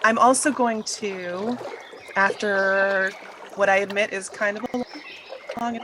I'm also going to, after what I admit is kind of a long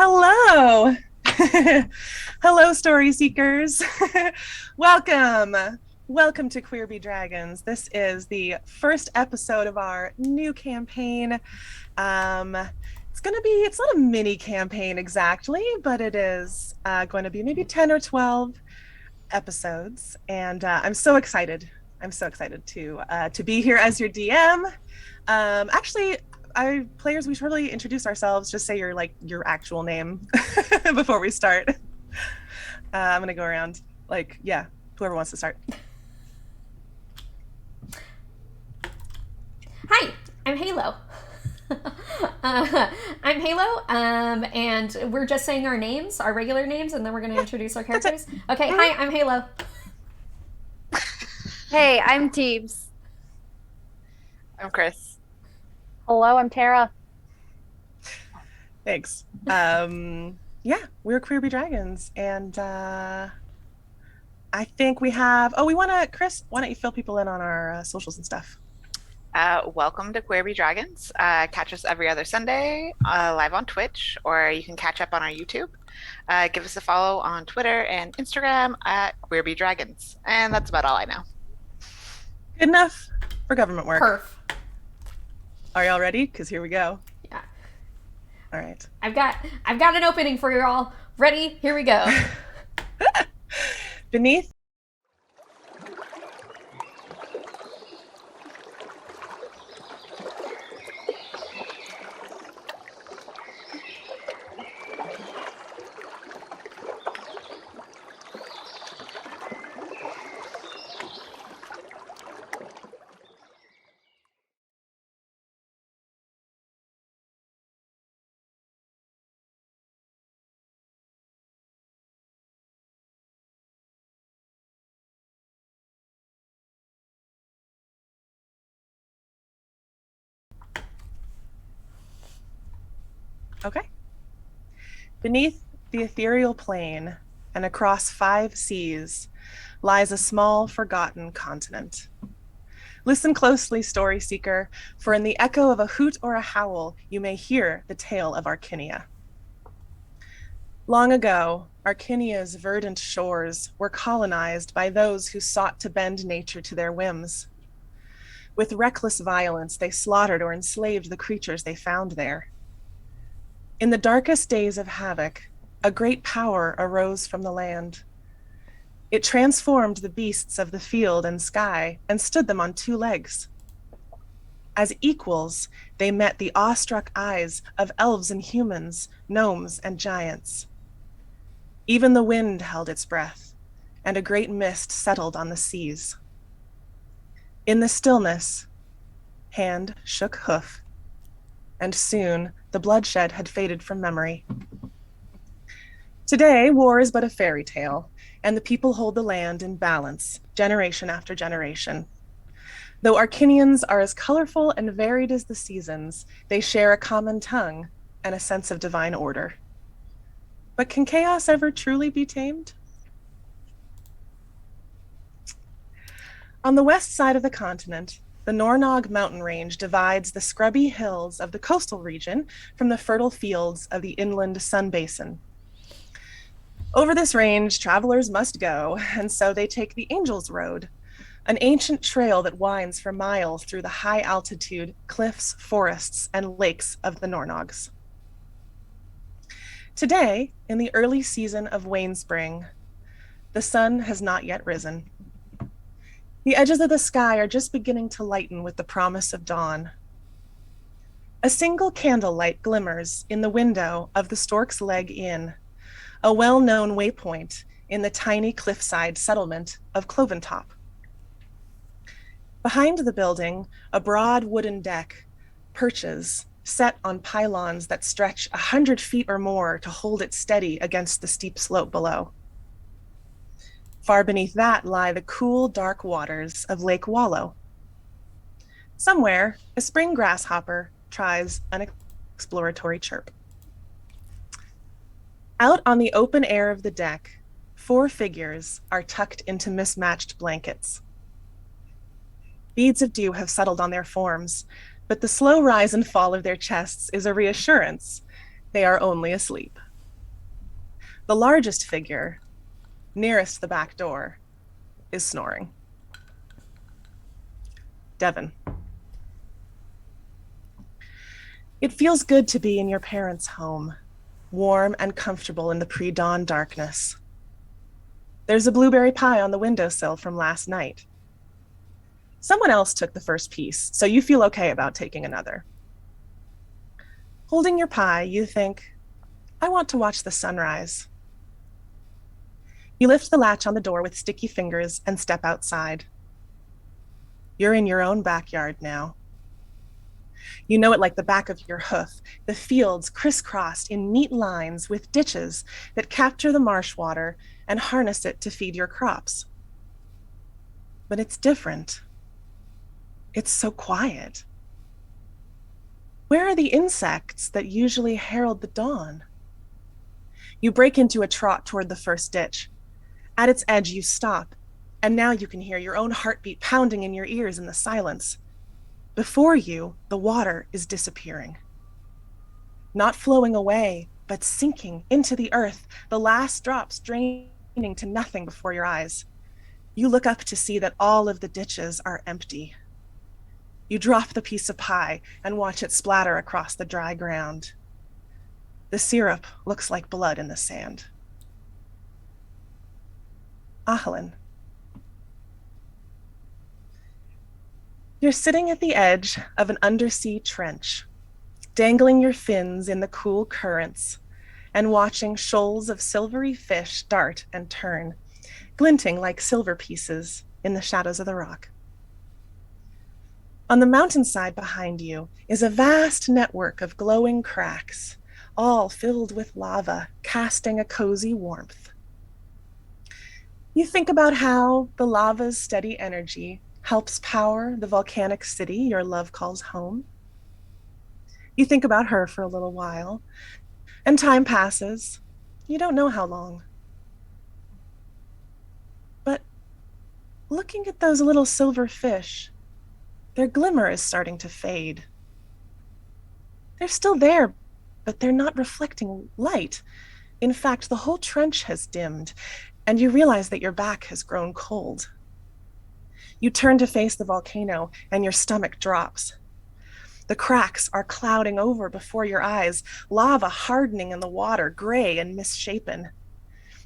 Hello. Hello, story seekers. Welcome. Welcome to Queer Bee Dragons. This is the first episode of our new campaign. It's not a mini campaign exactly, but it is going to be maybe 10 or 12 episodes. And I'm so excited. I'm so excited to be here as your DM. Actually, I players, we should really introduce ourselves. Just say your actual name before we start. I'm gonna go around. Yeah, whoever wants to start. Hi, I'm Halo. I'm Halo, and we're just saying our names, our regular names, and then we're going to introduce our characters. Okay, hi, I'm Halo. Hey, I'm Teebs. I'm Chris. Hello, I'm Tara. Thanks. Yeah, we're Queer Bee Dragons, and I think we have. Oh, we want to, Chris. Why don't you fill people in on our socials and stuff? Welcome to Queer Bee Dragons. Catch us every other Sunday live on Twitch, or you can catch up on our YouTube. Give us a follow on Twitter and Instagram at Queer Bee Dragons. And that's about all I know. Good enough for government work. Perf. Are y'all ready? Because here we go. Yeah. All right. I've got an opening for you all. Ready? Here we go. Beneath. Okay. Beneath the ethereal plain and across 5 seas lies a small, forgotten continent. Listen closely, story seeker, for in the echo of a hoot or a howl, you may hear the tale of Arkinia. Long ago, Arkinia's verdant shores were colonized by those who sought to bend nature to their whims. With reckless violence, they slaughtered or enslaved the creatures they found there. In the darkest days of havoc, a great power arose from the land. It transformed the beasts of the field and sky and stood them on 2 legs. As equals, they met the awestruck eyes of elves and humans, gnomes and giants. Even the wind held its breath, and a great mist settled on the seas. In the stillness, hand shook hoof, and soon the bloodshed had faded from memory. Today, war is but a fairy tale, and the people hold the land in balance, generation after generation. Though Arkinians are as colorful and varied as the seasons, they share a common tongue and a sense of divine order. But can chaos ever truly be tamed? On the west side of the continent, the Nornog mountain range divides the scrubby hills of the coastal region from the fertile fields of the inland sun basin. Over this range, travelers must go, and so they take the Angel's Road, an ancient trail that winds for miles through the high-altitude cliffs, forests, and lakes of the Nornogs. Today, in the early season of wane spring, the sun has not yet risen. The edges of the sky are just beginning to lighten with the promise of dawn. A single candlelight glimmers in the window of the Stork's Leg Inn, a well-known waypoint in the tiny cliffside settlement of Cloventop. Behind the building, a broad wooden deck perches, set on pylons that stretch 100 feet or more to hold it steady against the steep slope below. Far beneath that lie the cool, dark waters of Lake Wallow. Somewhere, a spring grasshopper tries an exploratory chirp. Out on the open air of the deck, 4 figures are tucked into mismatched blankets. Beads of dew have settled on their forms, but the slow rise and fall of their chests is a reassurance. They are only asleep. The largest figure, nearest the back door, is snoring. Devon. It feels good to be in your parents' home, warm and comfortable in the pre-dawn darkness. There's a blueberry pie on the windowsill from last night. Someone else took the first piece, so you feel okay about taking another. Holding your pie, you think, I want to watch the sunrise. You lift the latch on the door with sticky fingers and step outside. You're in your own backyard now. You know it like the back of your hoof, the fields crisscrossed in neat lines with ditches that capture the marsh water and harness it to feed your crops. But it's different. It's so quiet. Where are the insects that usually herald the dawn? You break into a trot toward the first ditch. At its edge, you stop, and now you can hear your own heartbeat pounding in your ears in the silence. Before you, the water is disappearing. Not flowing away, but sinking into the earth, the last drops draining to nothing before your eyes. You look up to see that all of the ditches are empty. You drop the piece of pie and watch it splatter across the dry ground. The syrup looks like blood in the sand. Ahlin. You're sitting at the edge of an undersea trench, dangling your fins in the cool currents and watching shoals of silvery fish dart and turn, glinting like silver pieces in the shadows of the rock. On the mountainside behind you is a vast network of glowing cracks, all filled with lava, casting a cozy warmth. You think about how the lava's steady energy helps power the volcanic city your love calls home. You think about her for a little while, and time passes. You don't know how long. But looking at those little silver fish, their glimmer is starting to fade. They're still there, but they're not reflecting light. In fact, the whole trench has dimmed, and you realize that your back has grown cold. You turn to face the volcano, and your stomach drops. The cracks are clouding over before your eyes, lava hardening in the water, gray and misshapen.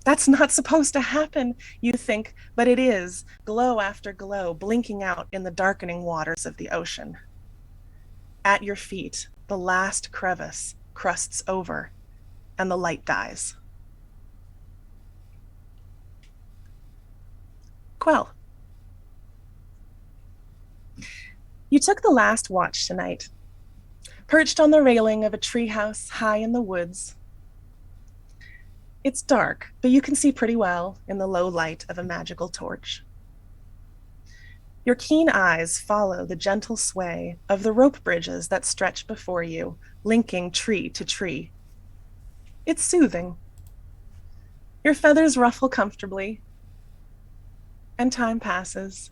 That's not supposed to happen, you think, but it is, glow after glow, blinking out in the darkening waters of the ocean. At your feet, the last crevice crusts over, and the light dies. Quell. You took the last watch tonight, perched on the railing of a treehouse high in the woods. It's dark, but you can see pretty well in the low light of a magical torch. Your keen eyes follow the gentle sway of the rope bridges that stretch before you, linking tree to tree. It's soothing. Your feathers ruffle comfortably, and time passes.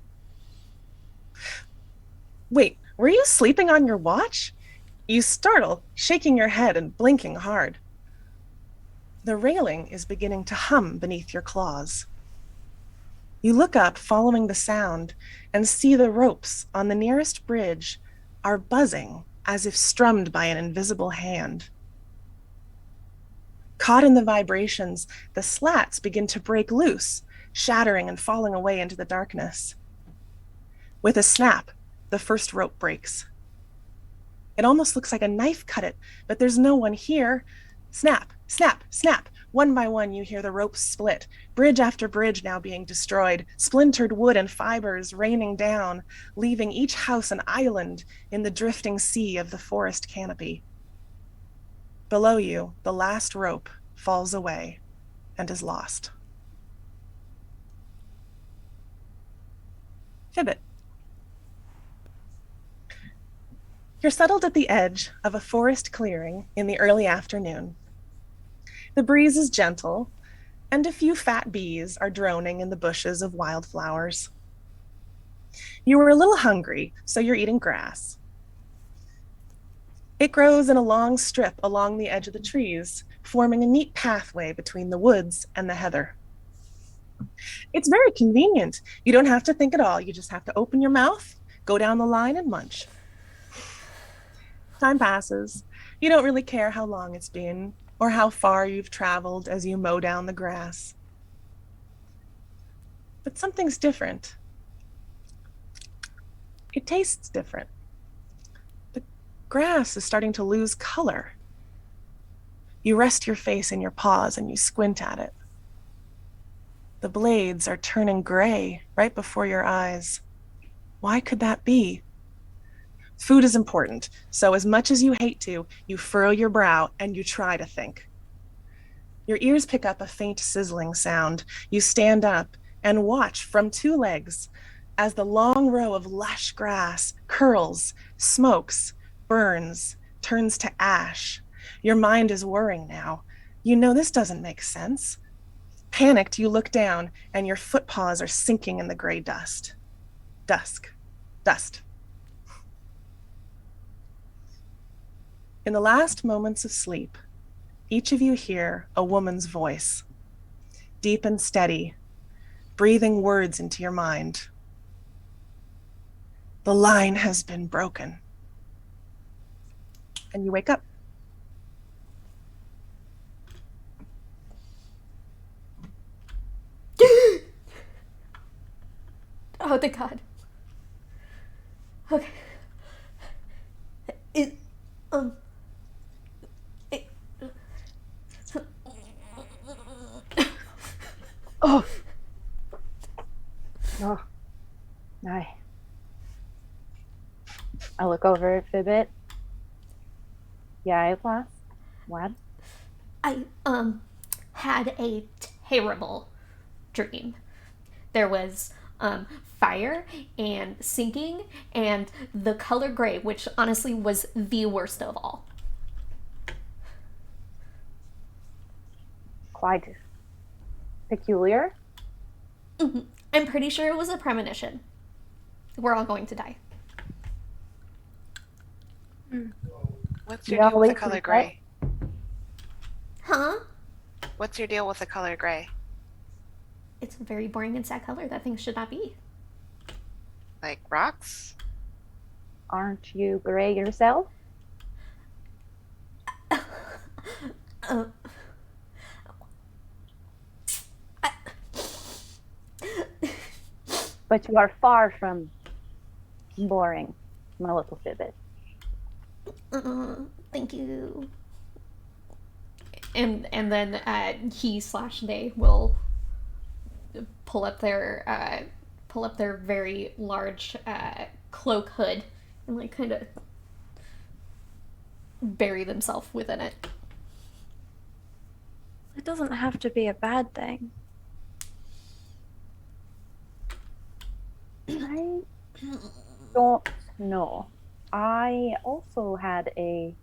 Wait, were you sleeping on your watch? You startle, shaking your head and blinking hard. The railing is beginning to hum beneath your claws. You look up, following the sound, and see the ropes on the nearest bridge are buzzing as if strummed by an invisible hand. Caught in the vibrations, the slats begin to break loose, shattering and falling away into the darkness. With a snap, the first rope breaks. It almost looks like a knife cut it, but there's no one here. Snap, snap, snap. One by one, you hear the ropes split, bridge after bridge now being destroyed, splintered wood and fibers raining down, leaving each house an island in the drifting sea of the forest canopy. Below you, the last rope falls away and is lost. Fibbit. You're settled at the edge of a forest clearing in the early afternoon. The breeze is gentle, and a few fat bees are droning in the bushes of wildflowers. You were a little hungry, so you're eating grass. It grows in a long strip along the edge of the trees, forming a neat pathway between the woods and the heather. It's very convenient. You don't have to think at all. You just have to open your mouth, go down the line, and munch. Time passes. You don't really care how long it's been or how far you've traveled as you mow down the grass. But something's different. It tastes different. The grass is starting to lose color. You rest your face in your paws and you squint at it. The blades are turning gray right before your eyes. Why could that be? Food is important, so as much as you hate to, you furrow your brow and you try to think. Your ears pick up a faint sizzling sound. You stand up and watch from two legs as the long row of lush grass curls, smokes, burns, turns to ash. Your mind is whirring now. You know this doesn't make sense. Panicked, you look down and your foot paws are sinking in the gray dust. Dust. In the last moments of sleep, each of you hear a woman's voice, deep and steady, breathing words into your mind. The line has been broken. And you wake up. Oh, thank God. Okay. It, it, Oh. No. I look over at Fibbit. Yeah, it was. What? I, had a terrible dream. There was, fire and sinking and the color gray, which honestly was the worst of all. Quite peculiar. Mm-hmm. I'm pretty sure it was a premonition. We're all going to die. What's your deal with the color gray? Huh? What's your deal with the color gray? It's a very boring and sad color that things should not be. Like rocks? Aren't you gray yourself? But you are far from boring, my little Fibbit. Thank you. And then he/they will pull up their very large cloak hood and like kind of bury themselves within it. It doesn't have to be a bad thing. I don't know. I also had a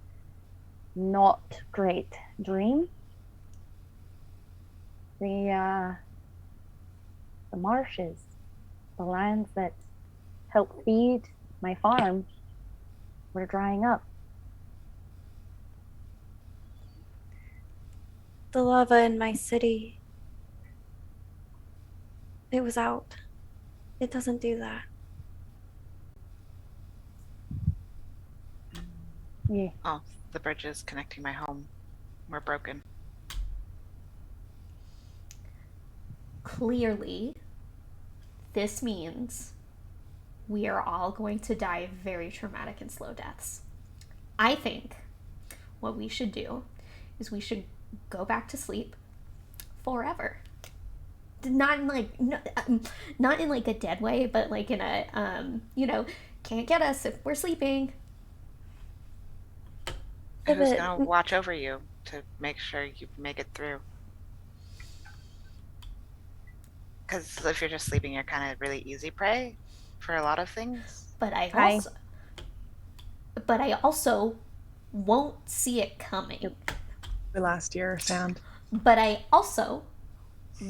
not great dream. The marshes, the lands that help feed my farm were drying up. The lava in my city, it was out. It doesn't do that. Yeah. Oh, the bridges connecting my home were broken. Clearly, this means we are all going to die very traumatic and slow deaths. I think what we should do is we should go back to sleep forever. Not in like not in like a dead way, but like in a can't get us if we're sleeping. And who's gonna watch over you to make sure you make it through? Because if you're just sleeping, you're kind of really easy prey for a lot of things. But I also won't see it coming. The last year sound. But I also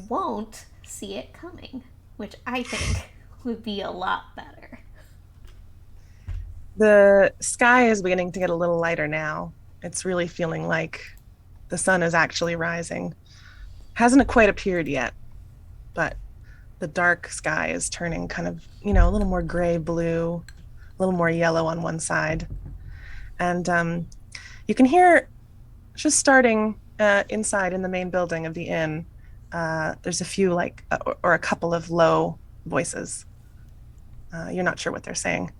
won't see it coming, which I think would be a lot better. The sky is beginning to get a little lighter now. It's really feeling like the sun is actually rising. Hasn't quite appeared yet, but the dark sky is turning kind of, a little more gray blue, a little more yellow on one side. And you can hear just starting inside in the main building of the inn, there's a few or a couple of low voices. You're not sure what they're saying.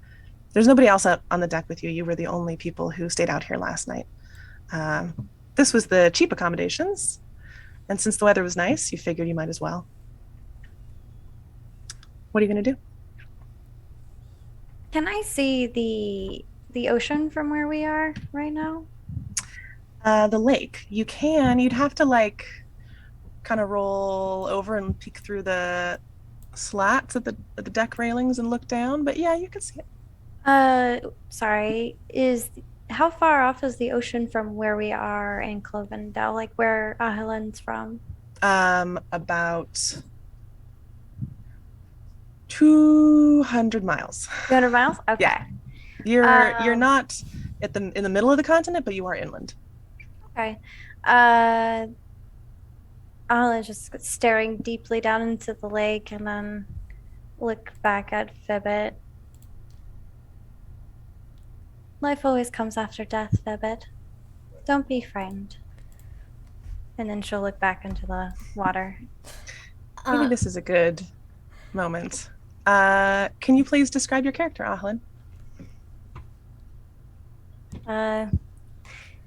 There's nobody else up on the deck with you. You were the only people who stayed out here last night. This was the cheap accommodations. And since the weather was nice, you figured you might as well. What are you going to do? Can I see the ocean from where we are right now? The lake. You'd have to kind of roll over and peek through the slats at the deck railings and look down. But yeah, you can see it. Sorry. How far off is the ocean from where we are in Clovendale? Like where Ahelen's from? About 200 miles. 200 miles? Okay. Yeah. You're not in the middle of the continent, but you are inland. Okay. Ahelen's just staring deeply down into the lake and then look back at Fibbit. Life always comes after death, Fibbit. Don't be frightened. And then she'll look back into the water. Maybe this is a good moment. Can you please describe your character, Ahlen?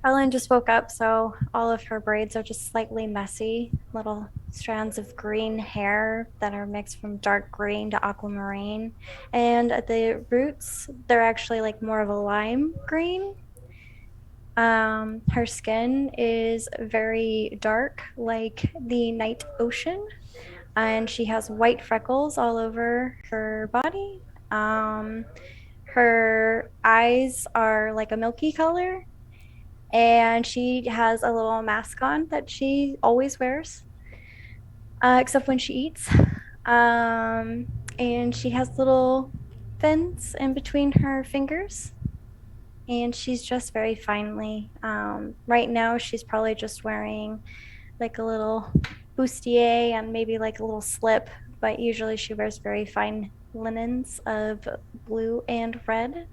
Ellen just woke up, so all of her braids are just slightly messy. Little strands of green hair that are mixed from dark green to aquamarine. And at the roots, they're actually like more of a lime green. Her skin is very dark, like the night ocean. And she has white freckles all over her body. Her eyes are like a milky color, and she has a little mask on that she always wears, except when she eats. And she has little fins in between her fingers, and she's dressed very finely. Right now, she's probably just wearing like a little bustier and maybe like a little slip, but usually she wears very fine linens of blue and red.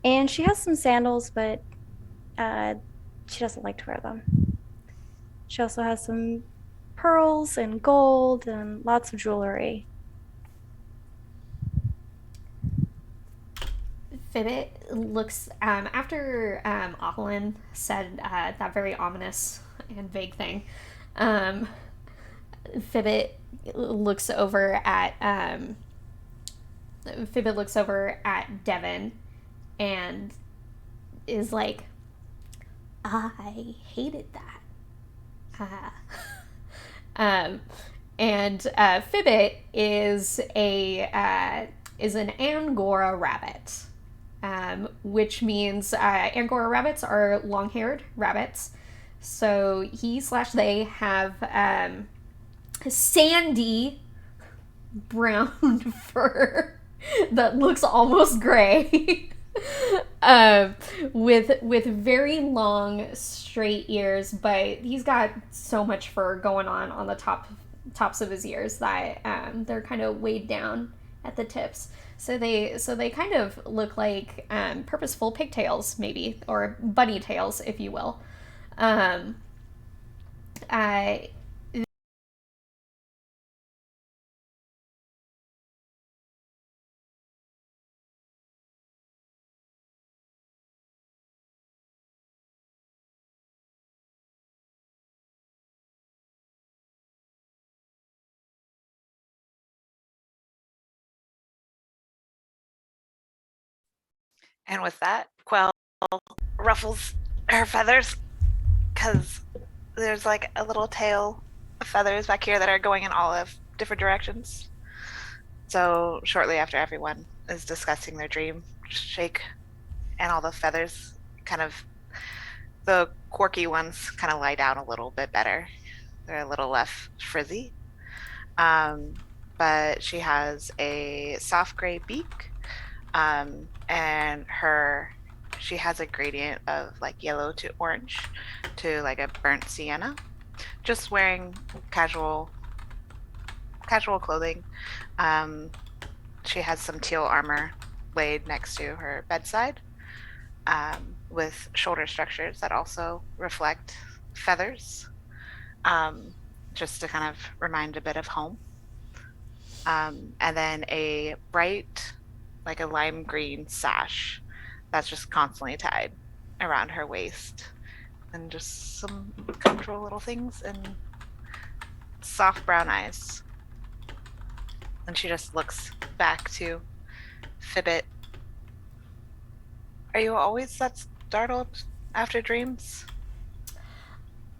And she has some sandals, but she doesn't like to wear them. She also has some pearls and gold and lots of jewelry. Fibbit looks after Ahlin said that very ominous and vague thing. Fibbit looks over at Devin and is like, I hated that. And Fibbit is an Angora rabbit, which means Angora rabbits are long-haired rabbits. So they have sandy brown fur that looks almost gray. With very long straight ears, but he's got so much fur going on the tops of his ears that they're kind of weighed down at the tips. So they kind of look like purposeful pigtails, maybe, or bunny tails, if you will. And with that, Quell ruffles her feathers because there's like a little tail of feathers back here that are going in all of different directions. So shortly after everyone is discussing their dream, shake, and all the feathers kind of, the quirky ones kind of lie down a little bit better. They're a little less frizzy. But she has a soft gray beak, And she has a gradient of like yellow to orange to like a burnt sienna, just wearing casual clothing. She has some teal armor laid next to her bedside, with shoulder structures that also reflect feathers, um, just to kind of remind a bit of home. And then a bright, like a lime green sash that's just constantly tied around her waist, and just some comfortable little things and soft brown eyes. And she just looks back to Fibbit. Are you always that startled after dreams?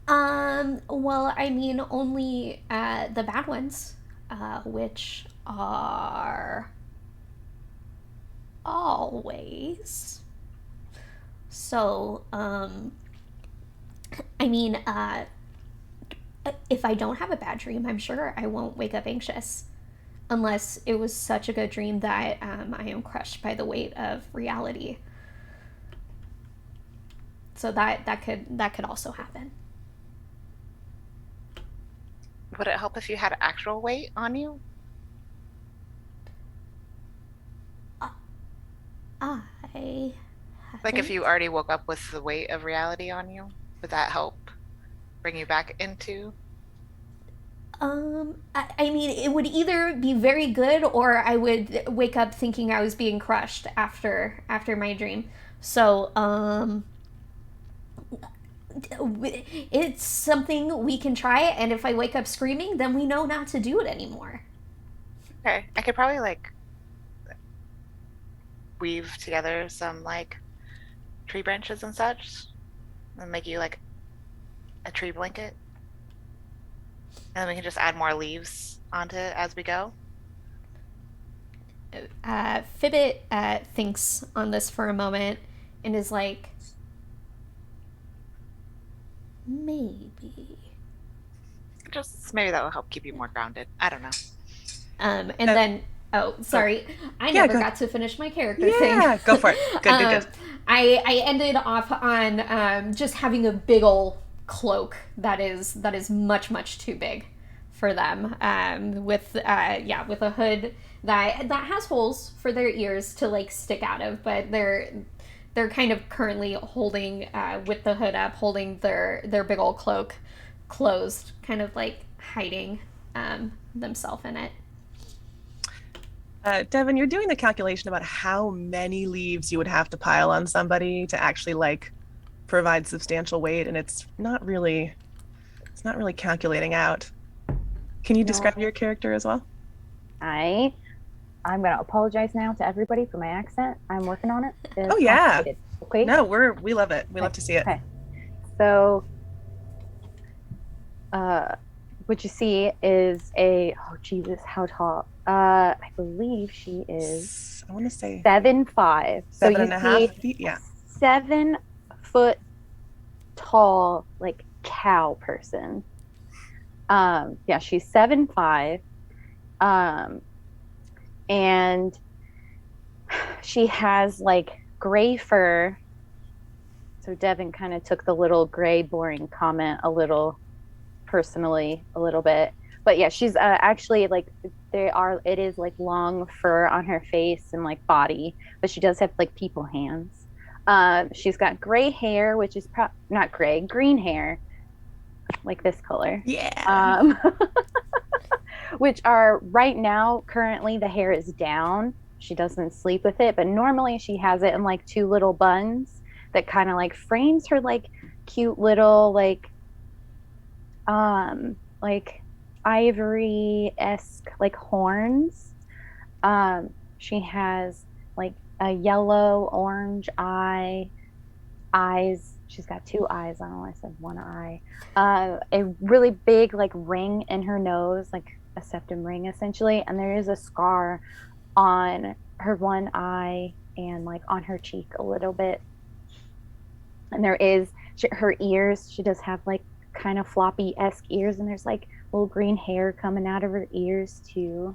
Well, I mean, only the bad ones, which are always. So, I mean, if I don't have a bad dream, I'm sure I won't wake up anxious. Unless it was such a good dream that I am crushed by the weight of reality. So that could also happen. Would it help if you had actual weight on you? I Like if you already woke up with the weight of reality on you, would that help bring you back into? I mean, it would either be very good or I would wake up thinking I was being crushed after my dream. So, it's something we can try, and if I wake up screaming, then we know not to do it anymore. Okay, I could probably like weave together some like tree branches and such and make you like a tree blanket. And then we can just add more leaves onto it as we go. Fibbit thinks on this for a moment and is like, maybe. Just maybe that will help keep you more grounded. I don't know. And then, oh, sorry, I Yeah, never got to finish my character thing. Yeah, go for it. Good. I ended off on just having a big ol' cloak that is much too big for them. With a hood that has holes for their ears to like stick out of, but they're kind of currently holding with the hood up, holding their big old cloak closed, kind of like hiding themselves in it. Devin, you're doing the calculation about how many leaves you would have to pile on somebody to actually like provide substantial weight, and it's not really calculating out. Can you describe your character as well? I'm gonna apologize now to everybody for my accent. I'm working on it. It's Oh yeah. complicated. Okay. No, we love it. We love to see it. Okay. So, what you see is Jesus, how tall? I believe she is. I want to say 7'5". So seven and a half feet. Yeah. 7 foot tall, like cow person. Yeah, she's 7'5". And she has like gray fur. So Devin kind of took the little gray boring comment a little personally, a little bit. But yeah, she's actually like it is like long fur on her face and like body, but she does have like people hands. She's got gray hair, which is not gray, green hair, like this color. Yeah. Which are right now, currently the hair is down. She doesn't sleep with it, but normally she has it in like 2 little buns that kind of like frames her like cute little like ivory-esque like horns. She has like a yellow orange eyes. She's got 2 eyes. I don't know why I said 1 eye. A really big like ring in her nose, like a septum ring essentially, and there is a scar on her 1 eye and like on her cheek a little bit. And there is her ears. She does have like kind of floppy-esque ears, and there's like little green hair coming out of her ears too.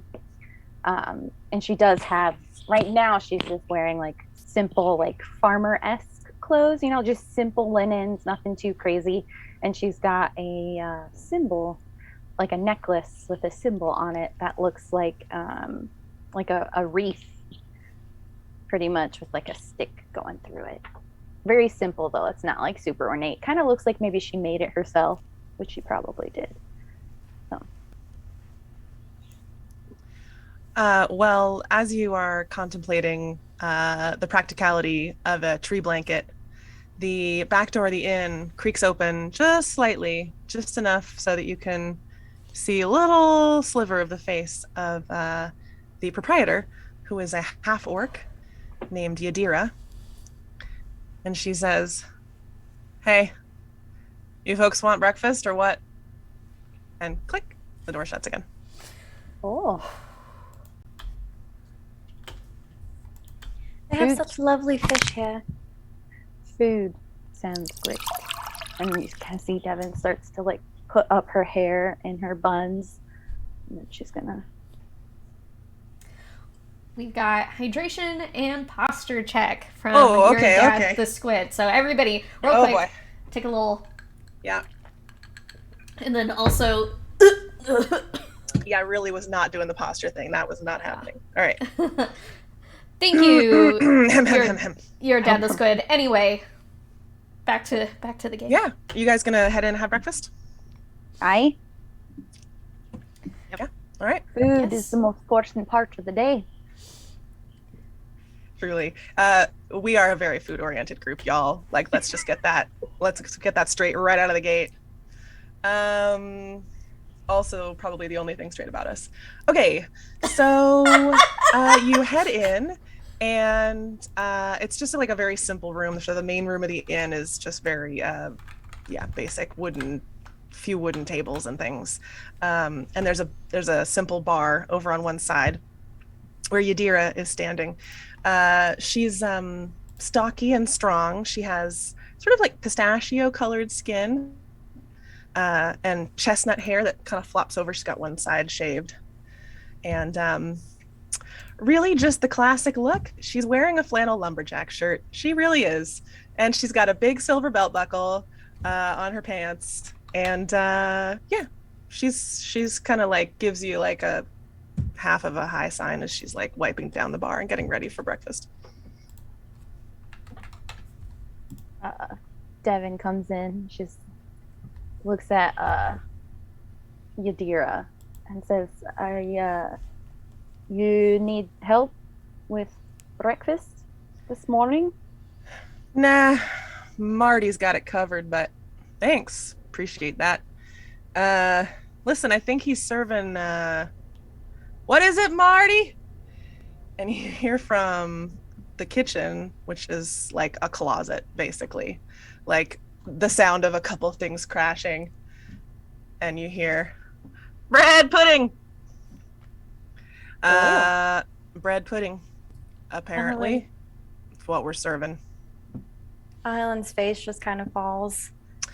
And she does have, right now, she's just wearing like simple, like farmer-esque clothes, just simple linens, nothing too crazy. And she's got a symbol, like a necklace with a symbol on it that looks like a wreath, pretty much, with like a stick going through it. Very simple, though. It's not like super ornate. Kind of looks like maybe she made it herself, which she probably did. So. Well, as you are contemplating the practicality of a tree blanket, the back door of the inn creaks open just slightly, just enough so that you can see a little sliver of the face of the proprietor, who is a half orc named Yadira. And she says, "Hey, you folks want breakfast or what?" And click, the door shuts again. Oh. They have such lovely fish here. Food sounds great. And you can see Devin starts to like put up her hair in her buns. And then she's gonna. We've got hydration and posture check from your okay, dad, okay. the squid. So everybody, real Oh, quick, boy. take a little. Yeah. And then also. Yeah, I really was not doing the posture thing. That was not happening. All right. Thank you, Hem, hem, hem. your dad, the squid. Anyway, back to the game. Yeah. You guys gonna head in and have breakfast? Aye. Yeah. All right. Food Yes. is the most important part of the day. Truly. We are a very food oriented group, y'all. Like, let's get that straight right out of the gate. Also probably the only thing straight about us. Okay, so you head in, and it's just like a very simple room. So the main room of the inn is just very basic few wooden tables and things. And there's a simple bar over on one side where Yadira is standing. She's stocky and strong. She has sort of like pistachio colored skin, and chestnut hair that kind of flops over. She's got one side shaved, and really just the classic look. She's wearing a flannel lumberjack shirt. She really is. And she's got a big silver belt buckle on her pants. And she's kind of like gives you like a half of a high sign as she's like wiping down the bar and getting ready for breakfast. Devin comes in. She looks at Yadira and says, you need help with breakfast this morning? Nah, Marty's got it covered, but thanks. Appreciate that. Listen, I think he's serving, what is it, Marty? And you hear from the kitchen, which is like a closet, basically. Like the sound of a couple of things crashing. And you hear, bread pudding! Bread pudding, apparently. It's what we're serving. Island's face just kind of falls.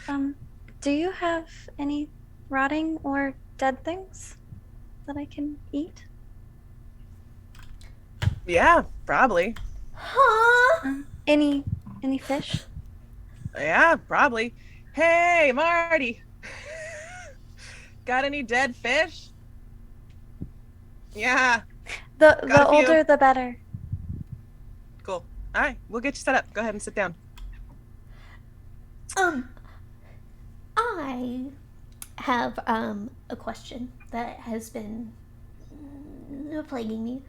Do you have any rotting or dead things that I can eat? Yeah, probably. Huh? Any fish? Yeah, probably. Hey, Marty. Got any dead fish? Yeah, The Got a few. older the better. cool. All right, we'll get you set up. Go ahead and sit down. I have a question that has been plaguing me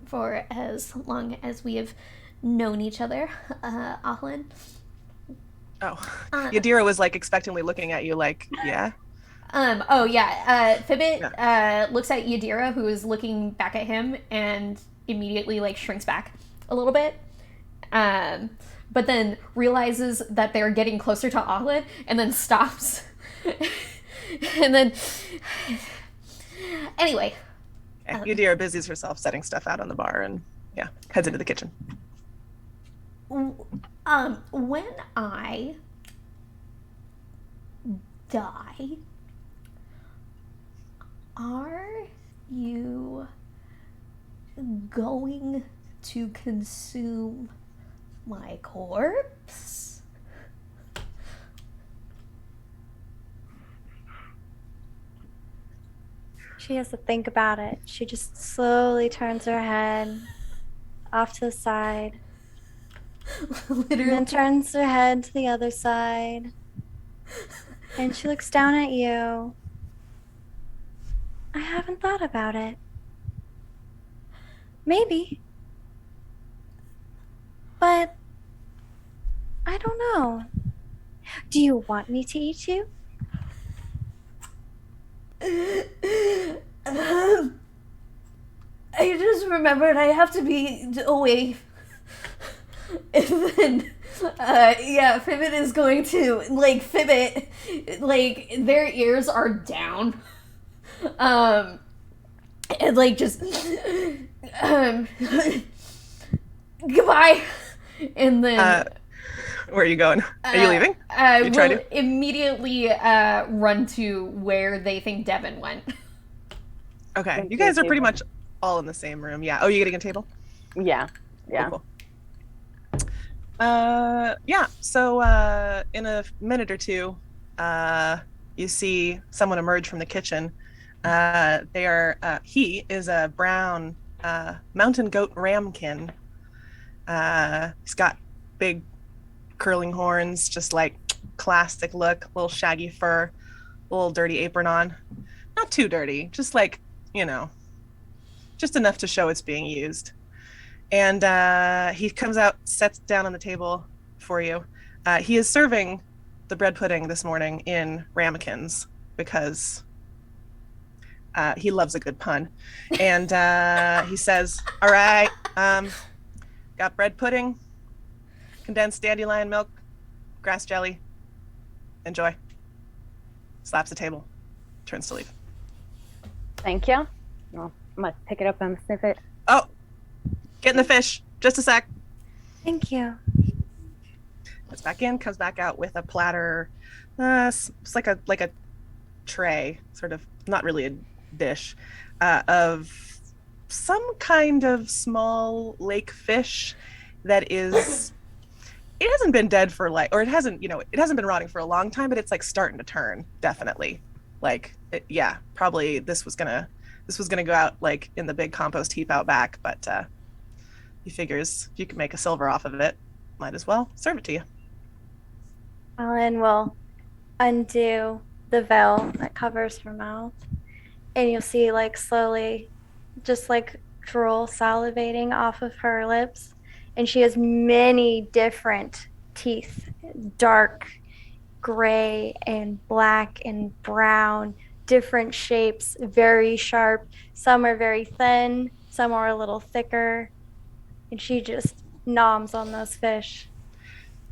for as long as we have known each other, Ahlin. Oh, Yadira was like expectantly looking at you like, yeah? Fibbit looks at Yadira, who is looking back at him, and immediately like shrinks back a little bit. But then realizes that they're getting closer to Ahlin, and then stops. And then anyway. Okay. Yadira busies herself setting stuff out on the bar and heads into the kitchen. When I die, are you going to consume my corpse? She has to think about it. She just slowly turns her head off to the side. And Literally. then turns her head to the other side. And she looks down at you. I haven't thought about it. Maybe. But I don't know. Do you want me to eat you? I just remembered I have to be away. And then, yeah, Fibbit is going to, like, Fibbit, like, their ears are down. And, like, just, goodbye. And then... where are you going? Are you leaving? You will immediately run to where they think Devin went. Okay, you guys are pretty much all in the same room. Yeah. Oh, you getting a table? Yeah. Yeah. Cool. Yeah. So in a minute or two, you see someone emerge from the kitchen. He is a brown mountain goat ramkin. He's got big curling horns, just like classic look, little shaggy fur, little dirty apron on. Not too dirty, just like, just enough to show it's being used. And he comes out, sits down on the table for you. He is serving the bread pudding this morning in ramekins because he loves a good pun. And he says, all right, got bread pudding, condensed dandelion milk, grass jelly. Enjoy. Slaps the table, turns to leave. Thank you. Well, I'm gonna pick it up and sniff it. Oh, getting the fish. Just a sec. Thank you. Goes back in, comes back out with a platter. It's like a tray, sort of, not really a dish, of some kind of small lake fish that is. It hasn't been dead for or it hasn't been rotting for a long time, but it's like starting to turn, definitely. Probably this was gonna go out like in the big compost heap out back, but he figures if you can make a silver off of it, might as well serve it to you. Ellen will undo the veil that covers her mouth, and you'll see like slowly, just like drool salivating off of her lips. And she has many different teeth, dark gray and black and brown, different shapes, very sharp. Some are very thin, some are a little thicker. And she just noms on those fish.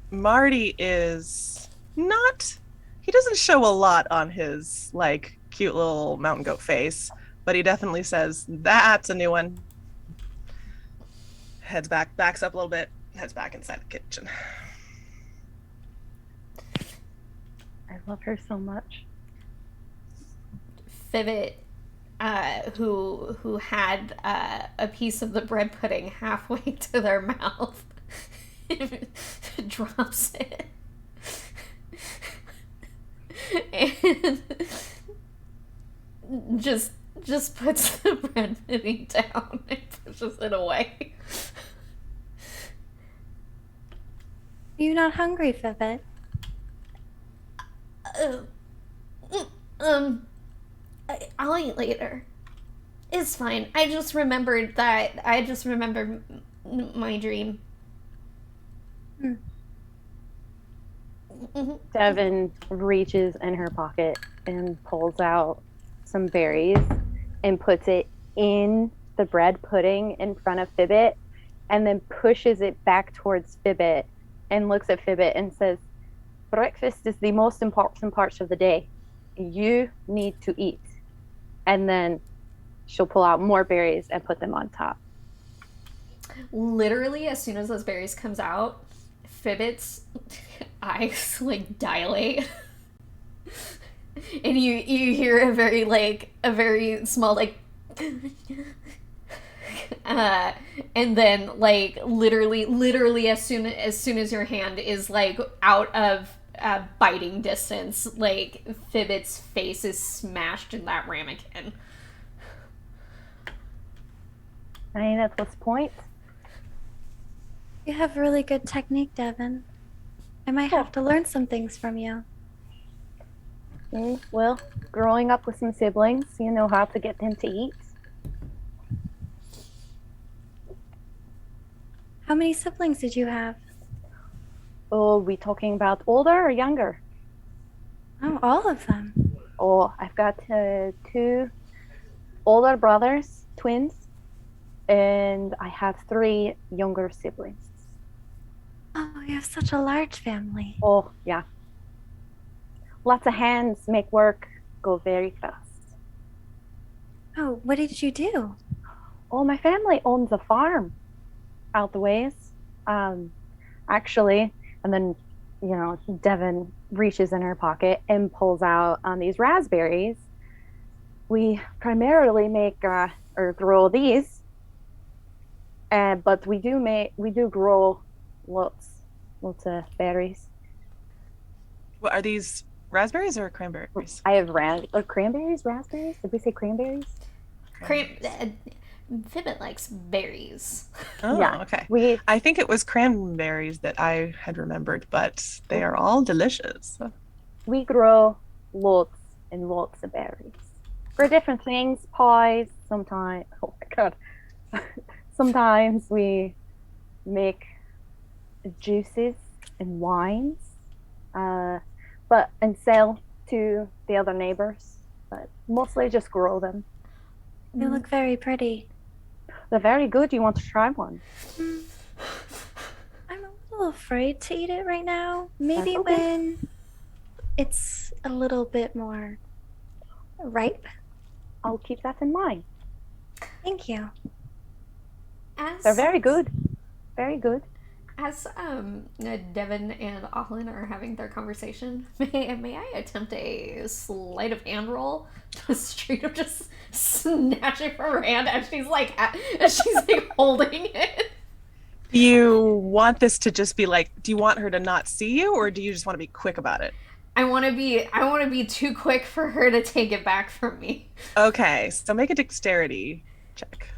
Marty is not, he doesn't show a lot on his like cute little mountain goat face, but he definitely says, that's a new one. Backs up a little bit, heads back inside the kitchen. I love her so much. Fibbit, who had a piece of the bread pudding halfway to their mouth, drops it. And just puts the bread pudding down and pushes it away. You're not hungry, Fibbit? I'll eat later. It's fine. I just remembered my dream. Devin reaches in her pocket and pulls out some berries and puts it in the bread pudding in front of Fibbit, and then pushes it back towards Fibbit and looks at Fibbit and says, breakfast is the most important part of the day. You need to eat. And then she'll pull out more berries and put them on top. Literally, as soon as those berries comes out, Fibbit's eyes like dilate. And you hear a very small like and then like literally as soon as your hand is like out of biting distance, like Fibbit's face is smashed in that ramekin. I mean, that's what's the point. You have really good technique, Devin. I might have to learn some things from you. Well, growing up with some siblings, you know how to get them to eat. How many siblings did you have? Oh, we talking about older or younger? Oh, all of them. Oh, I've got 2 older brothers, twins, and I have 3 younger siblings. Oh, you have such a large family. Oh, yeah. Lots of hands make work go very fast. Oh, what did you do? Oh, my family owns a farm out the ways. Actually, and then, Devin reaches in her pocket and pulls out these raspberries. We primarily make or grow these, but we do grow lots of berries. What are these, raspberries or cranberries? I have cranberries, raspberries. Did we say cranberries? Fibbit likes berries. Oh, Yeah, okay. I think it was cranberries that I had remembered, but they are all delicious. We grow lots and lots of berries for different things. Pies, sometimes. Oh my god. Sometimes we make juices and wines, and sell to the other neighbors. But mostly just grow them. You look very pretty. They're very good. You want to try one? I'm a little afraid to eat it right now. Maybe That's okay. when it's a little bit more ripe. I'll keep that in mind. Thank you. They're very good. Very good. As Devin and Ahlin are having their conversation, may I attempt a sleight of hand roll to straight up just snatch it from her hand as she's like holding it? Do you want this to just be like, do you want her to not see you, or do you just want to be quick about it? I want to be too quick for her to take it back from me. Okay, so make a dexterity check.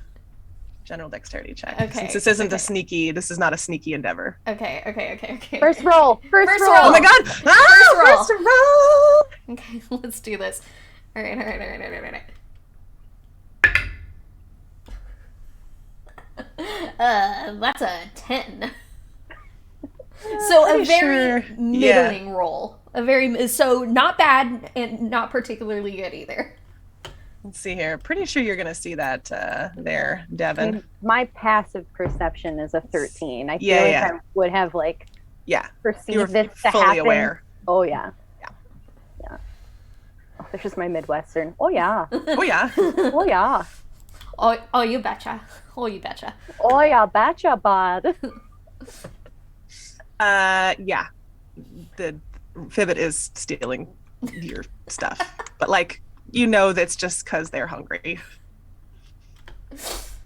General dexterity check. Okay. Since this isn't this is not a sneaky endeavor. Okay. First roll. First roll. Oh my god! First roll! Okay, let's do this. All right. That's a 10. So a very middling roll. So not bad and not particularly good either. Let's see here. Pretty sure you're gonna see that there, Devin. My passive perception is a 13. I feel like I would have perceived this to fully happen. Aware. Oh yeah. Oh, there's my Midwestern. Oh yeah. Oh yeah. Oh yeah. Oh, you betcha. Oh, you betcha. Oh yeah, betcha, bud. Yeah. The Fibbit is stealing your stuff, but that's just because they're hungry.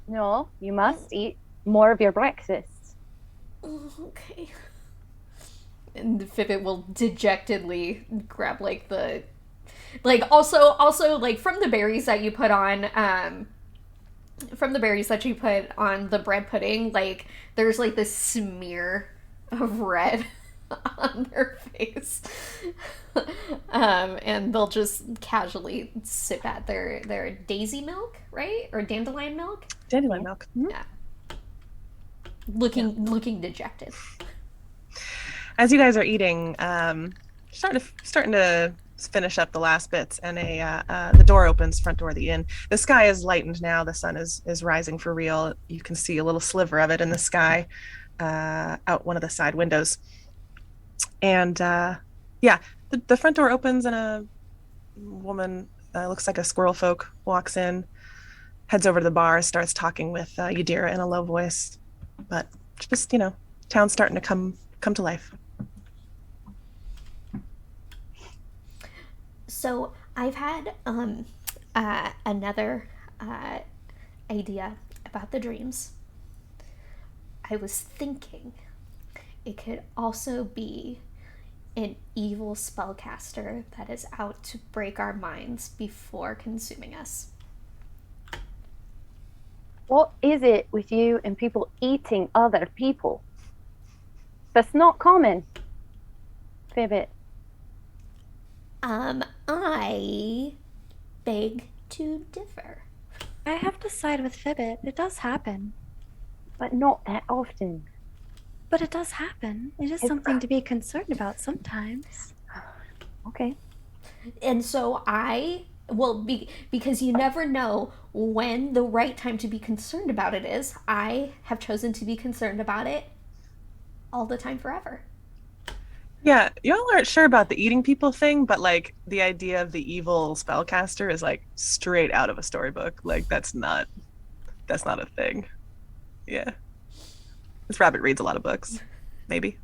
No, you must eat more of your breakfast. Okay. And Fibbit will dejectedly grab also from the berries that you put on the bread pudding, there's this smear of red on their face. And they'll just casually sip at their daisy milk, right? Or dandelion milk? Dandelion milk. Mm-hmm. Yeah. Looking dejected. As you guys are eating, starting to finish up the last bits, and the door opens, front door of the inn. The sky is lightened now. The sun is rising for real. You can see a little sliver of it in the sky out one of the side windows. And the front door opens, and a woman, looks like a squirrel folk, walks in, heads over to the bar, starts talking with Yadira in a low voice. But just, town's starting to come to life. So I've had another idea about the dreams, I was thinking it could also be an evil spellcaster that is out to break our minds before consuming us. What is it with you and people eating other people? That's not common. Fibbit. I beg to differ. I have to side with Fibbit. It does happen. But not that often. But it does happen. It is something to be concerned about sometimes. Okay. And so because you never know when the right time to be concerned about it is, I have chosen to be concerned about it all the time forever. Yeah, y'all aren't sure about the eating people thing, but like the idea of the evil spellcaster is like straight out of a storybook. Like that's not a thing. Yeah. This rabbit reads a lot of books. Maybe.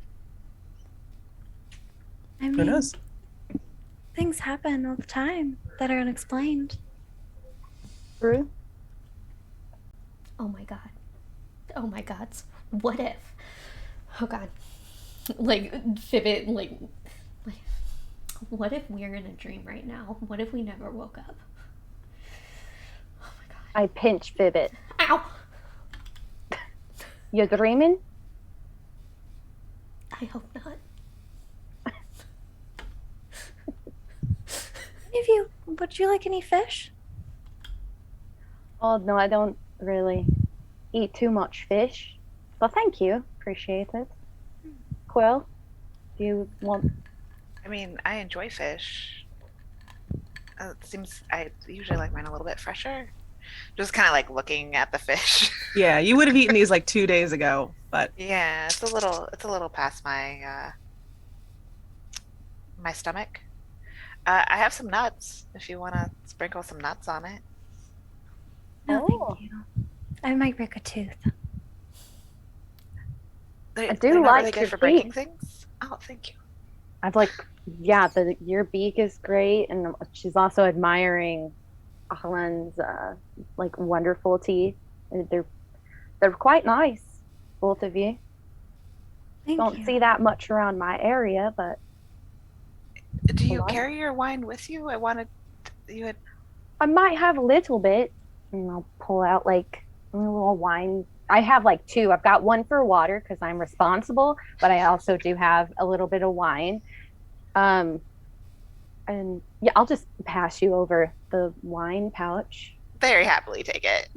I mean, Who knows? things happen all the time that are unexplained. True. Oh my god. Oh my god. What if? Oh god. Like, Fibbit, like, what if we're in a dream right now? What if we never woke up? Oh my god. I pinch Fibbit. Ow! You dreaming? I hope not. Would you like any fish? Oh, no, I don't really eat too much fish. But thank you. Appreciate it. Quill, do you want... I mean, I enjoy fish. It seems I usually like mine a little bit fresher. Just kind of like looking at the fish. Yeah, you would have eaten these like 2 days ago, but Yeah, it's a little past my my stomach. I have some nuts if you want to sprinkle some nuts on it. No, Oh. thank you. I might break a tooth. They're do not like really good your for breaking teeth. things. Oh, thank you. I've like, yeah, your beak is great. And she's also admiring Alan's like wonderful teeth. They're quite nice, both of you. Thank Don't you. see that much around my area, but Do you Hello? carry your wine with you? You had. I might have a little bit. And I'll pull out like a little wine. I have like two. I've got one for water because I'm responsible, but I also do have a little bit of wine. And yeah, I'll just pass you over the wine pouch. Very happily take it.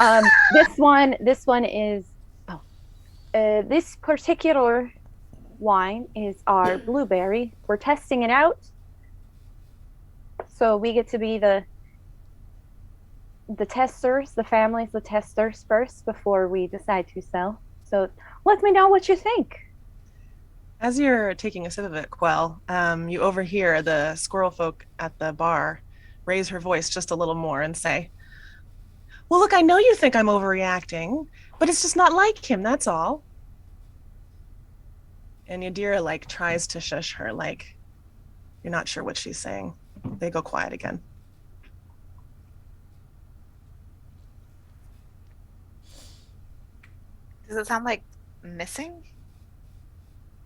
This one is this particular wine is our blueberry. We're testing it out, so we get to be the testers. The family's the testers first before we decide to sell. So let me know what you think. as you're taking a sip of it, Quell, you overhear the squirrel folk at the bar raise her voice just a little more and say, "Well, look, I know you think I'm overreacting, but it's just not like him, that's all." And Yadira like tries to shush her, like you're not sure what she's saying. They go quiet again. Does it sound like missing?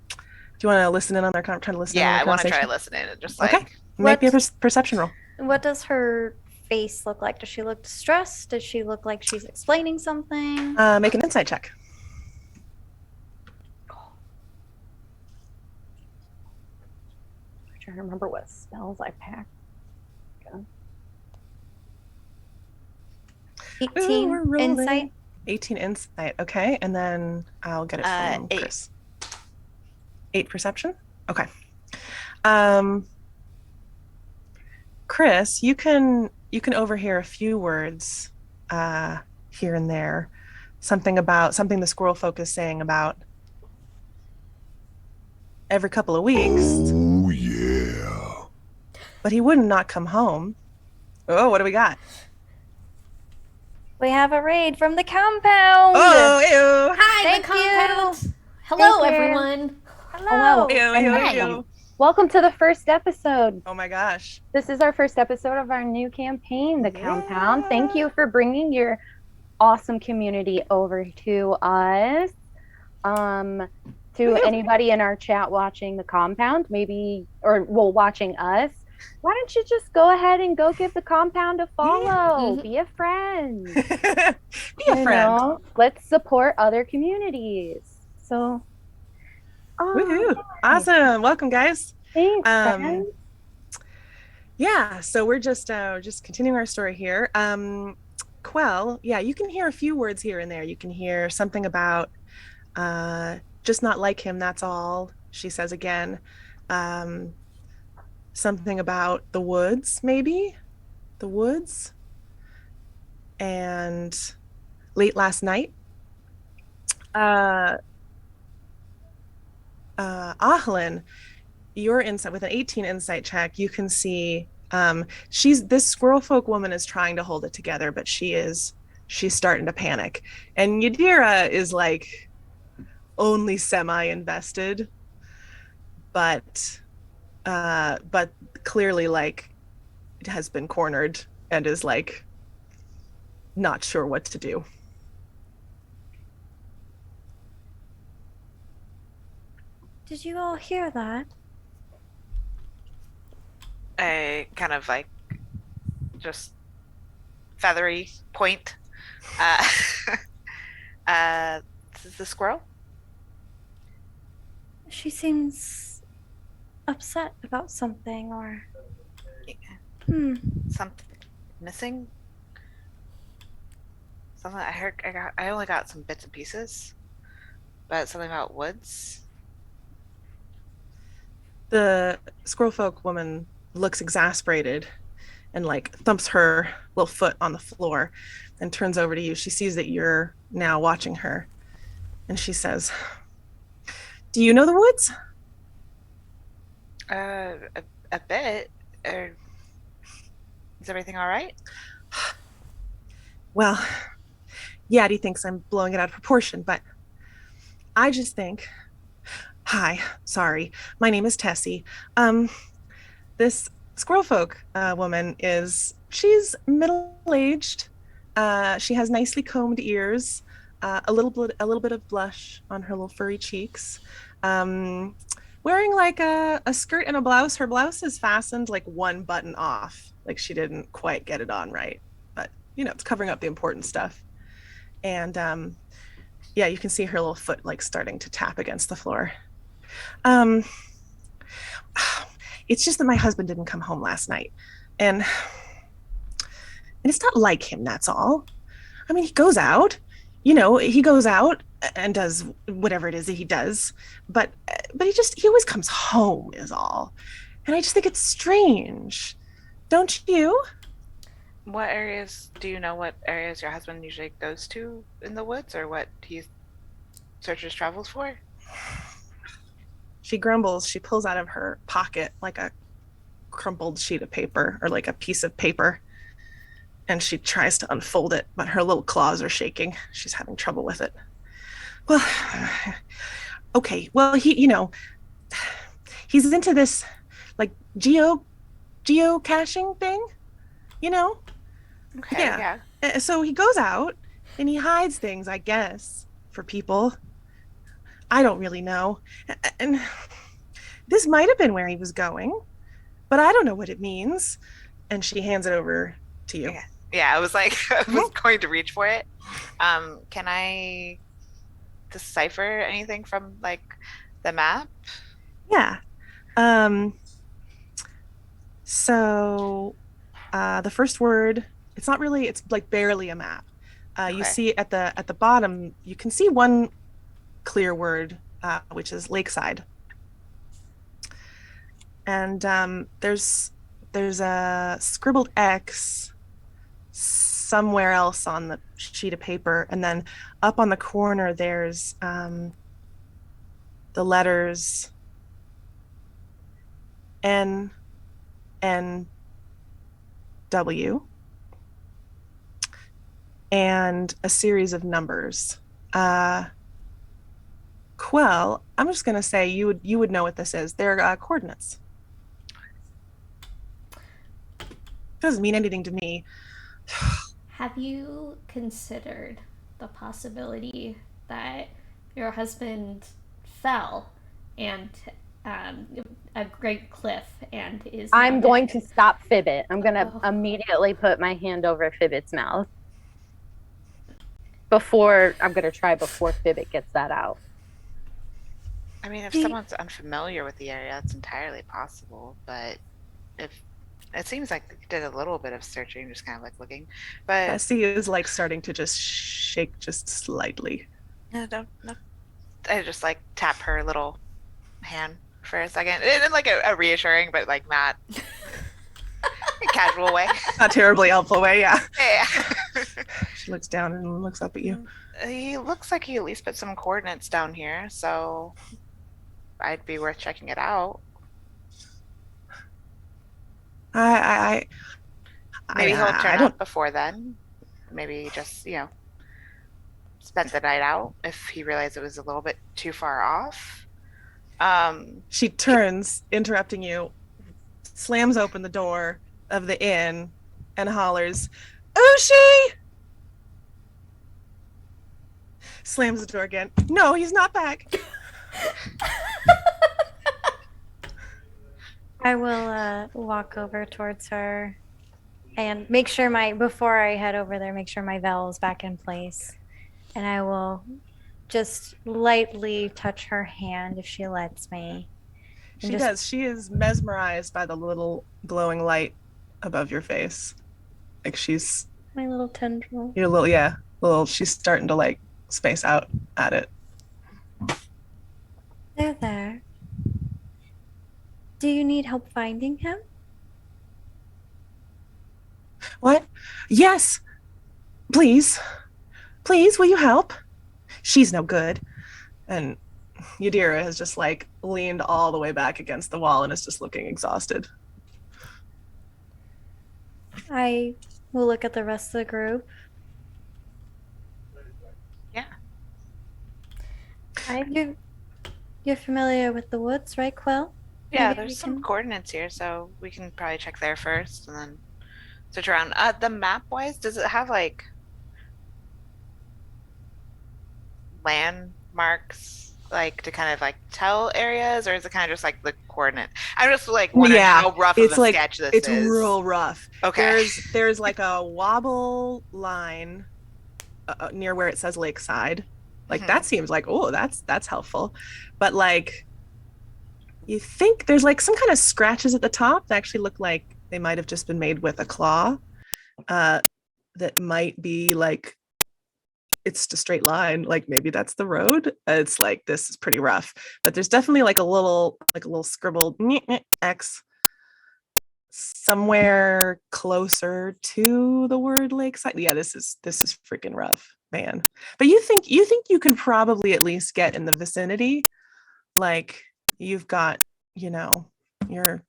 Do you want to listen in on their try to listen in on Yeah, their I want to try conversation? listening and just Okay. like. Make me a What- perception roll. What does her face look like? Does she look distressed? Does she look like she's explaining something? Make an insight check. I'm trying to remember what spells I packed. 18 we're rolling. insight. 18 insight. Okay, and then I'll get it from 8. Chris. 8 perception. Okay. Chris, you can overhear a few words here and there. Something the squirrel folk is saying about every couple of weeks. Oh, yeah. But he wouldn't not come home. Oh, what do we got? We have a raid from the compound. Oh, ew. Hi, Thank the compound! you. Hello, Thank you. everyone! Hello. Ew, And ew, welcome. ew. Welcome to the first episode. Oh my gosh. This is our first episode of our new campaign, The Compound. Thank you for bringing your awesome community over to us. Um, to Woo-hoo. anybody in our chat watching the compound, maybe, or well, watching us, why don't you just go ahead and go give the compound a follow? Mhm. Be a friend. Be a friend. Let's support other communities. So, oh, Woohoo. Awesome. Welcome, guys. thanks, Um, friends. yeah, so we're just continuing our story here. Quell, yeah, you can hear a few words here and there. You can hear something about just not like him, that's all, she says again. Um, something about the woods, maybe? The woods. And late last night, uh, Ahlin, your insight with an 18 insight check, you can see she's this squirrel folk woman is trying to hold it together, but she's starting to panic. And Yadira is like only semi-invested, but clearly like has been cornered and is like not sure what to do. Did you all hear that? A kind of like just feathery point. Uh, this is the squirrel. She seems upset about something, or Something missing. Something I heard. I only got some bits and pieces, but something about woods. The squirrel folk woman looks exasperated and like thumps her little foot on the floor and turns over to you. She sees that you're now watching her and she says, "Do you know the woods?" A bit. Is everything all right? Well, Yadi thinks I'm blowing it out of proportion, but I just think, hi, sorry, my name is Tessie. This squirrel folk woman she's middle-aged. She has nicely combed ears, a little bit of blush on her little furry cheeks. Wearing like a skirt and a blouse. Her blouse is fastened like one button off, like she didn't quite get it on right, but it's covering up the important stuff. And yeah, you can see her little foot like starting to tap against the floor. Um, it's just that my husband didn't come home last night, and it's not like him. That's all. I mean, he goes out and does whatever it is that he does, but he always comes home is all, and I just think it's strange, don't you? What areas do you know? What areas your husband usually goes to in the woods, or what he searches travels for? She grumbles. She pulls out of her pocket like a crumpled sheet of paper or like a piece of paper, and she tries to unfold it, but her little claws are shaking. She's having trouble with it. Well, okay. Well, he's into this like geocaching thing, you know? Okay, Yeah. yeah. So he goes out and he hides things, I guess, for people. I don't really know. And this might have been where he was going, but I don't know what it means. And she hands it over to you. Yeah, I was like, I was going to reach for it. Can I decipher anything from like the map? Yeah. So the first word, it's not really, it's like barely a map. You see at the bottom, you can see one clear word, which is lakeside. And there's a scribbled X somewhere else on the sheet of paper, and then up on the corner there's the letters N N W and a series of numbers. Quell, I'm just gonna say you would know what this is. They're coordinates. Doesn't mean anything to me. Have you considered the possibility that your husband fell and a great cliff and is now I'm going dead? to stop Fibbit. I'm going to Oh. immediately put my hand over Fibbit's mouth before Fibbit gets that out. I mean, if Do you- someone's unfamiliar with the area, it's entirely possible. But if it seems like he did a little bit of searching, just kind of like looking. But Essie is like starting to just shake just slightly. no, don't. No. I just like tap her little hand for a second, in like a reassuring, but like not a casual way. Not terribly helpful way, yeah. Yeah. She looks down and looks up at you. He looks like he at least put some coordinates down here, so I'd be worth checking it out. I Maybe he'll turn I don't. up before then. Maybe just, spent the night out if he realized it was a little bit too far off. She turns, interrupting you, slams open the door of the inn, and hollers, "Ushi!" Slams the door again. No, he's not back. I will walk over towards her and make sure before I head over there, make sure my veil is back in place. And I will just lightly touch her hand if she lets me. She does. She is mesmerized by the little glowing light above your face. Like she's My little tendril. you're a little, yeah, little. She's starting to like space out at it. There. Do you need help finding him? What? Yes. Please. Please, will you help? She's no good. And Yadira has just like leaned all the way back against the wall and is just looking exhausted. I will look at the rest of the group. Yeah. You're familiar with the woods, right, Quill? Yeah, Maybe we there's some can- coordinates here, so we can probably check there first and then search around. The map wise, does it have like landmarks like to kind of like tell areas, or is it kind of just like the coordinate? I'm just like wondering how rough of it's a like sketch this it's is. real rough. Okay. There's like a wobble line near where it says Lakeside. Like that seems like, oh, that's helpful. But like you think there's like some kind of scratches at the top that actually look like they might have just been made with a claw. That might be like it's a straight line, like maybe that's the road. It's like this is pretty rough, but there's definitely like a little scribbled X somewhere closer to the word Lakeside. Yeah, this is freaking rough, man. But you think you could probably at least get in the vicinity, like you've got your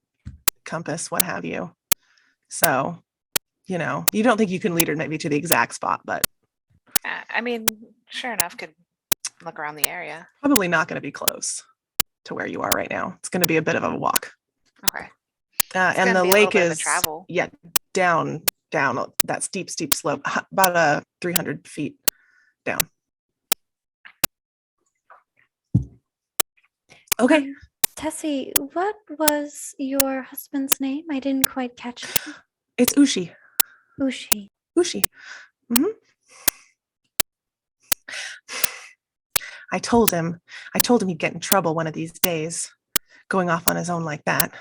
compass, what have you. So you don't think you can lead her maybe to the exact spot, but I mean, sure enough, could look around the area. probably not going to be close to where you are right now. It's going to be a bit of a walk. Okay. And the lake is travel. Yeah, down that steep slope, about 300 feet down. Okay. Tessie, what was your husband's name? I didn't quite catch it. It's Ushi. Ushi. Mm-hmm. I told him he'd get in trouble one of these days, going off on his own like that.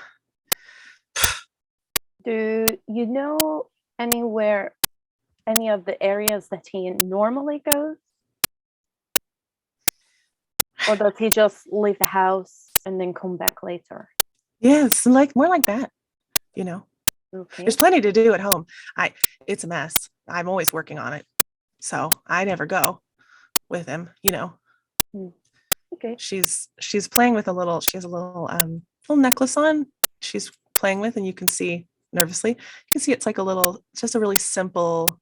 Do you know any of the areas that he normally goes? Or does he just leave the house and then come back later? Yeah, it's like more like that, Okay. There's plenty to do at home. It's a mess. I'm always working on it. So I never go with him, Okay. She's playing with she has a little necklace on she's playing with, and you can see nervously. You can see it's like it's just a really simple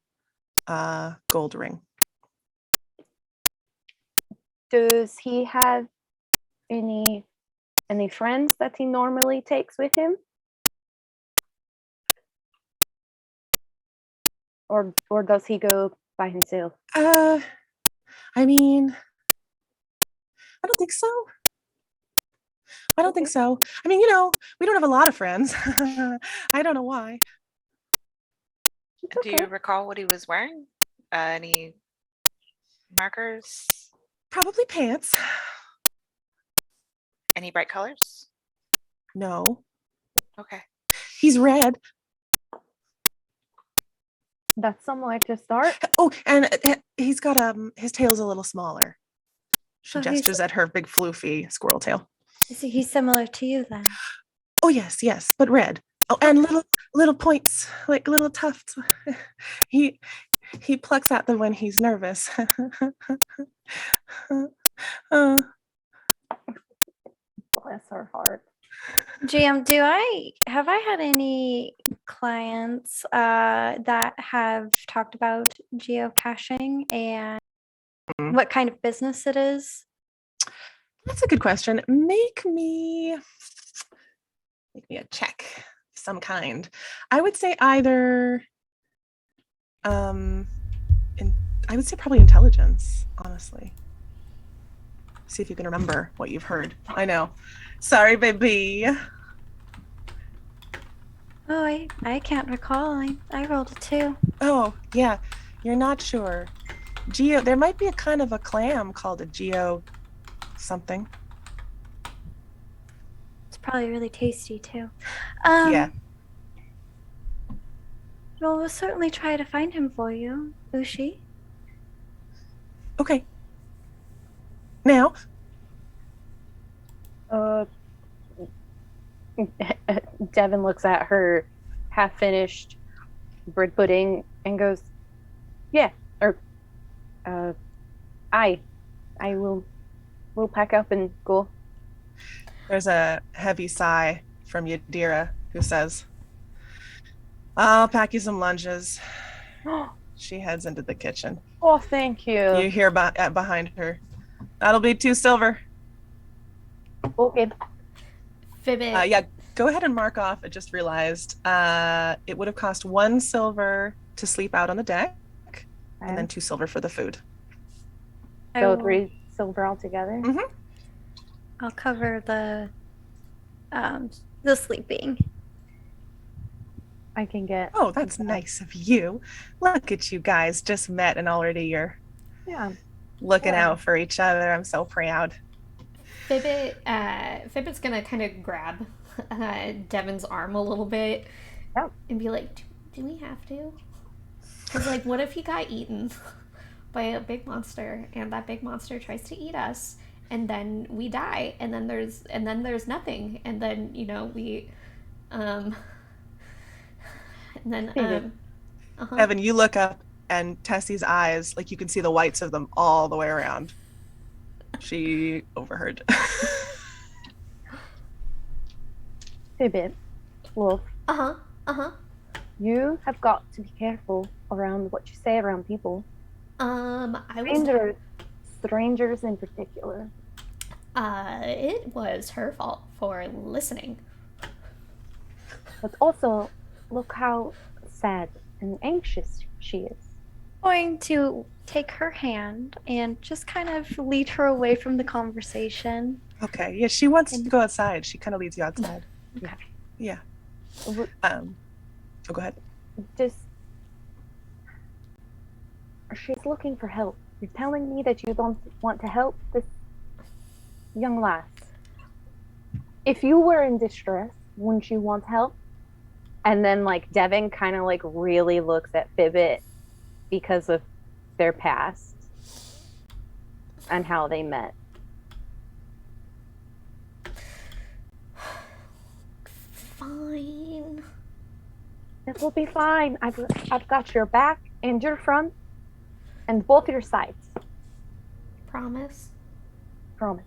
gold ring. Does he have any friends that he normally takes with him? Or does he go by himself? I mean, I don't think so. I don't think so. I mean, we don't have a lot of friends. I don't know why. Do you recall what he was wearing? Any markers? Probably pants. Any bright colors? No. Okay. He's red. That's somewhere to start. Oh, and he's got his tail's a little smaller. She So gestures at her big floofy squirrel tail. He's similar to you then. Oh yes, but red. Oh, and little points, like little tufts. He plucks at them when he's nervous. Bless her heart. GM, have I had any clients that have talked about geocaching and what kind of business it is? That's a good question. Make me a check of some kind. I would say either I would say probably intelligence, honestly. See if you can remember what you've heard. I know. Sorry, baby. Oh, I can't recall. I rolled a 2. Oh, yeah. You're not sure. There might be a kind of a clam called a geo something. It's probably really tasty too. Yeah. Well, we'll certainly try to find him for you, Ushi. Okay. Now. Devin looks at her half-finished bread pudding and goes, "Yeah, or I will pack up and go." There's a heavy sigh from Yadira, who says, "I'll pack you some lunches." She heads into the kitchen. Oh, thank you. You hear behind her, "That'll be 2 silver." Okay. Fibbit. Yeah, go ahead and mark off. I just realized it would have cost 1 silver to sleep out on the deck, and then 2 silver for the food. So 3 silver altogether. Mm-hmm. I'll cover the sleeping. I can get. Oh, that's nice of you. Look at you guys, just met and already you're looking out for each other. I'm so proud. Fibbit's gonna kind of grab Devin's arm a little bit and be like, do we have to? Because, like, what if he got eaten by a big monster and that big monster tries to eat us and then we die and then there's nothing and then, we and then Evan, you look up and Tessie's eyes, like you can see the whites of them all the way around. She overheard. Fibbit, love. You have got to be careful around what you say around people. Strangers in particular. It was her fault for listening. But also, look how sad and anxious she is. Going to take her hand and just kind of lead her away from the conversation. Okay. Yeah, she wants to go outside. She kind of leads you outside. Okay. Yeah. Go ahead. She's looking for help. You're telling me that you don't want to help this young lass. If you were in distress, wouldn't you want help? And then, like, Devin kind of, like, really looks at Fibbit because of their past and how they met. Fine. It will be fine. I've got your back and your front and both your sides. Promise? Promise.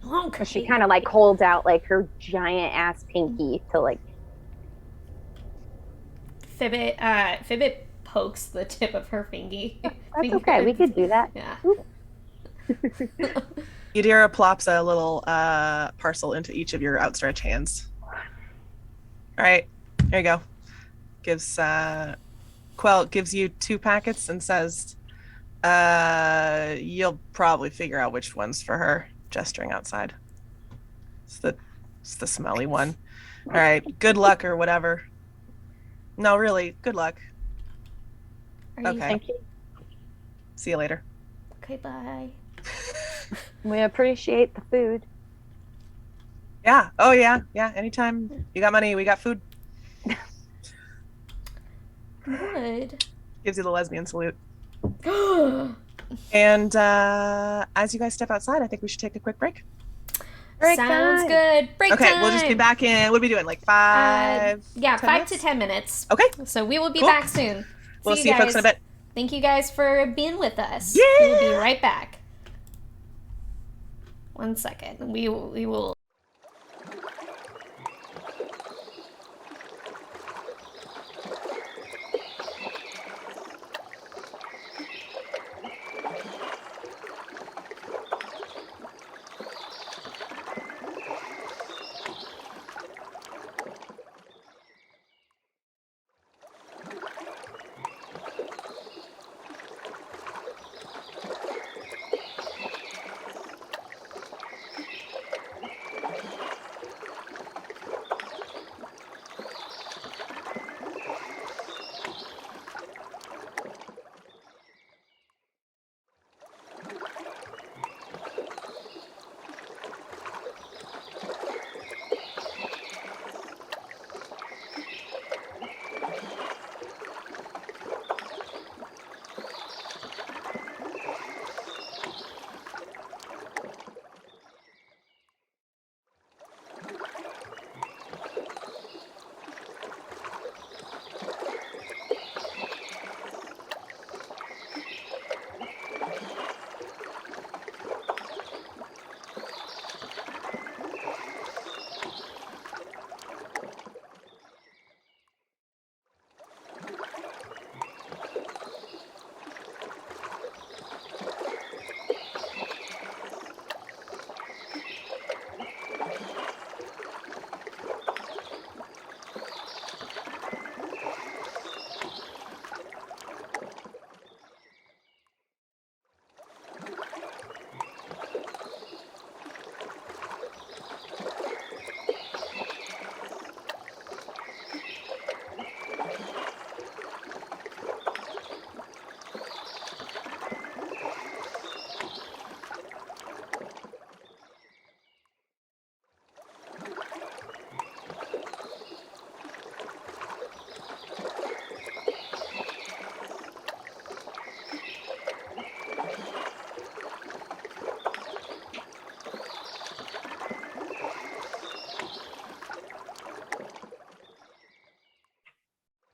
Okay. She kind of, like, holds out, like, her giant ass pinky to, like... Fibbit pokes the tip of her fingy. That's okay. We could do that. Yeah. Yadira plops a little parcel into each of your outstretched hands. All right, there you go. gives Quell gives you 2 packets and says, you'll probably figure out which one's for her, gesturing outside. It's the smelly one. All right, good luck or whatever. No, really, good luck. Okay. Thank you. See you later. Okay, bye. We appreciate the food. Yeah. Oh, yeah. Yeah. Anytime you got money, we got food. Good. Gives you the lesbian salute. And as you guys step outside, I think we should take a quick break. Break Sounds time. good. Break Okay, time. we'll just be back in. What are we doing? Like 5? Yeah, 10 5 minutes? to 10 minutes. Okay. So we will be Cool. back soon. We'll see you folks in a bit. Thank you guys for being with us. Yeah! We'll be right back. 1 second. We will.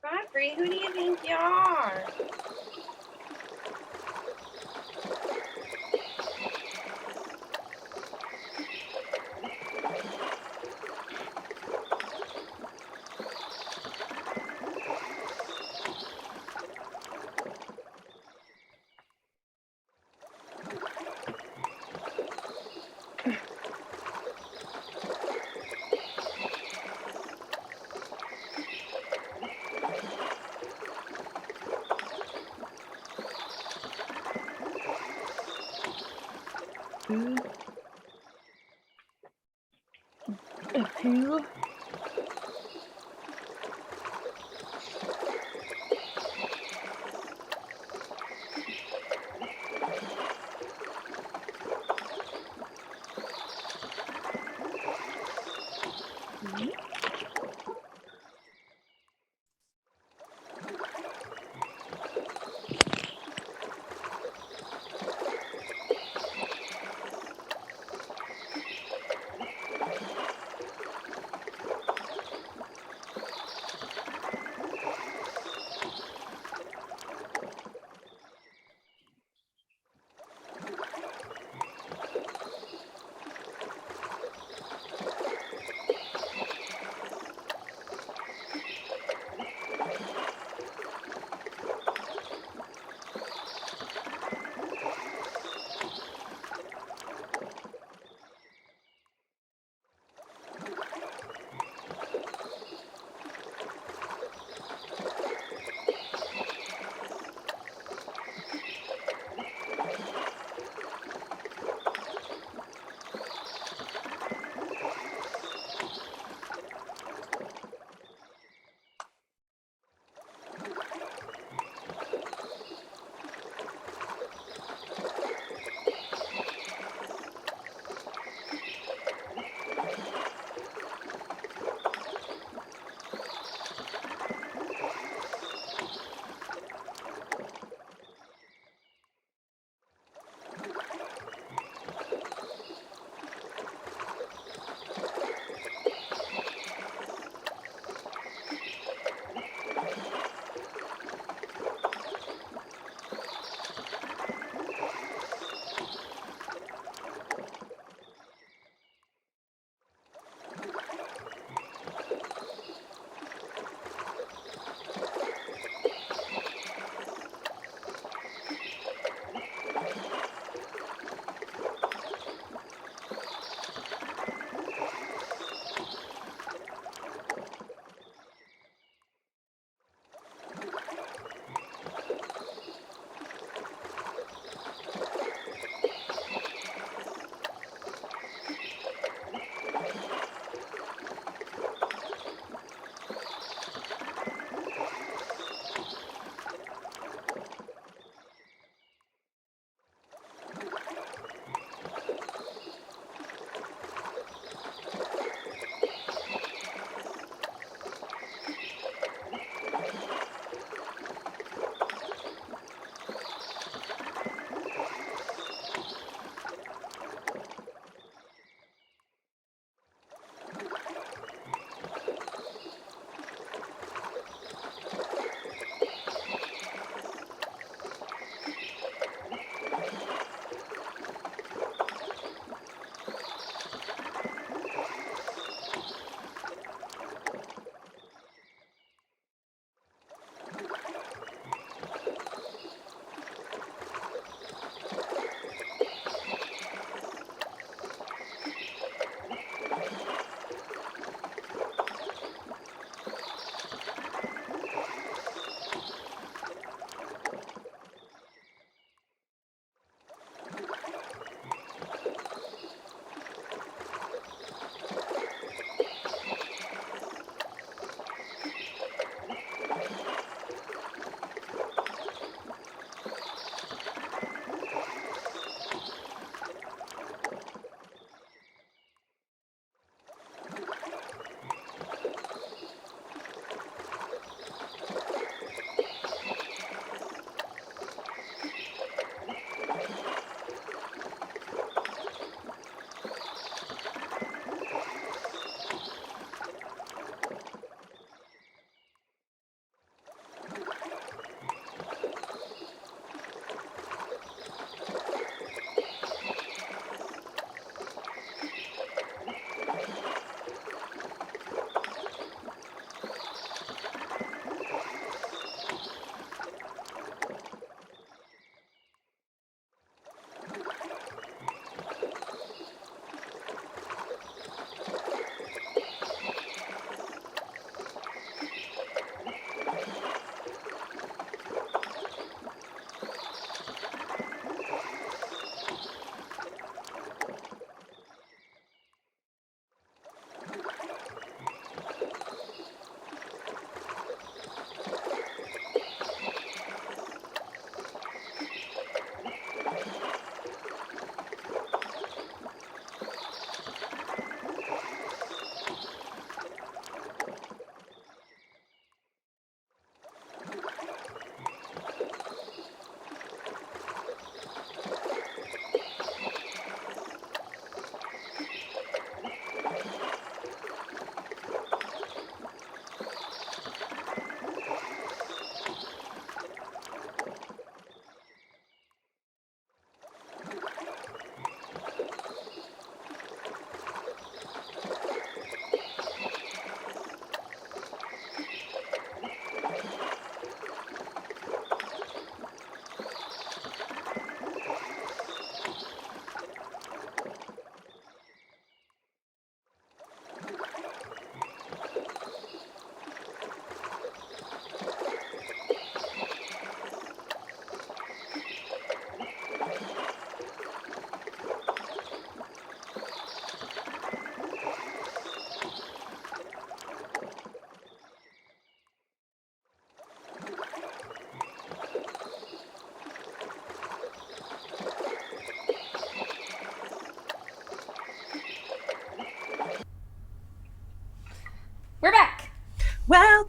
Godfrey, who do you think you are? Who?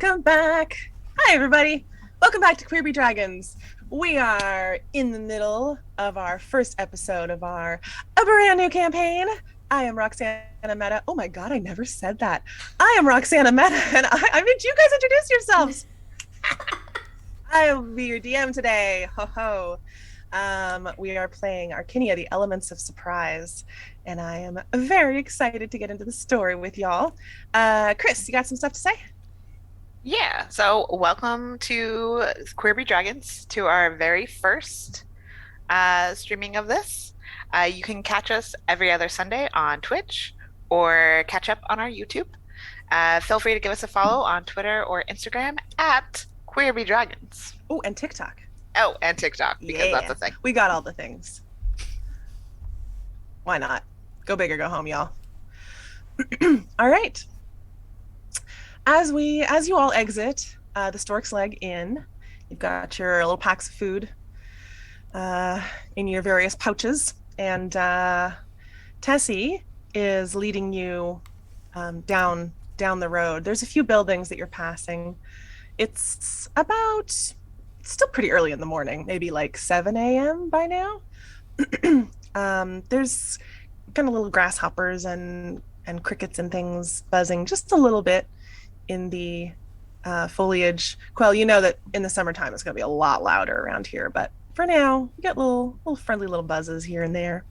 Welcome back. Hi, everybody. Welcome back to Queer Bee Dragons. We are in the middle of our first episode of our brand new campaign. I am Roxana Meta. Oh my God, I never said that. I am Roxana Meta, and I mean, you guys introduce yourselves. I will be your DM today. Ho ho. We are playing Arkinia, the Elements of Surprise, and I am very excited to get into the story with y'all. Chris, you got some stuff to say? Yeah, so welcome to Queer Bee Dragons, to our very first streaming of this. You can catch us every other Sunday on Twitch or catch up on our YouTube. Feel free to give us a follow on Twitter or Instagram at Queer Bee Dragons. Oh, and TikTok. Oh, and TikTok, because that's a thing. We got all the things. Why not? Go big or go home, y'all. All right. As you all exit the Stork's Leg Inn, you've got your little packs of food in your various pouches, and Tessie is leading you down the road. There's a few buildings that you're passing. It's still pretty early in the morning, maybe like 7 a.m. by now. There's kind of little grasshoppers and crickets and things buzzing just a little bit in the foliage. Quell, you know that in the summertime it's going to be a lot louder around here, but for now, you get little friendly little buzzes here and there.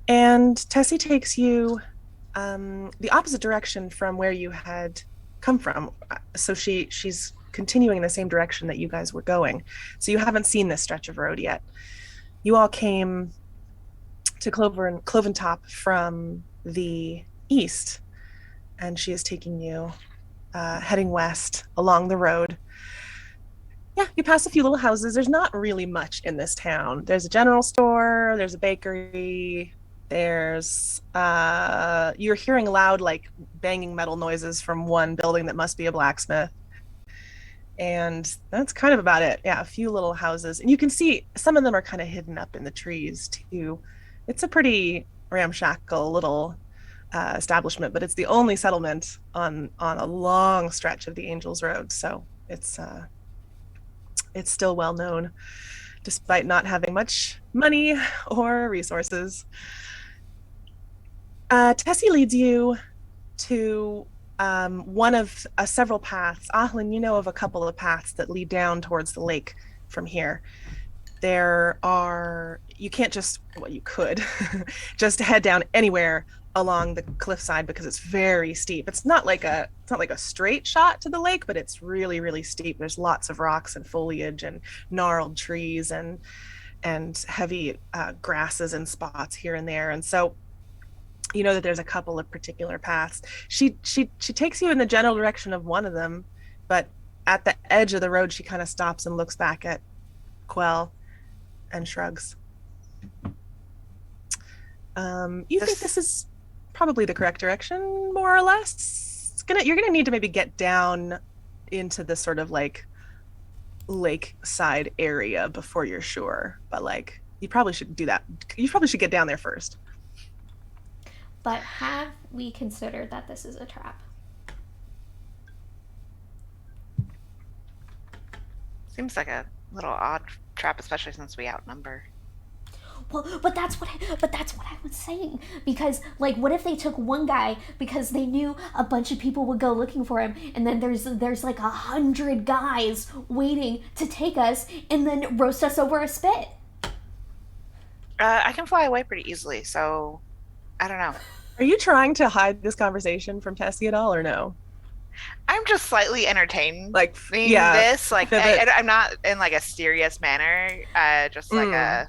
And Tessie takes you the opposite direction from where you had come from. So she's continuing in the same direction that you guys were going. So you haven't seen this stretch of road yet. You all came to Cloventop from the east, and she is taking you heading west along the road. Yeah, you pass a few little houses. There's not really much in this town. There's a general store, there's a bakery, there's you're hearing loud like banging metal noises from one building that must be a blacksmith. And that's kind of about it. Yeah, a few little houses. And you can see some of them are kind of hidden up in the trees too. It's a pretty ramshackle little establishment, but it's the only settlement on a long stretch of the Angels Road. So it's still well known, despite not having much money or resources. Tessie leads you to one of several paths. Ahlin, you know of a couple of paths that lead down towards the lake from here. You can't just, well, you could just head down anywhere along the cliffside because it's very steep. It's not like a straight shot to the lake, but it's really, really steep. There's lots of rocks and foliage and gnarled trees and heavy grasses and spots here and there. And so you know that there's a couple of particular paths. She takes you in the general direction of one of them, but at the edge of the road, she kind of stops and looks back at Quell and shrugs. You think this is probably the correct direction, more or less? You're gonna need to maybe get down into the sort of like lakeside area before you're sure, but like you probably should do that. You probably should get down there first. But have we considered that this is a trap? Seems like a little odd trap, especially since we outnumber. Well, but that's what I was saying. Because, like, what if they took one guy because they knew a bunch of people would go looking for him, and then there's like 100 guys waiting to take us and then roast us over a spit? I can fly away pretty easily, so I don't know. Are you trying to hide this conversation from Tessie at all, or no? I'm just slightly entertained, like seeing this. Like, I'm not in like a serious manner. Just like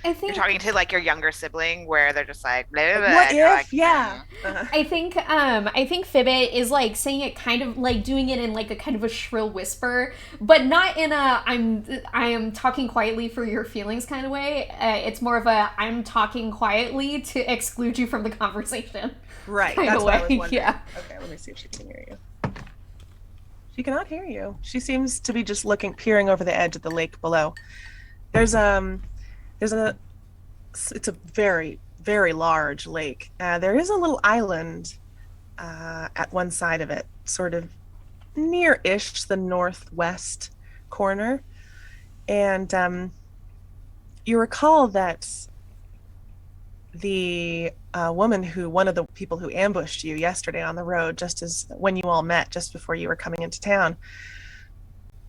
I think you're talking to like your younger sibling, where they're just like, blah, blah, blah, what if? like, yeah. I think Fibbit is like saying it kind of like doing it in like a kind of a shrill whisper, but not in a I am talking quietly for your feelings kind of way. It's more of a I'm talking quietly to exclude you from the conversation. Right. That's what I was wondering. Yeah. Okay, let me see if she can hear you. She cannot hear you. She seems to be just peering over the edge of the lake below. It's a very, very large lake. There is a little island at one side of it, sort of near-ish the northwest corner. And you recall that the one of the people who ambushed you yesterday on the road, just as when you all met, just before you were coming into town,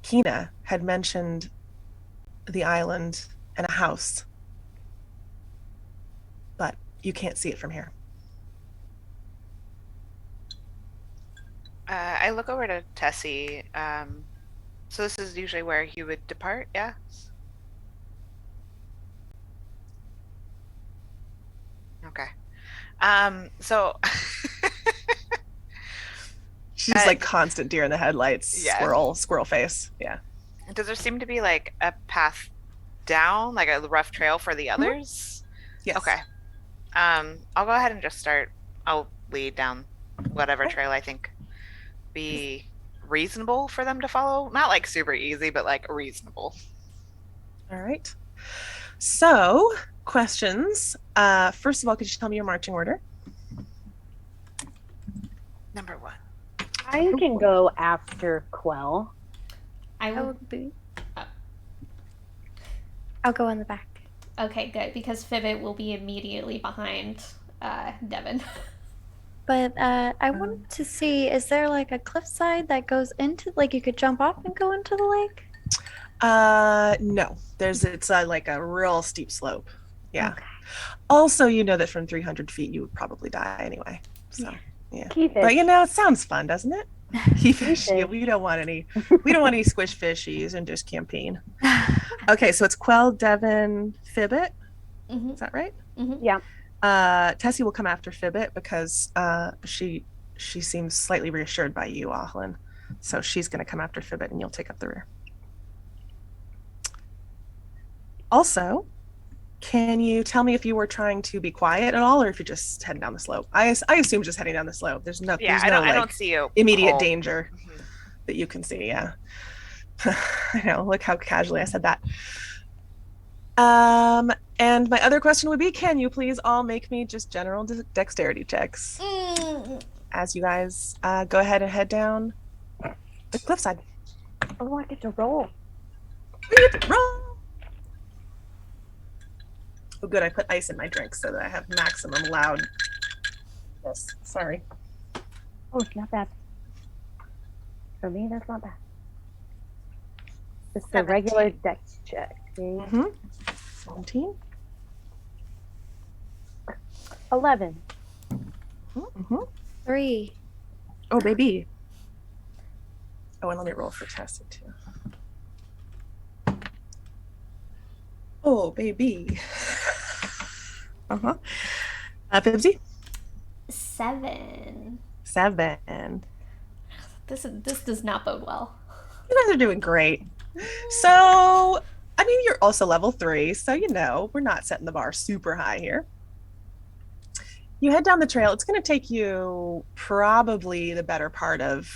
Kina had mentioned the island and a house, but you can't see it from here. I look over to Tessie. So this is usually where you would depart, yeah? Okay. So She's like constant deer in the headlights, Yeah. squirrel face. Yeah. does there seem to be like a path down, like a rough trail for the others? Yes. Okay. I'll go ahead and just start. I'll lead down whatever trail I think be reasonable for them to follow. Not like super easy, but like reasonable. All right. So, questions. First of all, could you tell me your marching order? Number 1. I can go after Quell. I I will. will be. Oh. I'll go in the back. Okay, good, because Fibbit will be immediately behind Devin. But I wanted to see, is there like a cliffside that goes into, like you could jump off and go into the lake? No. It's like a real steep slope. Yeah. Okay. Also, you know that from 300 feet you would probably die anyway. So, yeah. Keyfish. But it sounds fun, doesn't it? Keyfish. Yeah, Keyfish. we don't want any squish fishies in this campaign. Okay, so it's Quell, Devin, Fibbit. Mm-hmm. Is that right? Mm-hmm. Yeah. Tessie will come after Fibbit because she seems slightly reassured by you, Ahlin. So she's going to come after Fibbit and you'll take up the rear. Also, can you tell me if you were trying to be quiet at all or if you're just heading down the slope? I assume just heading down the slope. There's no, Yeah, there's I don't see a immediate hole. danger Mhm. that you can see. Yeah. I know, look how casually I said that. And my other question would be, can you please all make me just general dexterity checks as you guys go ahead and head down the cliffside? Oh, I get to roll. Roll. Oh, good. I put ice in my drink so that I have maximum loud. Yes. Sorry. Oh, it's not bad. For me, that's not bad. It's a regular dex check. Okay? Mm-hmm. 17. 11. Mm-hmm. 3. Oh, baby. Oh, and let me roll for Tessie too. Oh, baby. Uh-huh. Fibsy? 7. 7. This does not bode well. You guys are doing great. So, I mean, you're also level 3, so we're not setting the bar super high here. You head down the trail. It's going to take you probably the better part of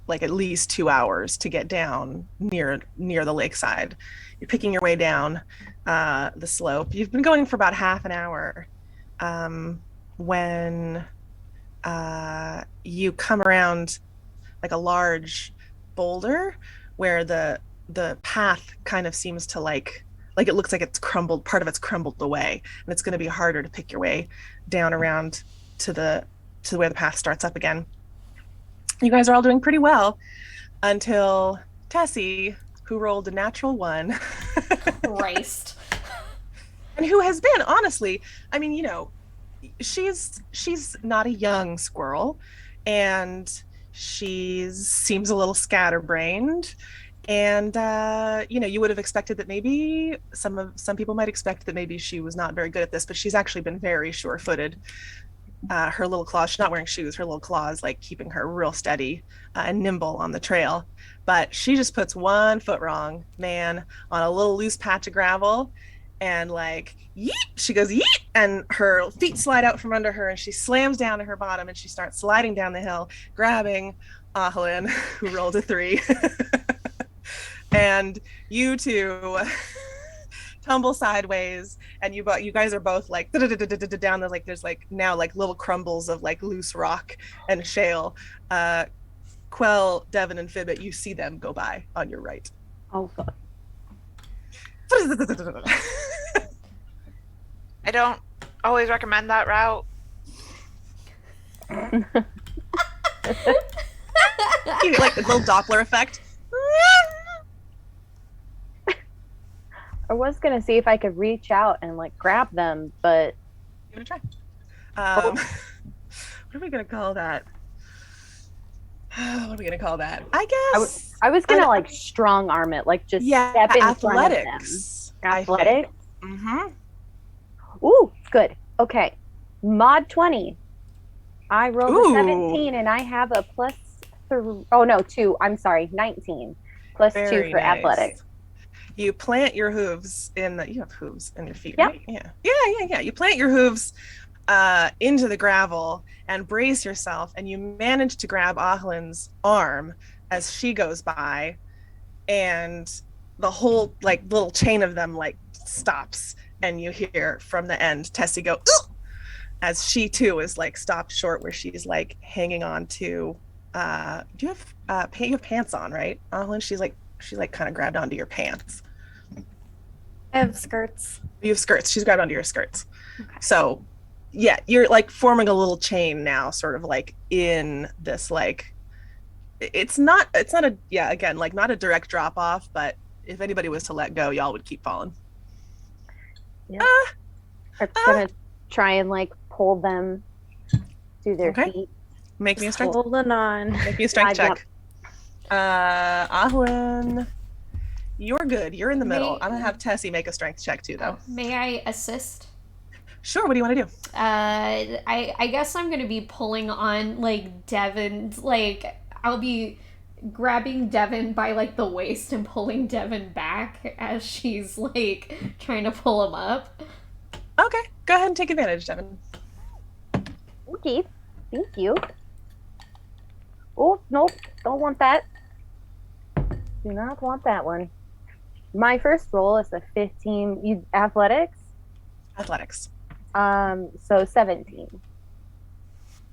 like at least 2 hours to get down near the lakeside. You're picking your way down the slope. You've been going for about half an hour when you come around like a large boulder where the path kind of seems to like it looks like it's crumbled, part of it's crumbled away, and it's going to be harder to pick your way down around to where the path starts up again. You guys are all doing pretty well until Tessie, who rolled a natural 1. Christ. And who has been, honestly, I mean, she's not a young squirrel, and she seems a little scatterbrained. And you would have expected that maybe some people might expect that maybe she was not very good at this, but she's actually been very sure-footed. Her little claws, she's not wearing shoes, her little claws like keeping her real steady and nimble on the trail. But she just puts one foot wrong, man, on a little loose patch of gravel, and like yeet, she goes yeet, and her feet slide out from under her, and she slams down to her bottom, and she starts sliding down the hill, grabbing Ahlin, who rolled a 3. And you two tumble sideways, and you guys are both like down the, like there's like now like little crumbles of like loose rock and shale Quell, Devin, and Fibbit, you see them go by on your right. Oh god. I don't always recommend that route. You get like a little Doppler effect. I was gonna see if I could reach out and like grab them, but Give it a try. What are we gonna call that? What are we gonna call that? I guess I was gonna like strong arm it, like just yeah, step in athletics. front of them. Athletics. Mm-hmm. Ooh, good. Okay, mod 20. I rolled a 17, and I have a plus 3. Oh no, 2. I'm sorry, 19 plus Very 2 for nice. athletics. You plant your hooves in the. You have hooves in your feet, Yep. right? Yeah. You plant your hooves into the gravel and brace yourself, and you manage to grab Ahlin's arm as she goes by, and the whole like little chain of them like stops, and you hear from the end Tessie go "Ugh!" as she too is like stopped short, where she's like hanging on to. Do you have pants on, right, Ahlin? She's like kind of grabbed onto your pants. I have skirts. You have skirts. She's grabbed onto your skirts. Okay. So yeah, you're like forming a little chain now, sort of like in this like it's not a again, like not a direct drop off, but if anybody was to let go, y'all would keep falling. Yeah. I'm gonna try and like pull them to their feet. Make me a strength. Holding on. Make me a strength check. Ahlin, you're good. You're in the middle. I'm gonna have Tessie make a strength check too, though. May I assist? Sure. What do you want to do? I guess I'm gonna be pulling on like Devin. Like I'll be grabbing Devin by like the waist and pulling Devin back as she's like trying to pull him up. Okay, go ahead and take advantage, Devin. Okay, thank you. Oh nope, don't want that. Do not want that one. My first roll is a 15. Athletics. So 17.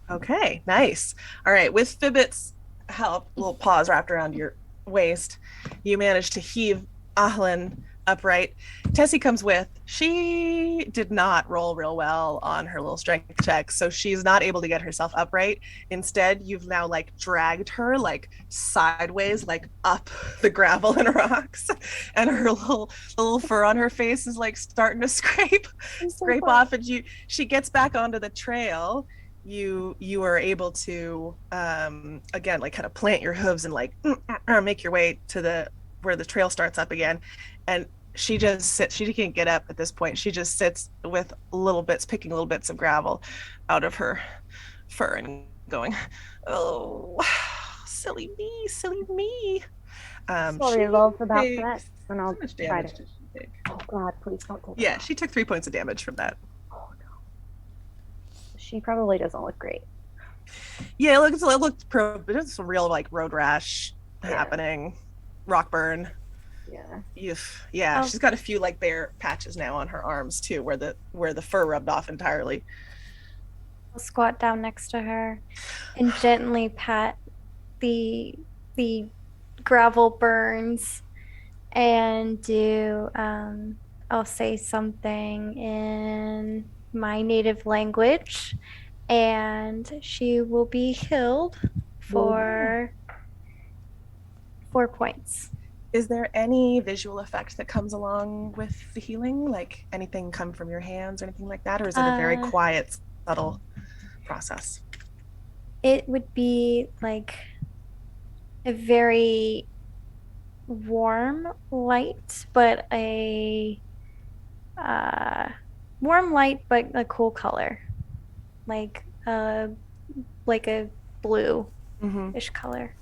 Okay, nice. All right, with Fibbit's help, a little paws wrapped around your waist, you manage to heave Ahlin upright. Tessie comes with. She did not roll real well on her little strength check, so she's not able to get herself upright. Instead, you've now like dragged her like sideways, like up the gravel and rocks, and her little fur on her face is like starting to scrape off, and she gets back onto the trail. You are able to again like kind of plant your hooves and like make your way to where the trail starts up again, and she just sits. She can't get up at this point. She just sits with picking little bits of gravel out of her fur and going, "Oh, silly me." Sorry, love, about that. And I'll try to. Oh God, please don't take Yeah, she took 3 points of damage from that. Oh no. She probably doesn't look great. Yeah, it looked it's some real like road rash happening, rock burn. Yeah. She's got a few like bare patches now on her arms too, where the fur rubbed off entirely. I'll squat down next to her and gently pat the gravel burns and do I'll say something in my native language, and she will be healed for 4 points. Is there any visual effect that comes along with the healing? Like anything come from your hands or anything like that? Or is it a very quiet, subtle process? It would be like a very warm light, but a warm light, but a cool color. Like a blue-ish color.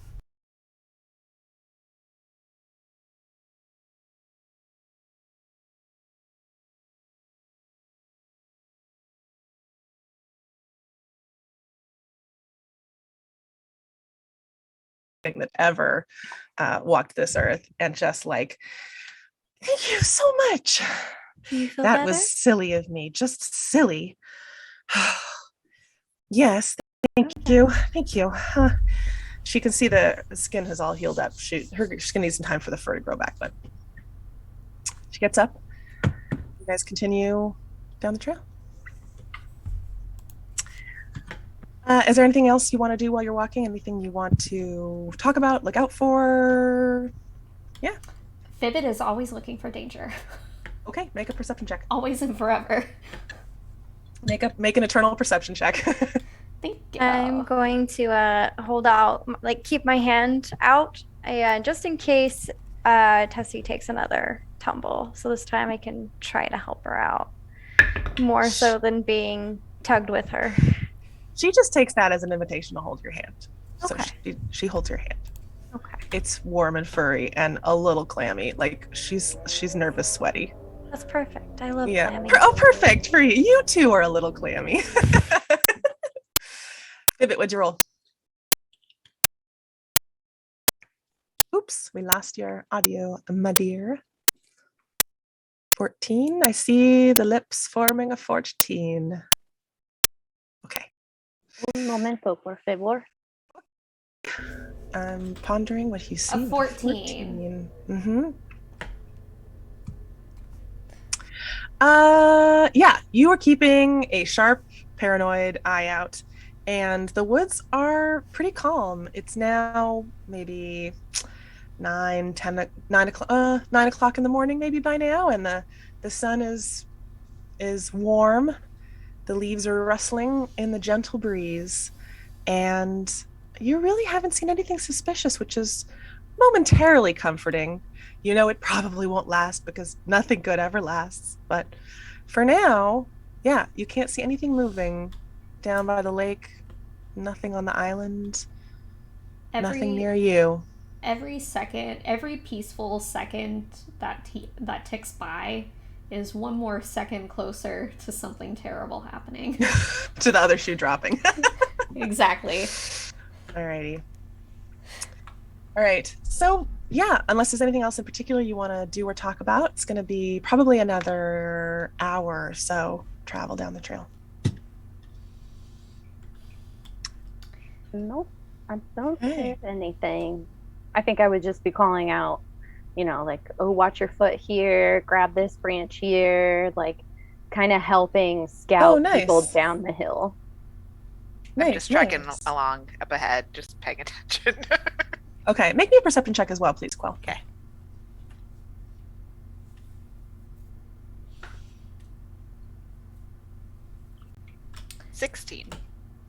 That ever walked this earth, and just like, thank you so much. Do you feel that better? was silly of me, just silly. Yes, thank you. She can see the skin has all healed up. Her skin needs some time for the fur to grow back, but she gets up. You guys continue down the trail. Is there anything else you want to do while you're walking? Anything you want to talk about, look out for? Yeah. Fibbit is always looking for danger. Okay, make a perception check. Always and forever. Make an eternal perception check. Thank you. I'm going to hold out, like keep my hand out, just in case Tessie takes another tumble. So this time I can try to help her out more so than being tugged with her. She just takes that as an invitation to hold your hand. So Okay. she holds your hand. Okay. It's warm and furry and a little clammy. Like she's nervous, sweaty. That's perfect. I love Yeah. clammy. Oh, perfect for you. You two are a little clammy. Fibbit, what'd you roll? Oops, we lost your audio, my dear. 14. I see the lips forming a 14. Okay. Un momento, por favor. I'm pondering what you see. A 14. Mm-hmm. Yeah, you are keeping a sharp, paranoid eye out, and the woods are pretty calm. It's now maybe 9 o'clock in the morning, maybe by now, and the sun is warm. The leaves are rustling in the gentle breeze, and you really haven't seen anything suspicious, which is momentarily comforting. You know it probably won't last because nothing good ever lasts, but for now, yeah, you can't see anything moving down by the lake, nothing on the island, nothing near you. Every second, every peaceful second that ticks by is one more second closer to something terrible happening. To the other shoe dropping. Exactly. Alrighty. All right. So yeah, unless there's anything else in particular you want to do or talk about, it's going to be probably another hour or so travel down the trail. Nope, I don't see anything. I think I would just be calling out, like, oh, watch your foot here, grab this branch here, like kind of helping scout people down the hill. I'm just tracking along up ahead, just paying attention. Okay, make me a perception check as well, please, Quell. Okay. $16.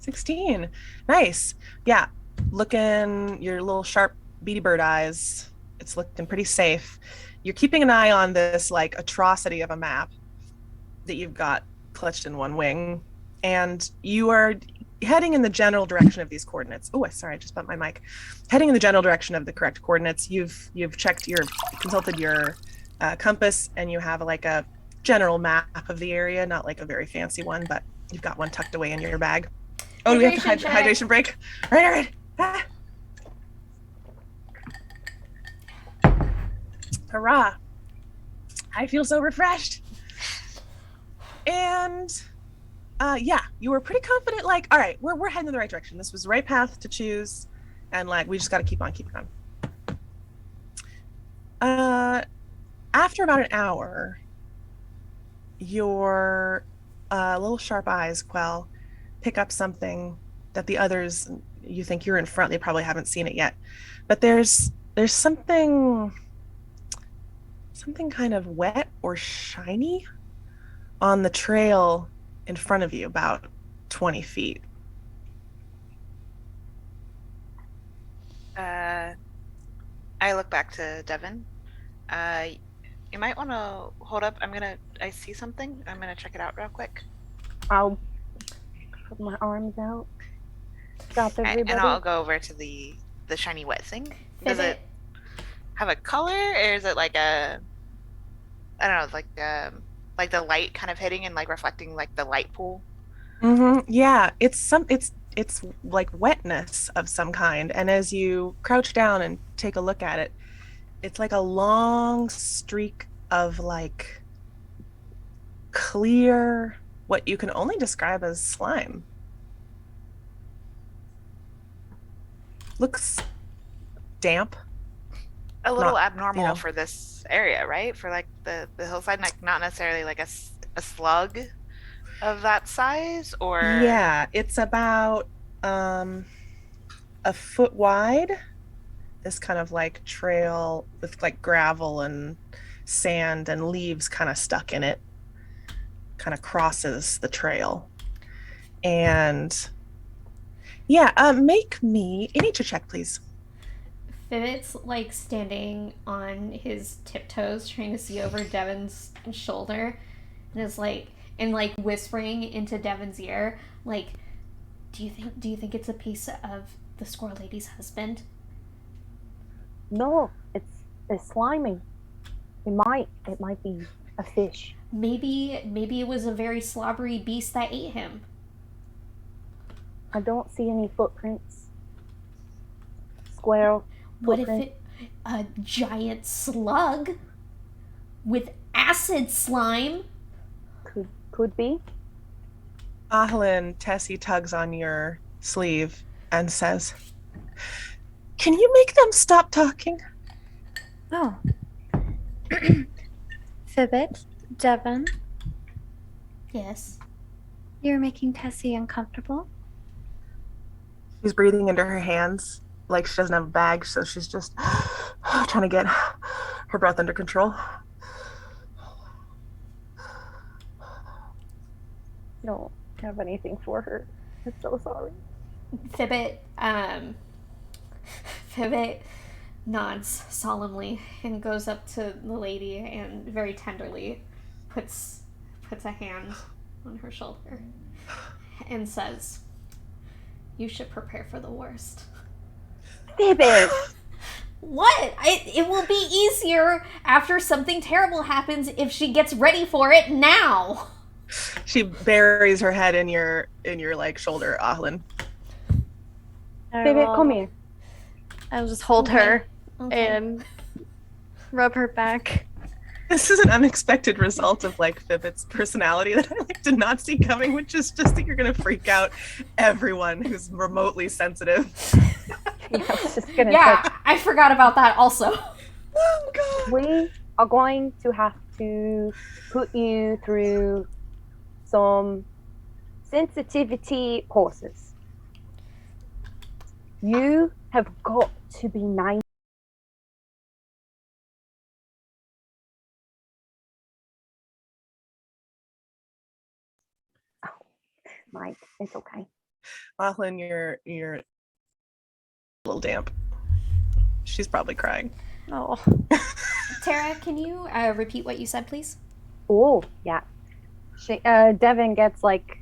16. Nice. Yeah. Looking your little sharp beady bird eyes. It's looking pretty safe. You're keeping an eye on this like atrocity of a map that you've got clutched in one wing. And you are heading in the general direction of these coordinates. Oh, sorry, I just bumped my mic. Heading in the general direction of the correct coordinates. You've consulted your compass, and you have like a general map of the area, not like a very fancy one, but you've got one tucked away in your bag. Oh, do we have to hydration break? All right. Ah. Hurrah. I feel so refreshed. And yeah, you were pretty confident, like, all right, we're heading in the right direction. This was the right path to choose, and like we just got to keep on keeping on. After about an hour, your little sharp eyes, Quell, pick up something that the others, you think you're in front, they probably haven't seen it yet, but there's something kind of wet or shiny on the trail in front of you, about 20 feet. I look back to Devin. You might want to hold up. I see something. I'm going to check it out real quick. I'll put my arms out. Stop everybody. And I'll go over to the shiny wet thing. Does it have a color, or is it like a, I don't know, like the light kind of hitting and like reflecting like the light pool? Mm-hmm. Yeah, it's like wetness of some kind. And as you crouch down and take a look at it, it's like a long streak of like clear, what you can only describe as slime. looks damp. A little Not, abnormal for this area, right? For like the hillside, like not necessarily like a slug of that size, or Yeah, it's about a foot wide. This kind of like trail with like gravel and sand and leaves kind of stuck in it, kind of crosses the trail. And yeah, make me a nature check, please. Fibbit's like standing on his tiptoes, trying to see over Devin's shoulder, and is like whispering into Devin's ear, like, do you think it's a piece of the squirrel lady's husband? No, it's slimy. It might be a fish. Maybe it was a very slobbery beast that ate him. I don't see any footprints. Squirrel. What if it a giant slug with acid slime? Could be. Ahlin, Tessie tugs on your sleeve and says, "Can you make them stop talking?" Oh. Fibbit, Devin, Yes. you're making Tessie uncomfortable. She's breathing into her hands like she doesn't have a bag, so she's just trying to get her breath under control. Don't have anything for her. I'm so sorry. Fibbit, Fibbit nods solemnly and goes up to the lady and very tenderly puts a hand on her shoulder and says, "You should prepare for the worst." Fibbit! What? It will be easier after something terrible happens if she gets ready for it now. She buries her head in your like shoulder, Ahlin. Fibbit, come here. I'll just hold Okay. her Okay. and rub her back. This is an unexpected result of like Fibbit's personality that I like did not see coming, which is just that you're gonna freak out everyone who's remotely sensitive. I was just gonna Yeah, touch. I forgot about that also. Oh god. We are going to have to put you through some sensitivity courses. You have got to be nice. Oh, Mike, it's okay. Ahlin, you're a little damp. She's probably crying. Oh. Tara, can you repeat what you said, please? Oh, yeah. Devin gets like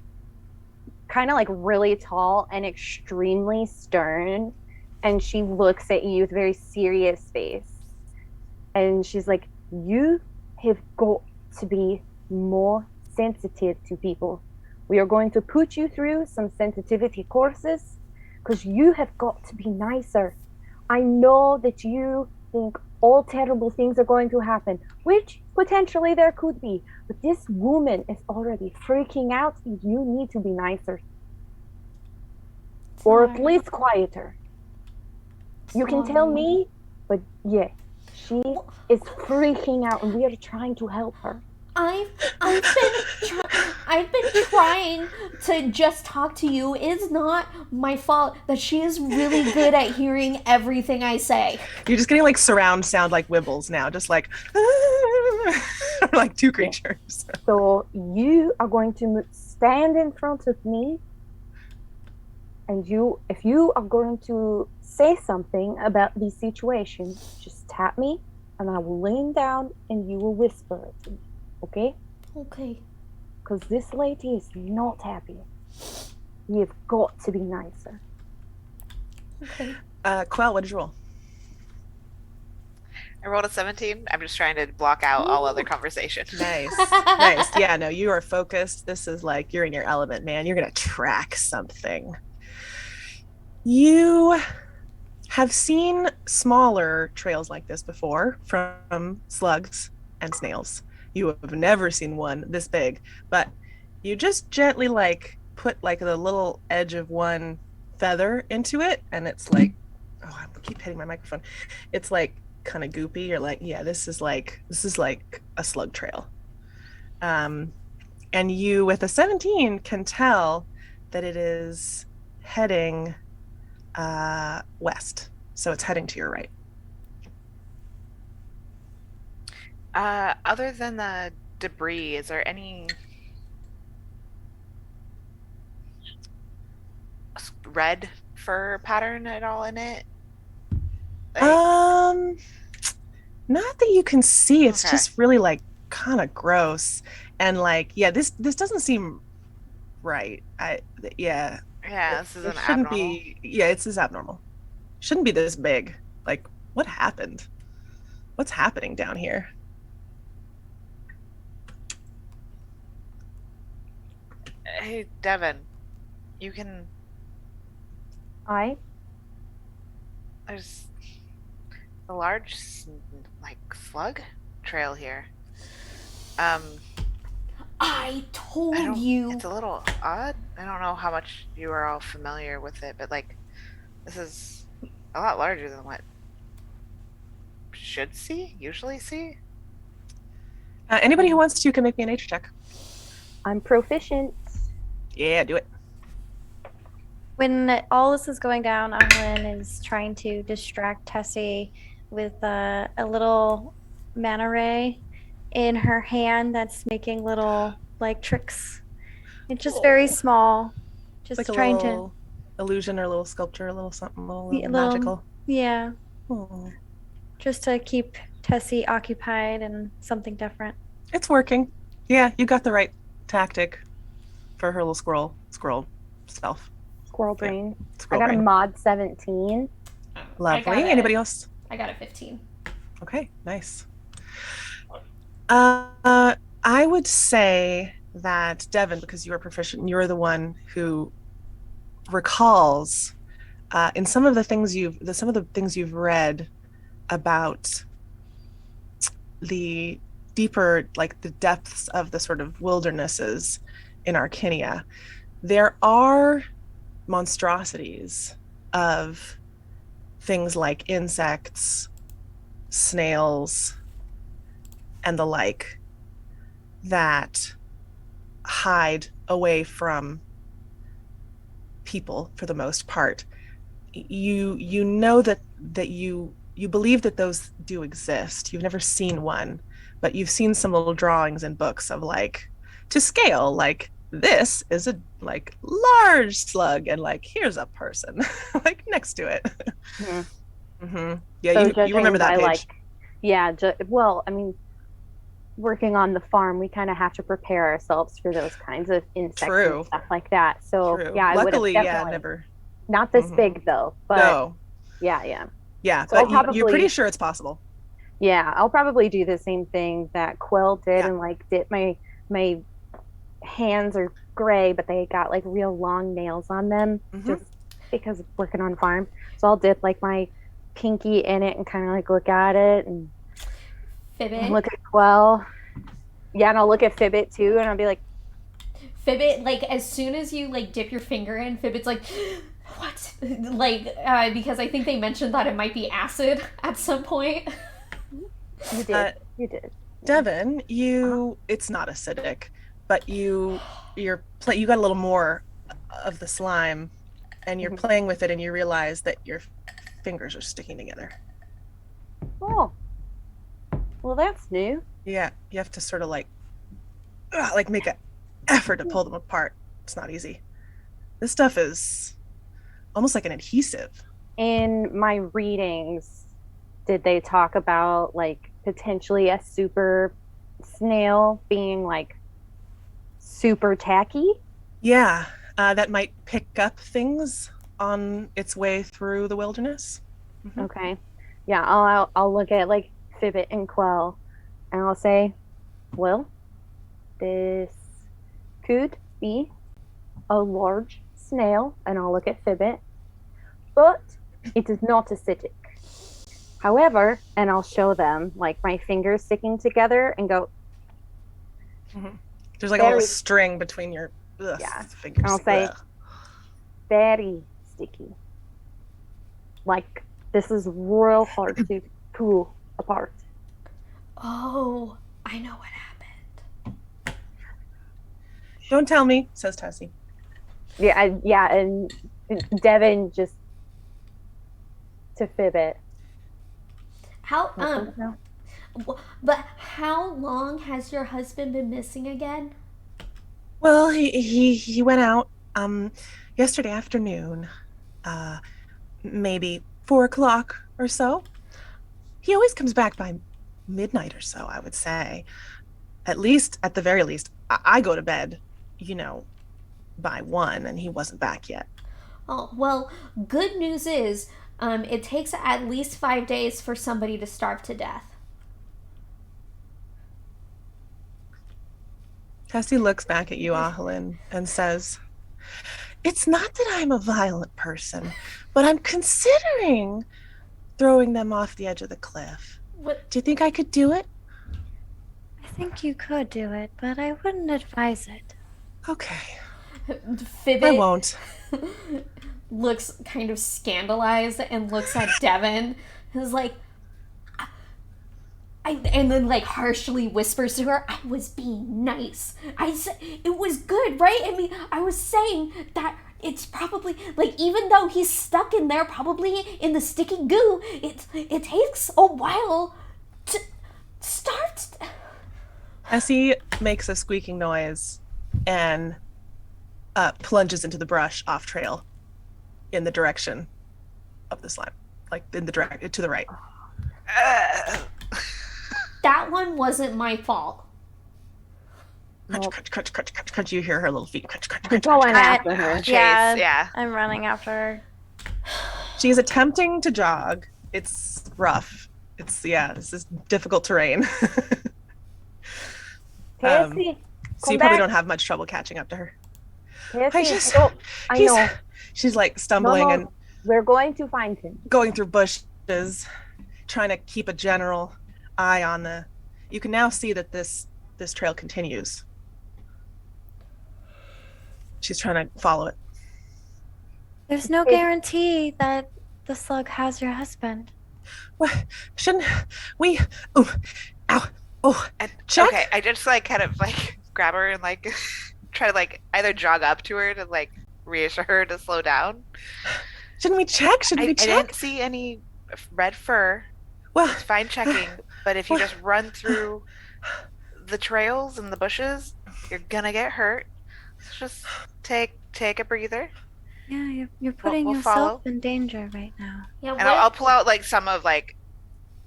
kind of like really tall and extremely stern, and she looks at you with a very serious face. And she's like, "You have got to be more sensitive to people. We are going to put you through some sensitivity courses because you have got to be nicer. I know that you think all terrible things are going to happen, which potentially there could be, but this woman is already freaking out and you need to be nicer. Or at least quieter. You can tell me, but yeah, she is freaking out and we are trying to help her. I've been trying to just talk to you. It's not my fault that she is really good at hearing everything I say. You're just getting like surround sound like Wibbles now, just like like two creatures. So you are going to stand in front of me, and if you are going to say something about the situation, just tap me and I will lean down and you will whisper it to me. Okay? Okay. Because this lady is not happy. You've got to be nicer. Okay. Quell, what did you roll? I rolled a 17. I'm just trying to block out all other conversation. Nice. Nice. Yeah, no, you are focused. This is like you're in your element, man. You're gonna track something. You have seen smaller trails like this before from slugs and snails. You have never seen one this big, but you just gently like put like the little edge of one feather into it, and it's like I keep hitting my microphone. It's like kind of goopy. You're like, yeah, this is like a slug trail. And you with a 17 can tell that it is heading west. So it's heading to your right. Other than the debris, is there any red fur pattern at all in it? Like, Not that you can see. It's Okay. just really like kind of gross. And like, yeah, this doesn't seem right. Yeah, this is it an shouldn't abnormal. be. Yeah, it's abnormal. Shouldn't be this big. Like, what happened? What's happening down here? Hey, Devin, you can. There's a large, like, slug trail here. I told I don't. you. It's a little odd. I don't know how much you are all familiar with it, but like, this is a lot larger than what usually see. Anybody who wants to can make me a nature check. I'm proficient. Yeah, do it. When all this is going down, Anglin is trying to distract Tessie with a little mana ray in her hand that's making little like tricks. It's just very small. Just Like a trying little illusion or a little sculpture, a little something, a little to magical. yeah, Oh. just to keep Tessie occupied and something different. It's working. Yeah, you got the right tactic for her little squirrel self. Squirrel brain. Squirrel I got brain. a mod 17. Lovely. Anybody else? I got a 15. Okay, nice. I would say that Devin, because you are proficient, you're the one who recalls in some of the things you've read about the deeper, like the depths of the sort of wildernesses in Arkinia. There are monstrosities of things like insects, snails, and the like that hide away from people for the most part. You know that you believe that those do exist. You've never seen one, but you've seen some little drawings in books of like to scale, like this is a like large slug and like here's a person like next to it. Yeah, So you remember that judging by, page. well, I mean, working on the farm, we kind of have to prepare ourselves for those kinds of insects True. and stuff like that. So True. yeah, I would have Luckily, yeah, definitely never. not this big though, but No. yeah. Yeah, So but you're pretty sure it's possible. Yeah, I'll probably do the same thing that Quill did and like dip my hands are gray, but they got like real long nails on them just because of working on farm. So I'll dip like my pinky in it and kind of like look at it and look at Quill. Yeah, and I'll look at Fibbit too, and I'll be like, Fibbit, like as soon as you like dip your finger in, Fibbit's like, what? Like, because I think they mentioned that it might be acid at some point. You did. Devin, it's not acidic, but you got a little more of the slime, and you're playing with it, and you realize that your fingers are sticking together. Oh, well, that's new. Yeah, you have to sort of like make an effort to pull them apart. It's not easy. This stuff is almost like an adhesive. In my readings, did they talk about like potentially a super snail being like super tacky? Yeah, that might pick up things on its way through the wilderness. Okay. Yeah, I'll look at like Fibbit and Quell, and I'll say, well, this could be a large snail, and I'll look at Fibbit, but it is not acidic. However, and I'll show them like my fingers sticking together and go. There's like a little string between your fingers. I'll say very sticky, like This is real hard to pull apart. Oh, I know what happened. Don't tell me, says Tessie. Yeah, and Devin just to fib it. How No. but how long has your husband been missing again? Well, he went out yesterday afternoon, maybe 4 o'clock or so. He always comes back by midnight or so, I would say. At the very least, I go to bed, by 1, and he wasn't back yet. Oh, well, good news is it takes at least 5 days for somebody to starve to death. Tessie looks back at you, Ahelin, and says, "It's not that I'm a violent person, but I'm considering throwing them off the edge of the cliff. What? Do you think I could do it?" I think you could do it, but I wouldn't advise it. Okay, Fibbit I won't. looks kind of scandalized and looks at Devin. Who's like, and then like harshly whispers to her, "I was being nice. I said it was good, right? I mean, I was saying that it's probably like even though he's stuck in there, probably in the sticky goo, it takes a while to start." Tessie makes a squeaking noise and plunges into the brush off trail in the direction of the slime, like in the to the right. That one wasn't my fault. Crunch, crunch, crunch, crunch, crunch, crunch. You hear her little feet crunch, crunch, We're crunch, going crunch. after her. Chase, Yeah. yeah. I'm running after her. She's attempting to jog. It's rough. This is difficult terrain. Tessie, So you probably don't have much trouble catching up to her. Tessie, I he's- know. She's like stumbling No, and we're going to find him. going through bushes, trying to keep a general eye on the. You can now see that this trail continues. She's trying to follow it. There's no guarantee that the slug has your husband. What? Shouldn't we? Oh, ow! Oh, check. Okay, I just like kind of like grab her and like try to like either jog up to her to like reassure her to slow down. Shouldn't we check? Should we I check? didn't see any red fur. Well, It's fine checking, but if you just run through the trails and the bushes, you're gonna get hurt. So just take a breather, Yeah, you're putting we'll yourself follow. in danger right now. Yeah, and I'll pull out like some of like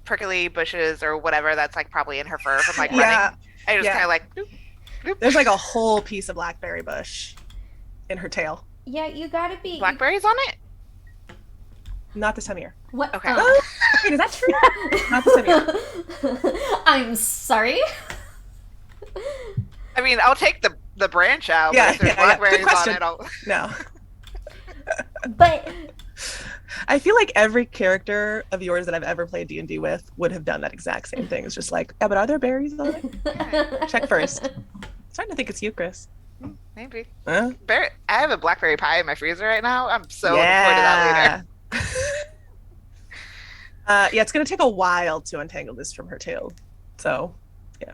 prickly bushes or whatever that's like probably in her fur from like yeah. running. I just Yeah. kind of like. Bloop, bloop. There's like a whole piece of blackberry bush in her tail. Yeah, you gotta be Blackberries on it. Not this time of year. What? Okay. Oh, wait, is that true? Not this time of year. I'm sorry. I mean, I'll take the branch out, Yeah, but if there's yeah, yeah. Good blackberries on question. it, I'll. No. But I feel like every character of yours that I've ever played D&D with would have done that exact same thing. It's just like, yeah, but are there berries on it? Check first. I'm starting to think it's you, Chris. Maybe. Huh? I have a blackberry pie in my freezer right now. I'm so looking forward to that later. Yeah, it's going to take a while to untangle this from her tail. So, yeah.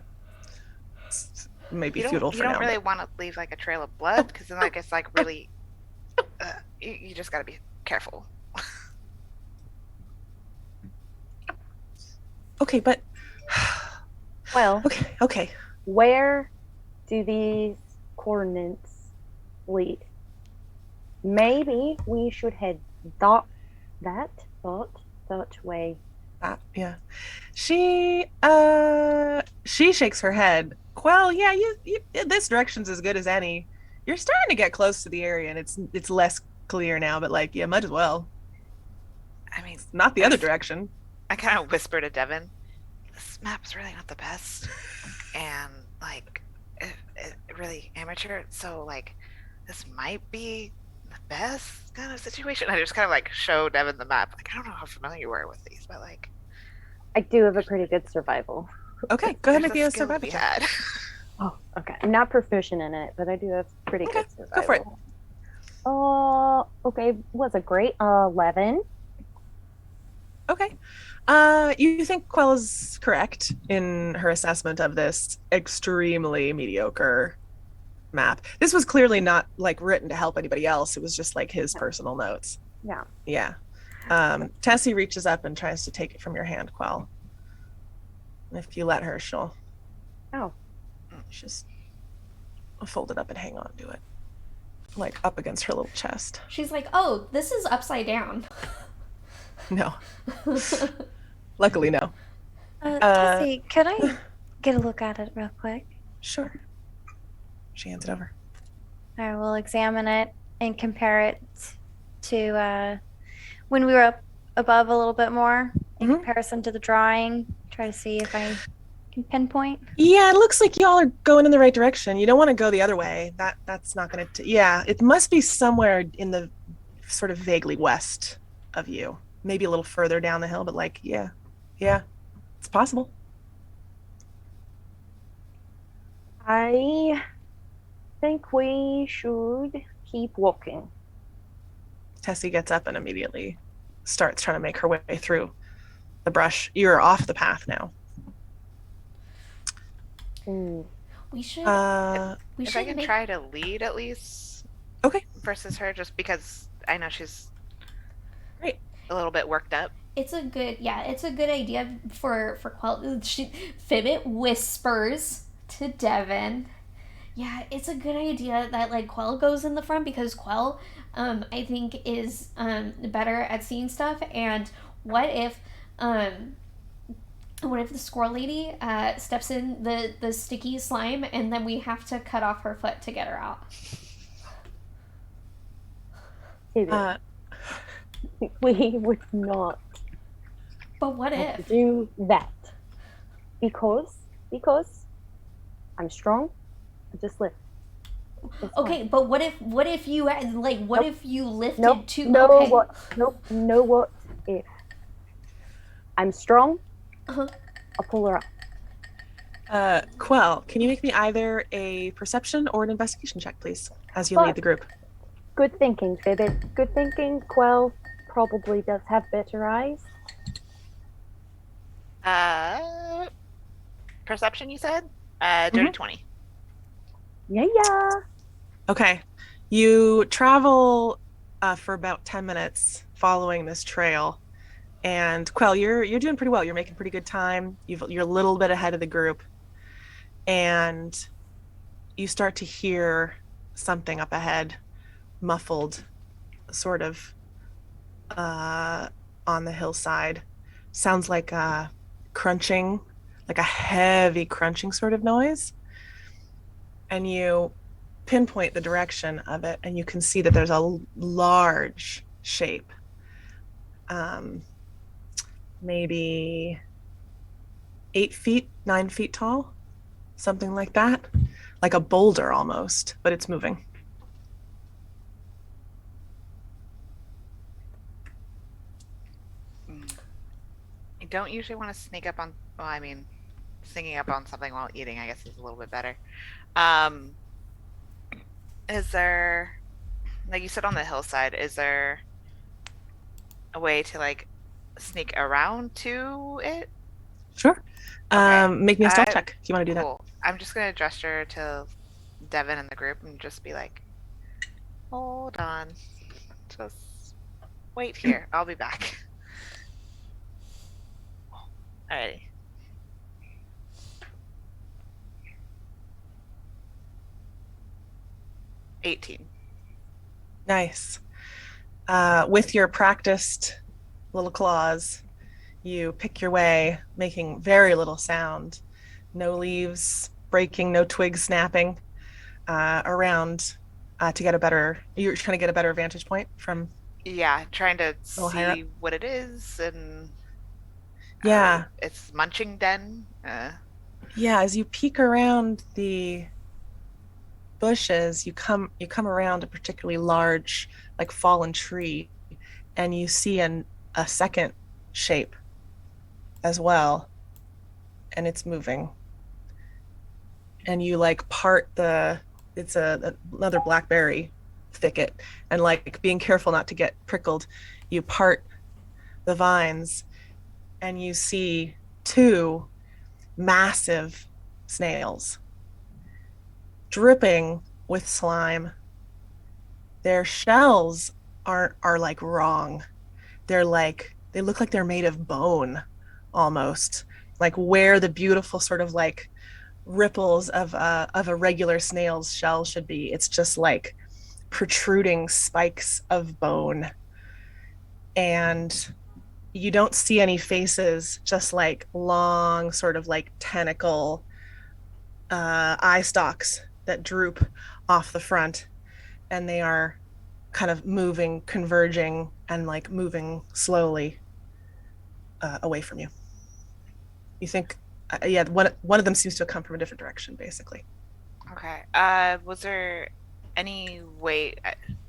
It's maybe futile for you now. don't really but- want to leave like a trail of blood because then like it's like really. You just got to be careful. Okay, but Well, okay. where do these coordinates lead? Maybe we should head that way. Yeah. She shakes her head. Well, yeah, you this direction's as good as any. You're starting to get close to the area and it's less clear now, but like, yeah, might as well. I mean, Not the other direction. I kind of whisper to Devin, "This map's really not the best, and like, it really amateur. So like, this might be the best kind of situation." I just kind of like show Devin the map. Like, I don't know how familiar you are with these, but like, I do have a pretty good survival. Okay, go ahead and there's make me a skill to survival be check. had. Oh, okay. I'm not proficient in it, but I do have pretty Okay, good survival. go for it. Okay, was a great 11. Okay. You think Quell is correct in her assessment of this extremely mediocre map. This was clearly not like written to help anybody else. It was just like his personal notes. Yeah. Yeah. Tessie reaches up and tries to take it from your hand, Quell. If you let her, she'll Oh. just fold it up and hang on to it. Like up against her little chest. She's like, oh, this is upside down. No. Luckily, no. Tessie, could I get a look at it real quick? Sure. She hands it over. I will examine it and compare it to when we were up above a little bit more in Mhm. comparison to the drawing. Try to see if I can pinpoint. Yeah, it looks like y'all are going in the right direction. You don't want to go the other way. That's not going to. Yeah, it must be somewhere in the sort of vaguely west of you. Maybe a little further down the hill, but like, yeah, it's possible. I think we should keep walking. Tessie gets up and immediately starts trying to make her way through the brush. You're off the path now. We should. We If should I can make. try to lead at least. Okay. Versus her, just because I know she's Great. a little bit worked up. It's a good idea for Quell. Fibbit whispers to Devin. Yeah, it's a good idea that like Quell goes in the front because Quell, I think is better at seeing stuff. And what if the squirrel lady steps in the sticky slime and then we have to cut off her foot to get her out? Uh, We would not But what have to if? do that because I'm strong. I just lift. It's Okay, fine. but what if you like what Nope. if you lifted Nope. to No okay. what? Nope. No what if I'm strong. Uh-huh. I'll pull her up. Quell, can you make me either a perception or an investigation check, please, as you Fuck. lead the group? Good thinking, Fibbit. Good thinking. Quell probably does have better eyes. Perception, you said? Dirty 20. Yeah. Okay. You travel for about 10 minutes following this trail. And Quell, you're doing pretty well. You're making pretty good time. You're a little bit ahead of the group. And you start to hear something up ahead, muffled, sort of on the hillside. Sounds like a crunching, like a heavy crunching sort of noise. And you pinpoint the direction of it, and you can see that there's a large shape, maybe 8 feet, 9 feet tall, something like that, like a boulder almost, but it's moving. I don't usually want to sneak up on. Well, I mean, sneaking up on something while eating, I guess, is a little bit better. Is there, like you said, on the hillside? Is there a way to like sneak around to it? Sure. Okay. Make me a stealth check if you want to do that. Cool. I'm just gonna gesture to Devin and the group and just be like, "Hold on, just wait here. I'll be back." Alrighty. $18. Nice. With your practiced little claws, you pick your way, making very little sound. No leaves breaking, no twigs snapping around to get a better. You're trying to get a better vantage point from. Yeah, trying to little higher up. see what it is and. Yeah. It's munching den. Yeah, as you peek around the bushes, you come around a particularly large, like fallen tree, and you see a second shape as well, and it's moving. And you like part it's another blackberry thicket, and like being careful not to get prickled, you part the vines, and you see two massive snails dripping with slime. Their shells are like wrong. They look like they're made of bone almost. Like where the beautiful sort of like ripples of a regular snail's shell should be. It's just like protruding spikes of bone. And you don't see any faces, just like long, sort of like tentacle eye stalks that droop off the front. And they are kind of moving, converging, and like moving slowly away from you. You think, yeah, one of them seems to have come from a different direction, basically. Okay. Was there any way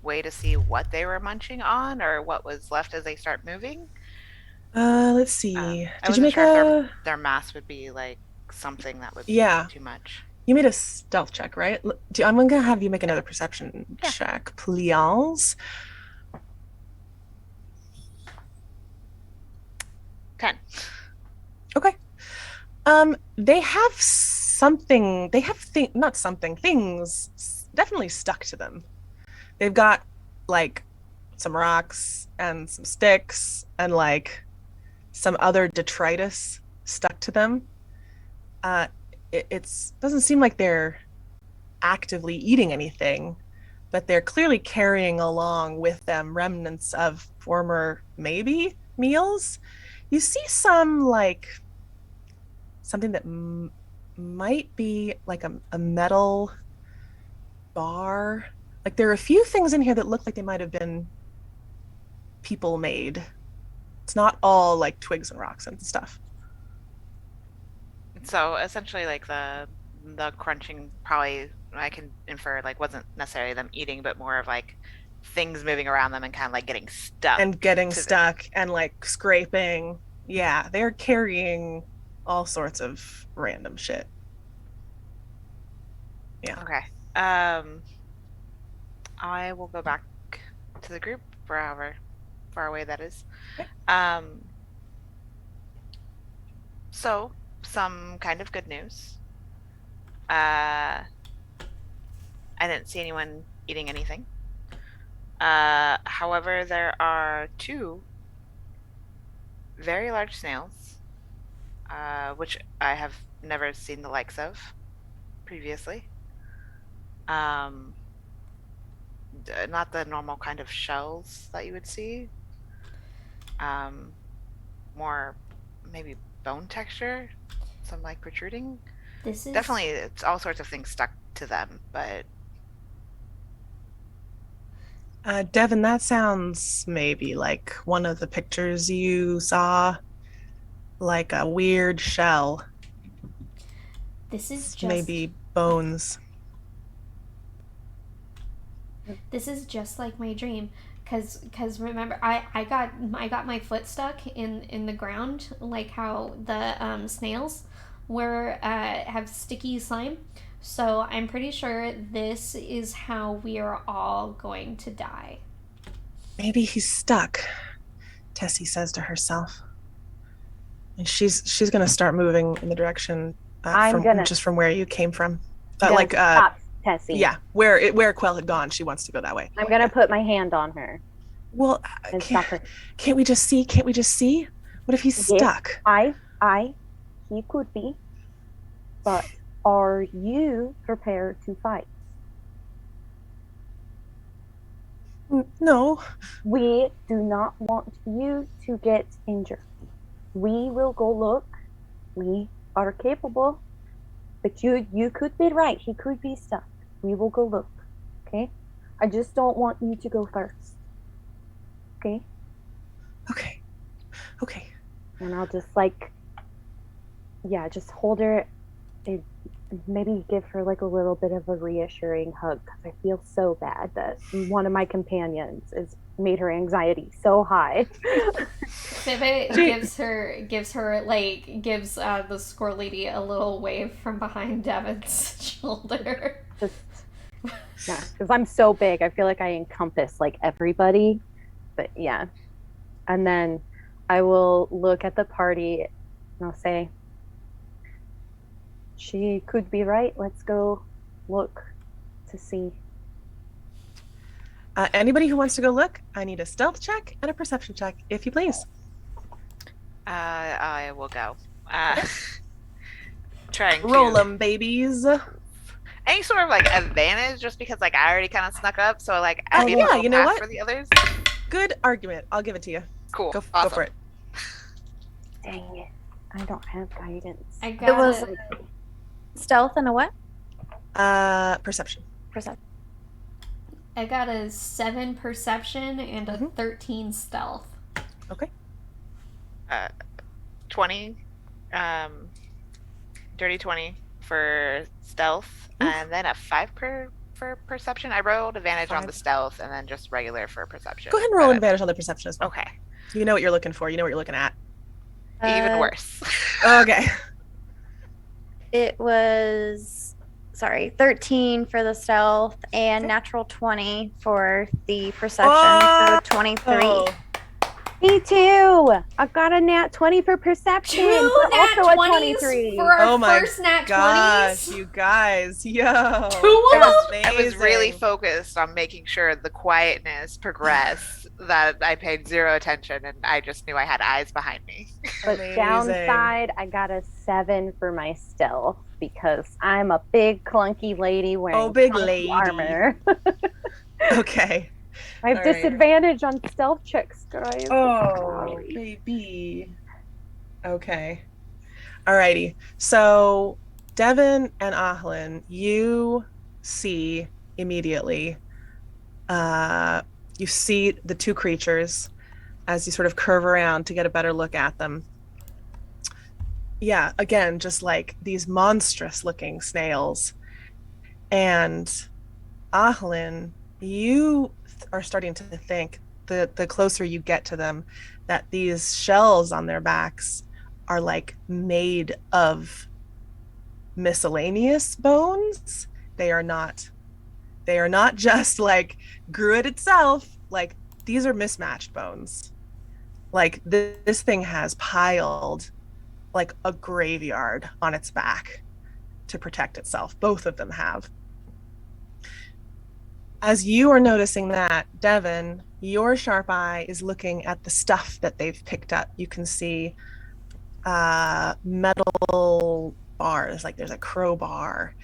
to see what they were munching on, or what was left as they start moving? Let's see. I Did you wasn't make sure if a? their mass would be like something that would be Yeah, too much. you made a stealth check, right? I'm gonna have you make another perception Yeah. check, please. 10. Okay. They have something. They have not something. Things definitely stuck to them. They've got like some rocks and some sticks and like some other detritus stuck to them. Uh, it's doesn't seem like they're actively eating anything, but they're clearly carrying along with them remnants of former maybe meals. You see some like something that might be like a metal bar. Like there are a few things in here that look like they might have been people made. It's not all like twigs and rocks and stuff. So essentially, like the crunching probably I can infer like wasn't necessarily them eating, but more of like things moving around them and kind of like getting stuck And getting to them. stuck and like scraping. Yeah, they're carrying all sorts of random shit. Yeah. Okay. I will go back to the group for however far away that is. Okay. So some kind of good news. I didn't see anyone eating anything. However, there are two very large snails, which I have never seen the likes of previously. Not the normal kind of shells that you would see. More maybe bone texture, some like protruding. This is Definitely, it's all sorts of things stuck to them, but Devin, that sounds maybe like one of the pictures you saw, like a weird shell, this is just maybe bones. this is just like my dream. Cause remember I got my foot stuck in the ground, like how the snails were have sticky slime. So I'm pretty sure this is how we are all going to die. Maybe he's stuck, Tessie says to herself. And she's gonna start moving in the direction just from where you came from. Stop, Tessie. Yeah, where Quell had gone, she wants to go that way. I'm gonna put my hand on her. Well, and stop her. Can't we just see? Can't we just see? What if he's stuck? He could be. But are you prepared to fight? No. We do not want you to get injured. We will go look. We are capable. But you could be right. He could be stuck. We will go look. Okay? I just don't want you to go first. Okay? Okay. And I'll just just hold her and maybe give her like a little bit of a reassuring hug, because I feel so bad that one of my companions has made her anxiety so high. Sibit gives the score lady a little wave from behind Devin's shoulder. Yeah, because I'm so big, I feel like I encompass like everybody. But yeah, and then I will look at the party and I'll say, she could be right. Let's go look to see. Anybody who wants to go look, I need a stealth check and a perception check, if you please. I will go. Trying Roll to them, babies. any sort of like advantage, just because like I already kind of snuck up, so like Oh, I need yeah, a little you know pass what? for the others. Good argument. I'll give it to you. Cool. Go Awesome. for it. Dang it. I don't have guidance. I It got was it. stealth and a what? Perception. Perception. I got a 7 perception and a Mhm. 13 stealth. Okay. 20, dirty 20 for stealth, and then a 5 for perception. I rolled advantage on 5. the stealth, and then just regular for perception. Go ahead and roll advantage on the perception as well. Okay. You know what you're looking for. You know what you're looking at. Even worse. Okay. It was 13 for the stealth and Okay. natural 20 for the perception. Oh! So 23. Oh, Me too. I've got a nat 20 for perception, Two but nat also a 20s 23. for our Oh my first nat gosh, 20s. you guys. Yo. Two of them? I was really Amazing. focused on making sure the quietness progressed, that I paid zero attention, and I just knew I had eyes behind me. But Amazing. downside, I got a 7 for my stealth because I'm a big clunky lady wearing big clunky lady. armor. Okay. I have All right. disadvantage on stealth checks, guys. Oh, Sorry. baby. Okay. Alrighty. So, Devin and Ahlin, you see immediately, you see the two creatures as you sort of curve around to get a better look at them. Yeah, again, just like these monstrous looking snails. And Ahlin, you are starting to think the closer you get to them that these shells on their backs are like made of miscellaneous bones. They are not just like Gruit itself. Like these are mismatched bones. Like this thing has piled like a graveyard on its back to protect itself. Both of them have. As you are noticing that, Devin, your sharp eye is looking at the stuff that they've picked up. You can see metal bars, like there's a crowbar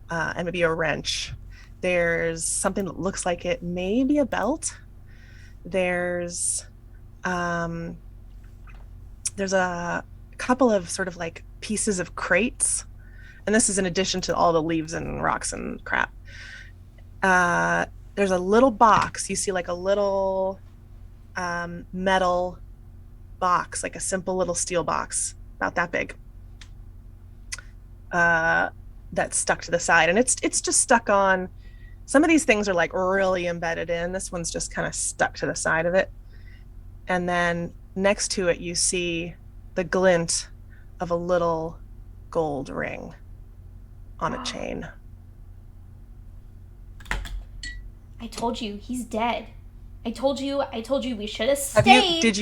and maybe a wrench. There's something that looks like it may be a belt. There's a couple of sort of like pieces of crates. And this is in addition to all the leaves and rocks and crap. There's a little box. You see like a little metal box, like a simple little steel box, about that big. That's stuck to the side, and it's just stuck on. Some of these things are like really embedded in. This one's just kind of stuck to the side of it. And then next to it, you see the glint of a little gold ring on a chain. I told you, he's dead. I told you we should have stayed. Did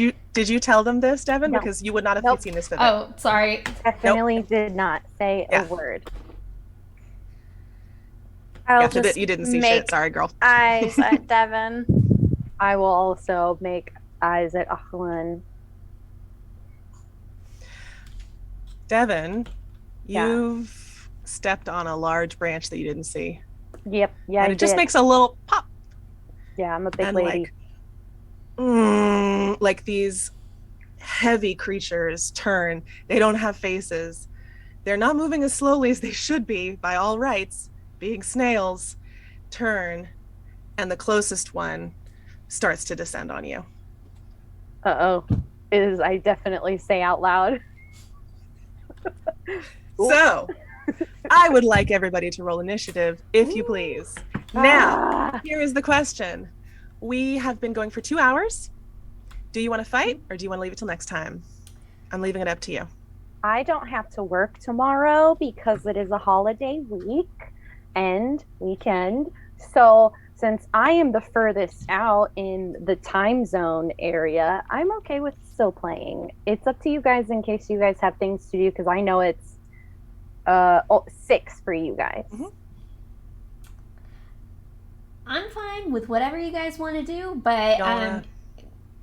you tell them this, Devin? No. Because you would not have Nope. seen this vivid. Oh, sorry. Definitely did not say Yeah. a word. I'll Yeah, just you didn't see make shit. Sorry, girl. eyes at Devin. I will also make eyes at Achlin. Devin, Yeah. you've stepped on a large branch that you didn't see. Yep, yeah, And I it just did. makes a little pop. Yeah, I'm a big And lady. like these heavy creatures turn. They don't have faces. They're not moving as slowly as they should be by all rights, being snails. Turn, and the closest one starts to descend on you. Uh-oh. Is I definitely say out loud. So, I would like everybody to roll initiative, if you please. Now, Ah, here is the question. We have been going for 2 hours. Do you want to fight, or do you want to leave it till next time? I'm leaving it up to you. I don't have to work tomorrow because it is a holiday week and weekend. So since I am the furthest out in the time zone area, I'm okay with still playing. It's up to you guys in case you guys have things to do, because I know it's 6 for you guys. Mhm. I'm fine with whatever you guys want to do, but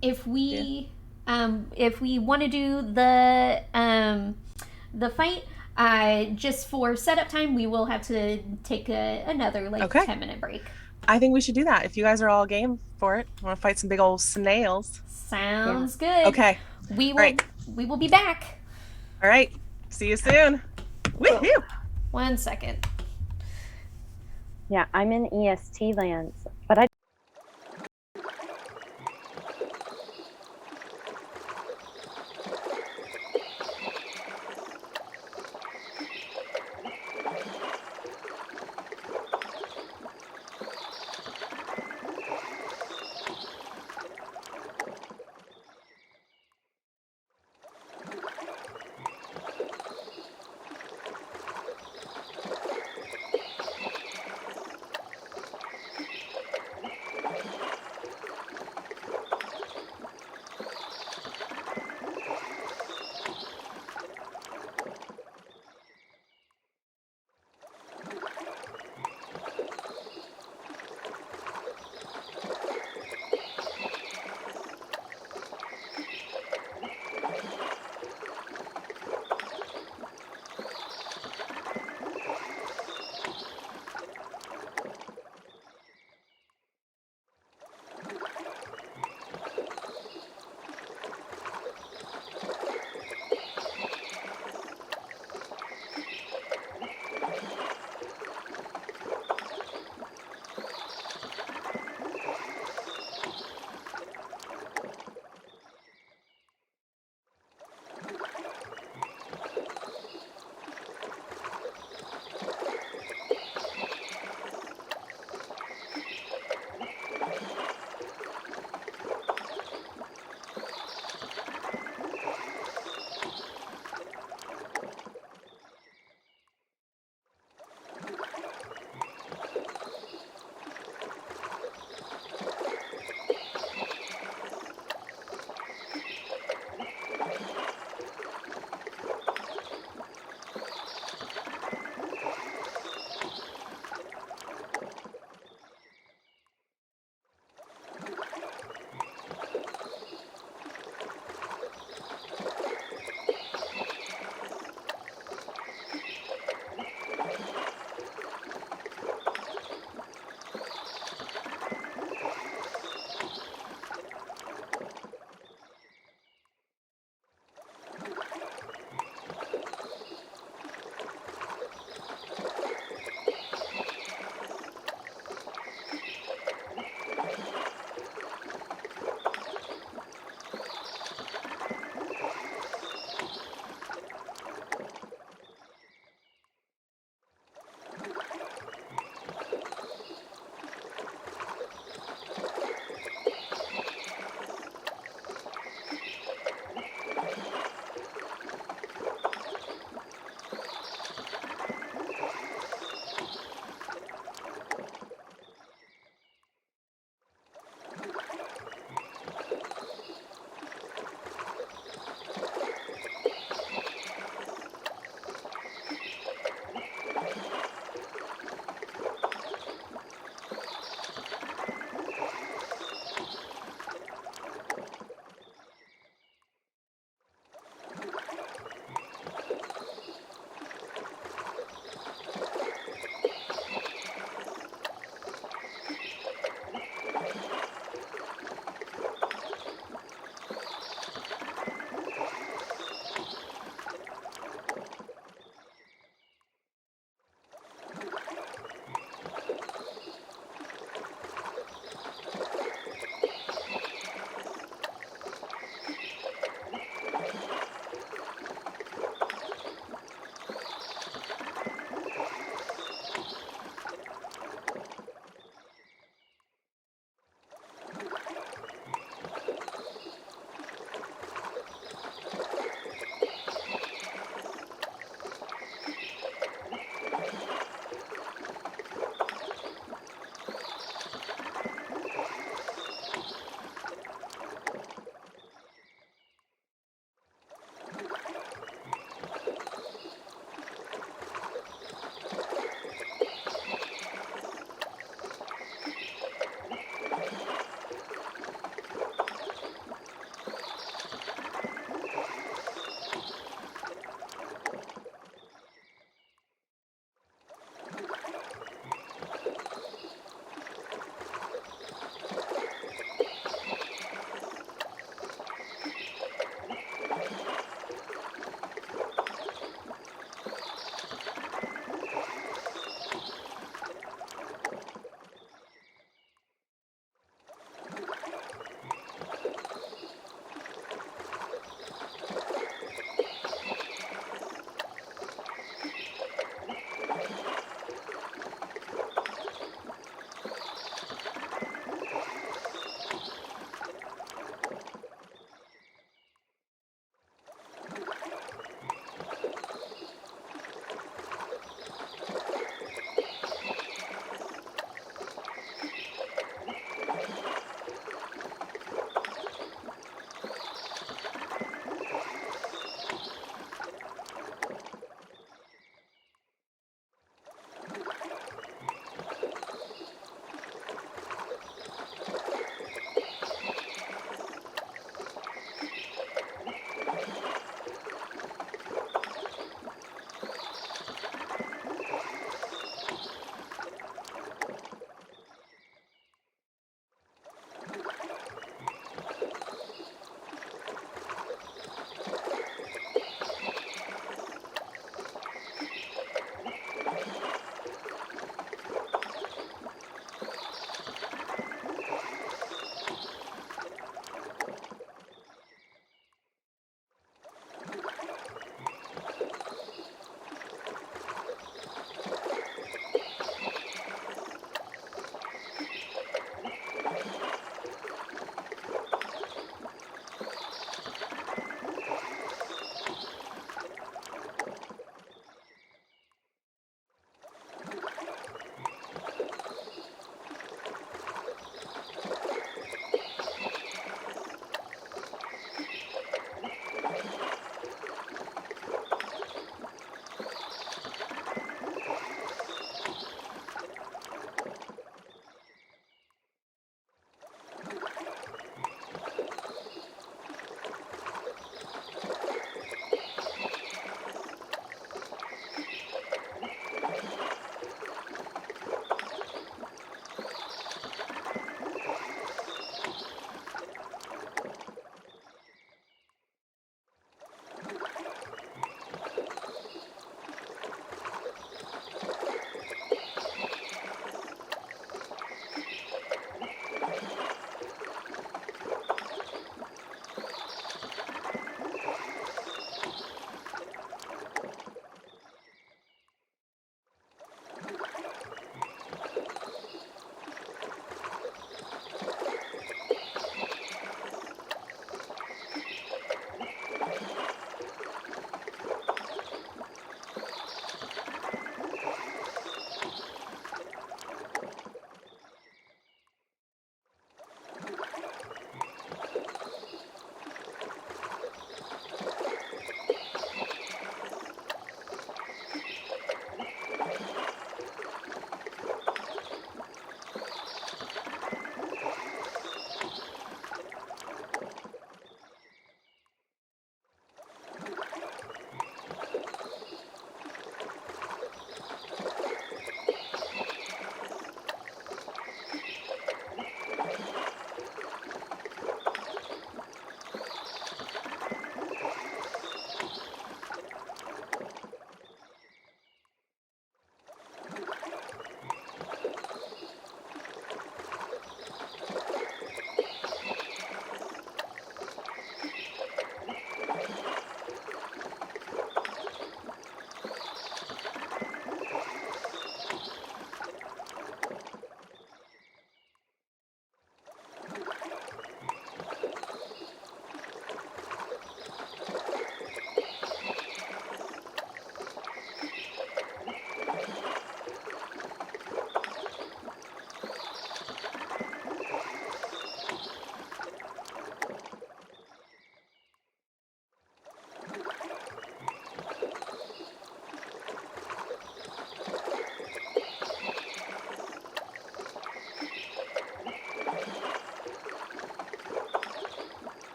if we want to do the fight, just for setup time, we will have to take another Okay. 10-minute break. I think we should do that. If you guys are all game for it, want to fight some big old snails. Sounds good. Okay. We will. Right. We will be back. All right. See you soon. Woohoo! 1 second. Yeah, I'm in EST lands, but I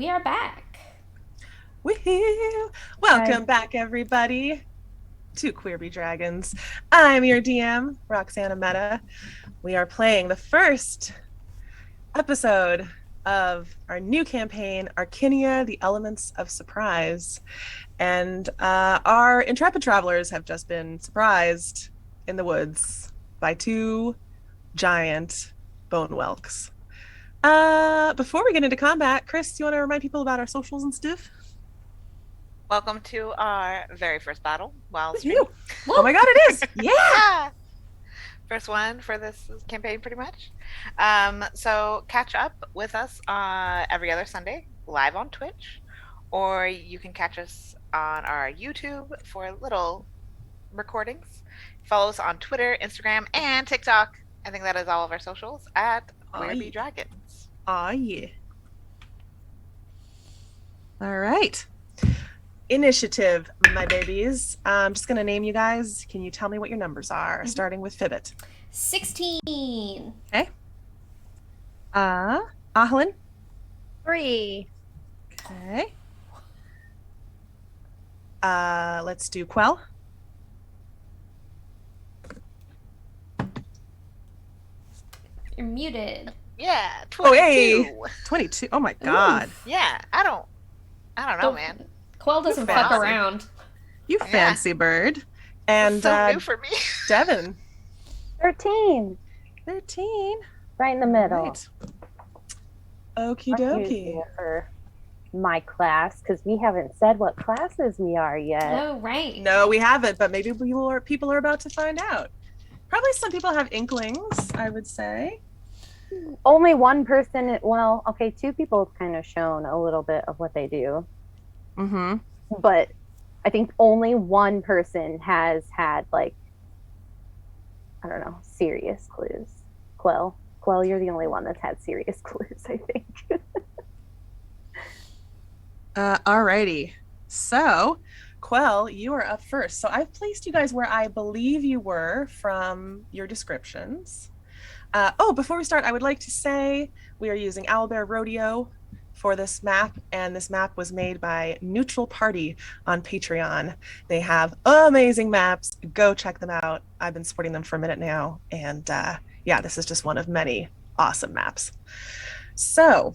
we are back. Woohoo! Welcome back, everybody, to Queer Bee Dragons. I'm your DM, Roxana Meta. We are playing the first episode of our new campaign, Arkinia, the Elements of Surprise. And our intrepid travelers have just been surprised in the woods by two giant bone whelks. Before we get into combat, Chris, do you want to remind people about our socials and stuff? Welcome to our very first battle while You. streaming. Oh my god, it is! Yeah! First one for this campaign, pretty much. So catch up with us every other Sunday, live on Twitch, or you can catch us on our YouTube for little recordings. Follow us on Twitter, Instagram, and TikTok. I think that is all of our socials at Queer Bee Dragons. Aw, yeah. All right. Initiative, my babies. I'm just going to name you guys. Can you tell me what your numbers are? Starting with Fibbit. 16. Okay. Ahlin. 3. Okay. Let's do Quell. You're muted. Yeah, 22. Oh, hey. 22. Oh my god. Ooh. Yeah, I don't know, man. Quell doesn't You're fuck fancy. around. You fancy bird. And so new for me. Devin. 13. 13. Right in the middle. Right. Okie Unusual dokie. for my class, because we haven't said what classes we are yet. Oh, right. No, we haven't, but maybe people are about to find out. Probably some people have inklings, I would say. Only one person, well, okay, 2 people have kind of shown a little bit of what they do. Mm-hmm. But I think only one person has had, like, I don't know, serious clues. Quell, you're the only one that's had serious clues, I think. Alrighty. So, Quell, you are up first. So I've placed you guys where I believe you were from your descriptions. Before we start, I would like to say we are using Owlbear Rodeo for this map, and this map was made by Neutral Party on Patreon. They have amazing maps. Go check them out. I've been supporting them for a minute now, and this is just one of many awesome maps. So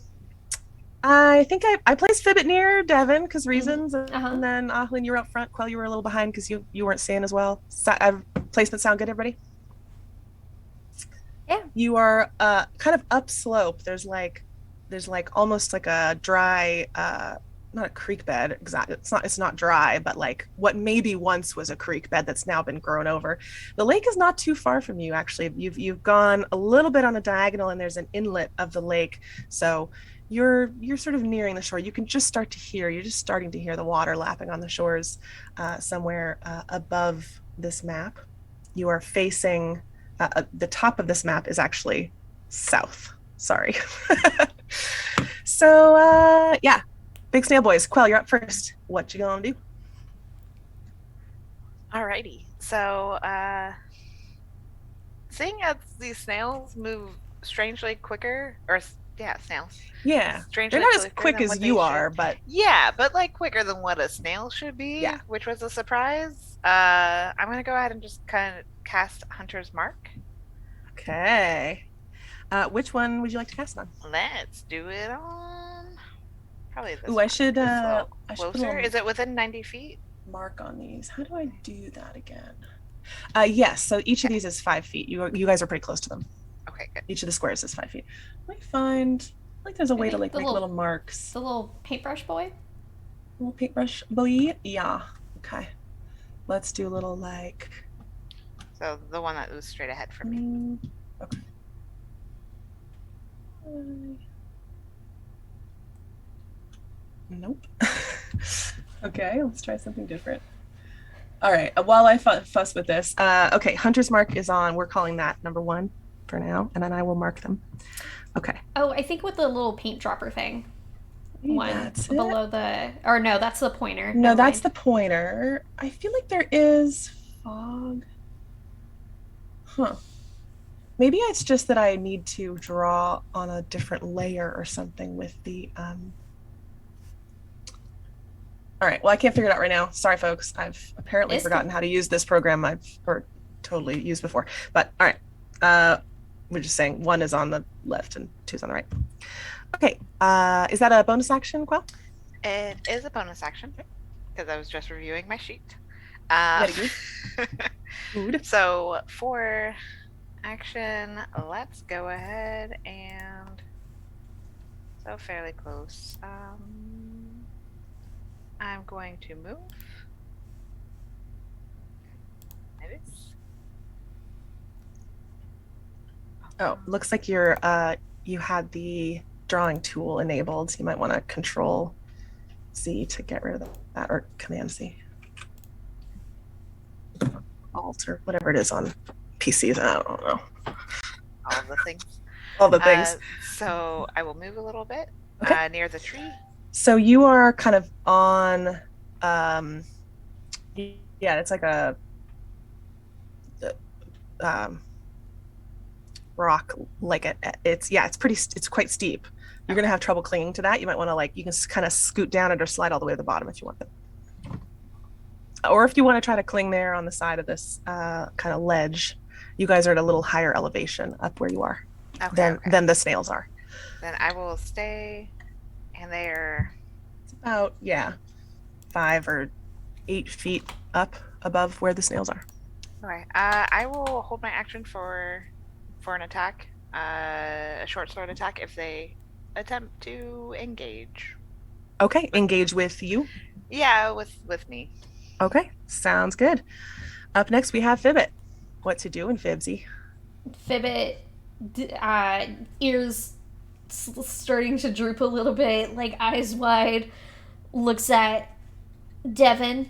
I think I placed Fibbit near Devin because reasons, and then Ahlin, you were up front. Quell, you were a little behind because you weren't seeing as well. Placement sound good, everybody? Yeah. You are kind of upslope. There's like almost like a dry, not a creek bed. Exactly. It's not dry, but like what maybe once was a creek bed that's now been grown over. The lake is not too far from you, actually. You've gone a little bit on a diagonal, and there's an inlet of the lake. So you're sort of nearing the shore. You can just start to hear. You're just starting to hear the water lapping on the shores somewhere above this map. You are facing. The top of this map is actually south. Sorry. So, Big Snail Boys. Quell, you're up first. What you gonna do? Alrighty. So, seeing as these snails move strangely quicker, snails. Yeah. Strangely They're not as quicker quick than as what you they are, should. but Yeah, but like quicker than what a snail should be. Yeah. Which was a surprise. I'm gonna go ahead and just kind of cast Hunter's Mark. okay. Which one would you like to cast on? Let's do it on probably this. Ooh, I should put a closer. little Is it within 90 feet? mark on these. How do I do that again? Yes. So each of these is 5 feet. You guys are pretty close to them. Okay, good. Each of the squares is 5 feet. Let me find. Like there's a way to Maybe like the make little marks. The little paintbrush boy? Little paintbrush boy. Yeah. Okay. Let's do a little like. So the one that was straight ahead for me. Okay. Nope. Okay, let's try something different. All right, while I fuss with this, okay, Hunter's Mark is on. We're calling that number 1 for now, and then I will mark them. Okay. Oh, I think with the little paint dropper thing. Maybe One that's below the, or no, that's the pointer. No, Never that's mind. the pointer. I feel like there is fog. Huh. Maybe it's just that I need to draw on a different layer or something with the All right. Well, I can't figure it out right now. Sorry, folks. I've apparently It's forgotten how to use this program or totally used before. But all right. We're just saying 1 is on the left and 2 is on the right. Okay. Is that a bonus action, Quell? It is a bonus action because I was just reviewing my sheet. Very good. So for action, let's go ahead and so fairly close. I'm going to move. It is. Oh, looks like you had the drawing tool enabled. So you might want to Control Z to get rid of that, or Command Z. Alt or whatever it is on PCs. I don't know. All the things. All the things. So I will move a little bit near the tree. So you are kind of on, it's like a rock, like it's quite steep. You're gonna have trouble clinging to that. You might want to you can kind of scoot down it or slide all the way to the bottom if you want to. Or if you want to try to cling there on the side of this kind of ledge. You guys are at a little higher elevation up where you are than the snails are. Then I will stay, and they're it's about 5 or 8 feet up above where the snails are. Okay. I will hold my action for an attack, a short sword attack, if they attempt to engage. Okay, engage with you? Yeah, with me. Okay, sounds good. Up next, we have Fibbit. What to do in Fibsy? Fibbit, ears starting to droop a little bit, like eyes wide, looks at Devin,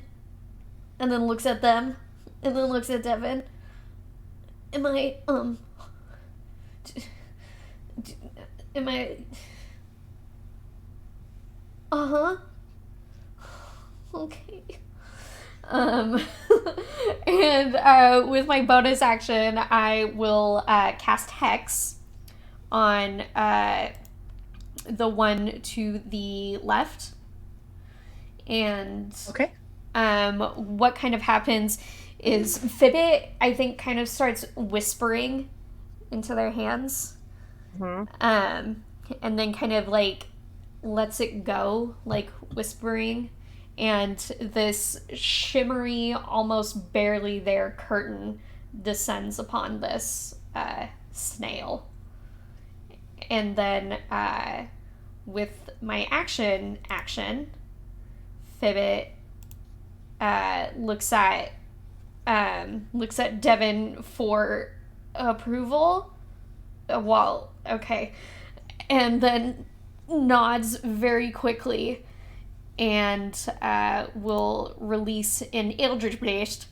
and then looks at them, and then looks at Devin. Am I, okay. And with my bonus action, I will cast Hex on the one to the left. And what kind of happens is Fibbit, I think, kind of starts whispering into their hands. And then kind of lets it go, whispering. And this shimmery, almost barely there curtain descends upon this snail. And then with my action, Fibbit looks at Devin for approval. And then nods very quickly. And will release an Eldritch Blast.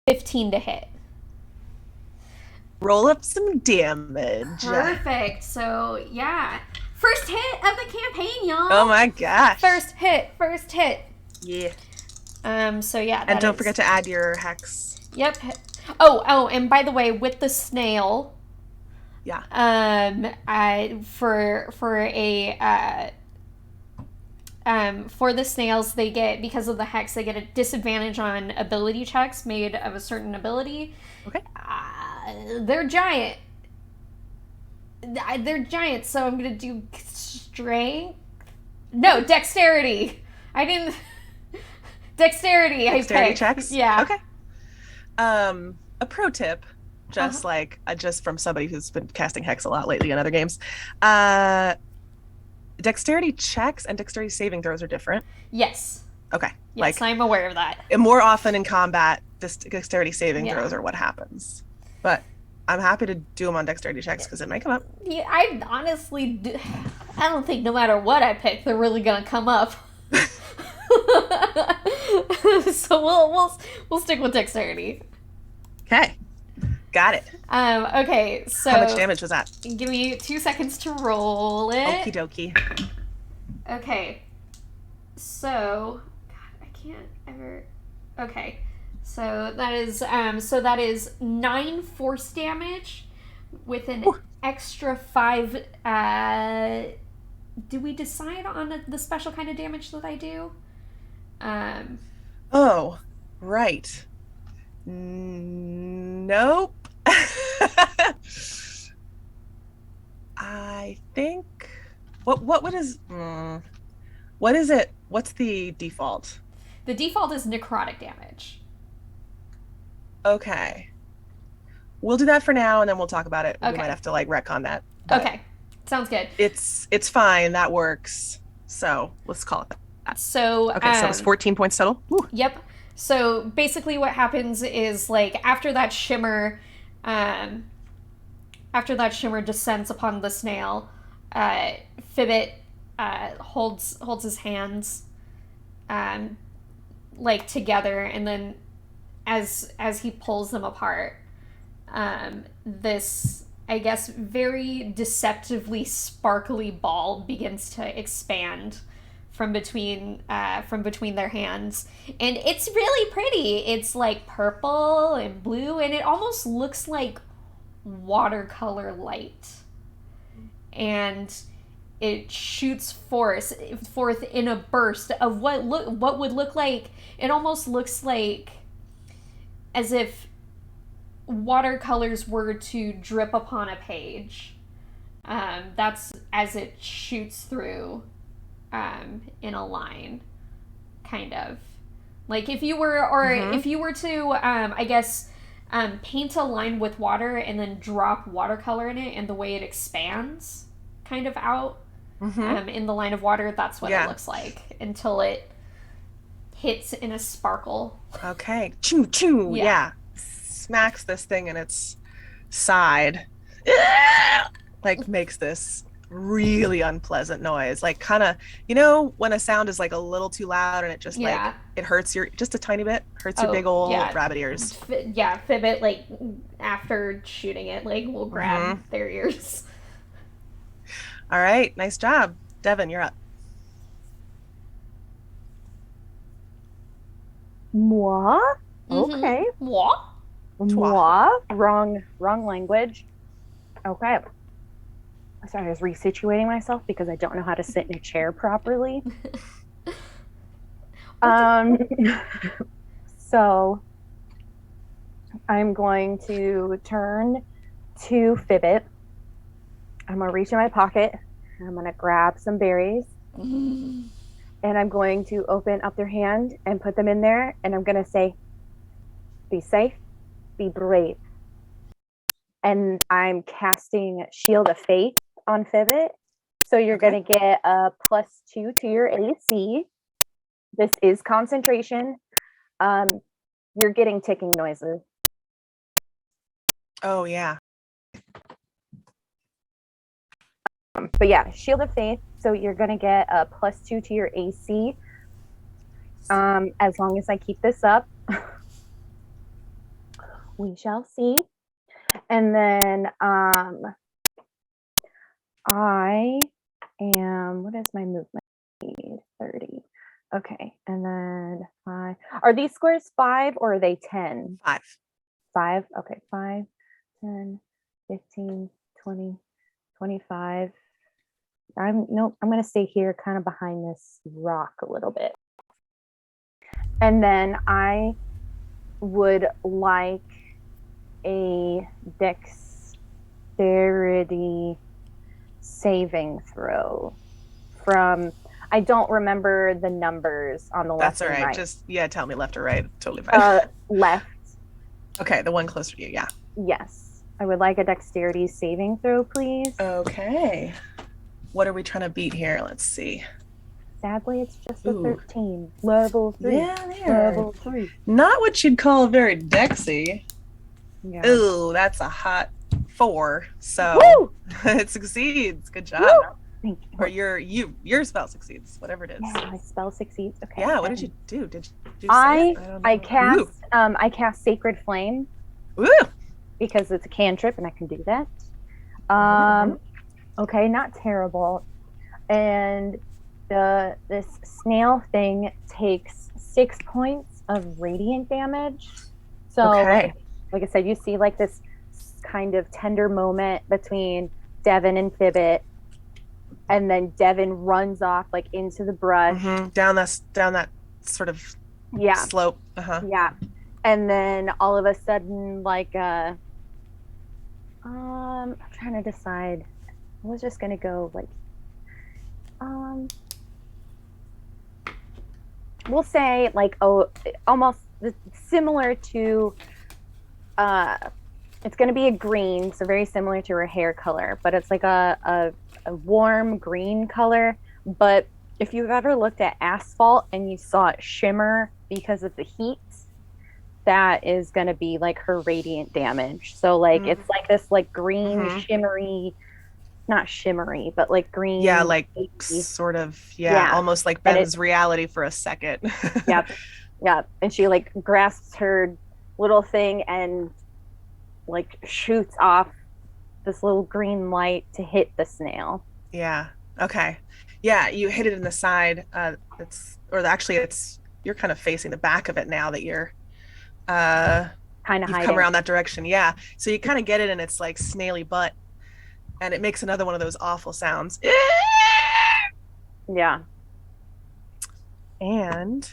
$15 to hit. Roll up some damage. Perfect. So, first hit of the campaign, y'all. Oh my gosh. First hit. Yeah. And don't forget to add your hex. Yep. Oh, and by the way, with the snail. Yeah. For the snails, they get, because of the hex, they get a disadvantage on ability checks made of a certain ability. Okay. They're giant. So I'm gonna do strength. No, dexterity. I didn't. Dexterity. Dexterity checks. Yeah. Okay. A pro tip, just just from somebody who's been casting hex a lot lately in other games. Dexterity checks and dexterity saving throws are different. Yes. Okay. Yes, I'm aware of that. And more often in combat, dexterity saving throws are what happens. But I'm happy to do them on dexterity checks because it may come up. Yeah, I honestly I don't think no matter what I pick, they're really gonna come up. So we'll stick with dexterity. Okay. Got it. Okay, so How much damage was that? give me 2 seconds to roll it. Okie dokie. Okay. So, God, I can't ever. Okay. So that is 9 force damage with an extra 5. Do we decide on the special kind of damage that I do? Oh, right. Nope. I think what is what is it? What's the default? The default is necrotic damage. Okay. We'll do that for now and then we'll talk about it. Okay. We might have to like retcon that. But Okay. Sounds good. It's fine. That works. So let's call it that. So Okay, so it's 14 points total. Woo. Yep. So basically what happens is like after that shimmer descends upon the snail, Fibbit holds his hands like together, and then as he pulls them apart, this, I guess, very deceptively sparkly ball begins to expand from between their hands, and it's really pretty. It's like purple and blue, and it almost looks like watercolor light, and it shoots forth in a burst of what would look like, it almost looks like as if watercolors were to drip upon a page. That's as it shoots through in a line, kind of like if you were to I guess paint a line with water and then drop watercolor in it, and the way it expands kind of out in the line of water, that's what it looks like until it hits in a sparkle. Okay. Choo choo. Yeah. Smacks this thing in its side. Like makes this really unpleasant noise. Like kind of, you know, when a sound is like a little too loud and it just like it hurts your just a tiny bit, hurts your big old rabbit ears. Fibbit, like after shooting it, like will grab their ears. All right, nice job. Devin, you're up. Moi? Okay. Moi? Moi? Wrong language. Okay. Sorry, I was resituating myself because I don't know how to sit in a chair properly. So I'm going to turn to Fibbit. I'm going to reach in my pocket. I'm going to grab some berries. And I'm going to open up their hand and put them in there. And I'm going to say, be safe, be brave. And I'm casting Shield of Faith on Fibbit. So you're going to get a +2 to your AC. This is concentration. You're getting ticking noises. Oh, yeah. But yeah, Shield of Faith. So you're going to get a +2 to your AC. As long as I keep this up. We shall see. And then I am, what is my movement speed? 30. Okay. And then are these squares 5 or are they 10? 5. 5. Okay. 5, 10, 15, 20, 25. I'm going to stay here kind of behind this rock a little bit. And then I would like a dexterity saving throw from, I don't remember the numbers on the left. That's all right. Right. Just, tell me left or right. Totally fine. Left. Okay, the one closer to you, yeah. Yes. I would like a dexterity saving throw, please. Okay. What are we trying to beat here? Let's see. Sadly, it's just a 13. Level 3. Yeah, there. Level 3. Not what you'd call very dexy. Yeah. Ooh, that's a hot 4. So Woo! it succeeds. Good job. Woo! Thank you. Or your spell succeeds, whatever it is. Yeah, my spell succeeds. Okay. Yeah, what did you do? Did you I don't know. cast I cast Sacred Flame. Ooh. because it's a cantrip and I can do that. Mhm. Okay, not terrible. And this snail thing takes 6 points of radiant damage. So Okay. like I said, you see like this kind of tender moment between Devin and Fibbit, and then Devin runs off like into the brush. Down that sort of Yeah, slope. Uh-huh. yeah. And then all of a sudden, like I'm trying to decide. I was just gonna go like um we'll say like almost similar to it's going to be a green, so very similar to her hair color, but it's like a warm green color. But if you've ever looked at asphalt and you saw it shimmer because of the heat, that is going to be like her radiant damage. So like it's like this like green shimmery, not shimmery, but like green. Yeah, like sort of, Yeah. almost like bends reality for a second. Yep. Yep. And she like grasps her little thing and like shoots off this little green light to hit the snail. Yeah. Okay. Yeah, you hit it in the side. It's you're kind of facing the back of it now that you're Kind of you've hiding. come around that direction. Yeah. So you kind of get it in its like snaily butt, and it makes another one of those awful sounds. Yeah. And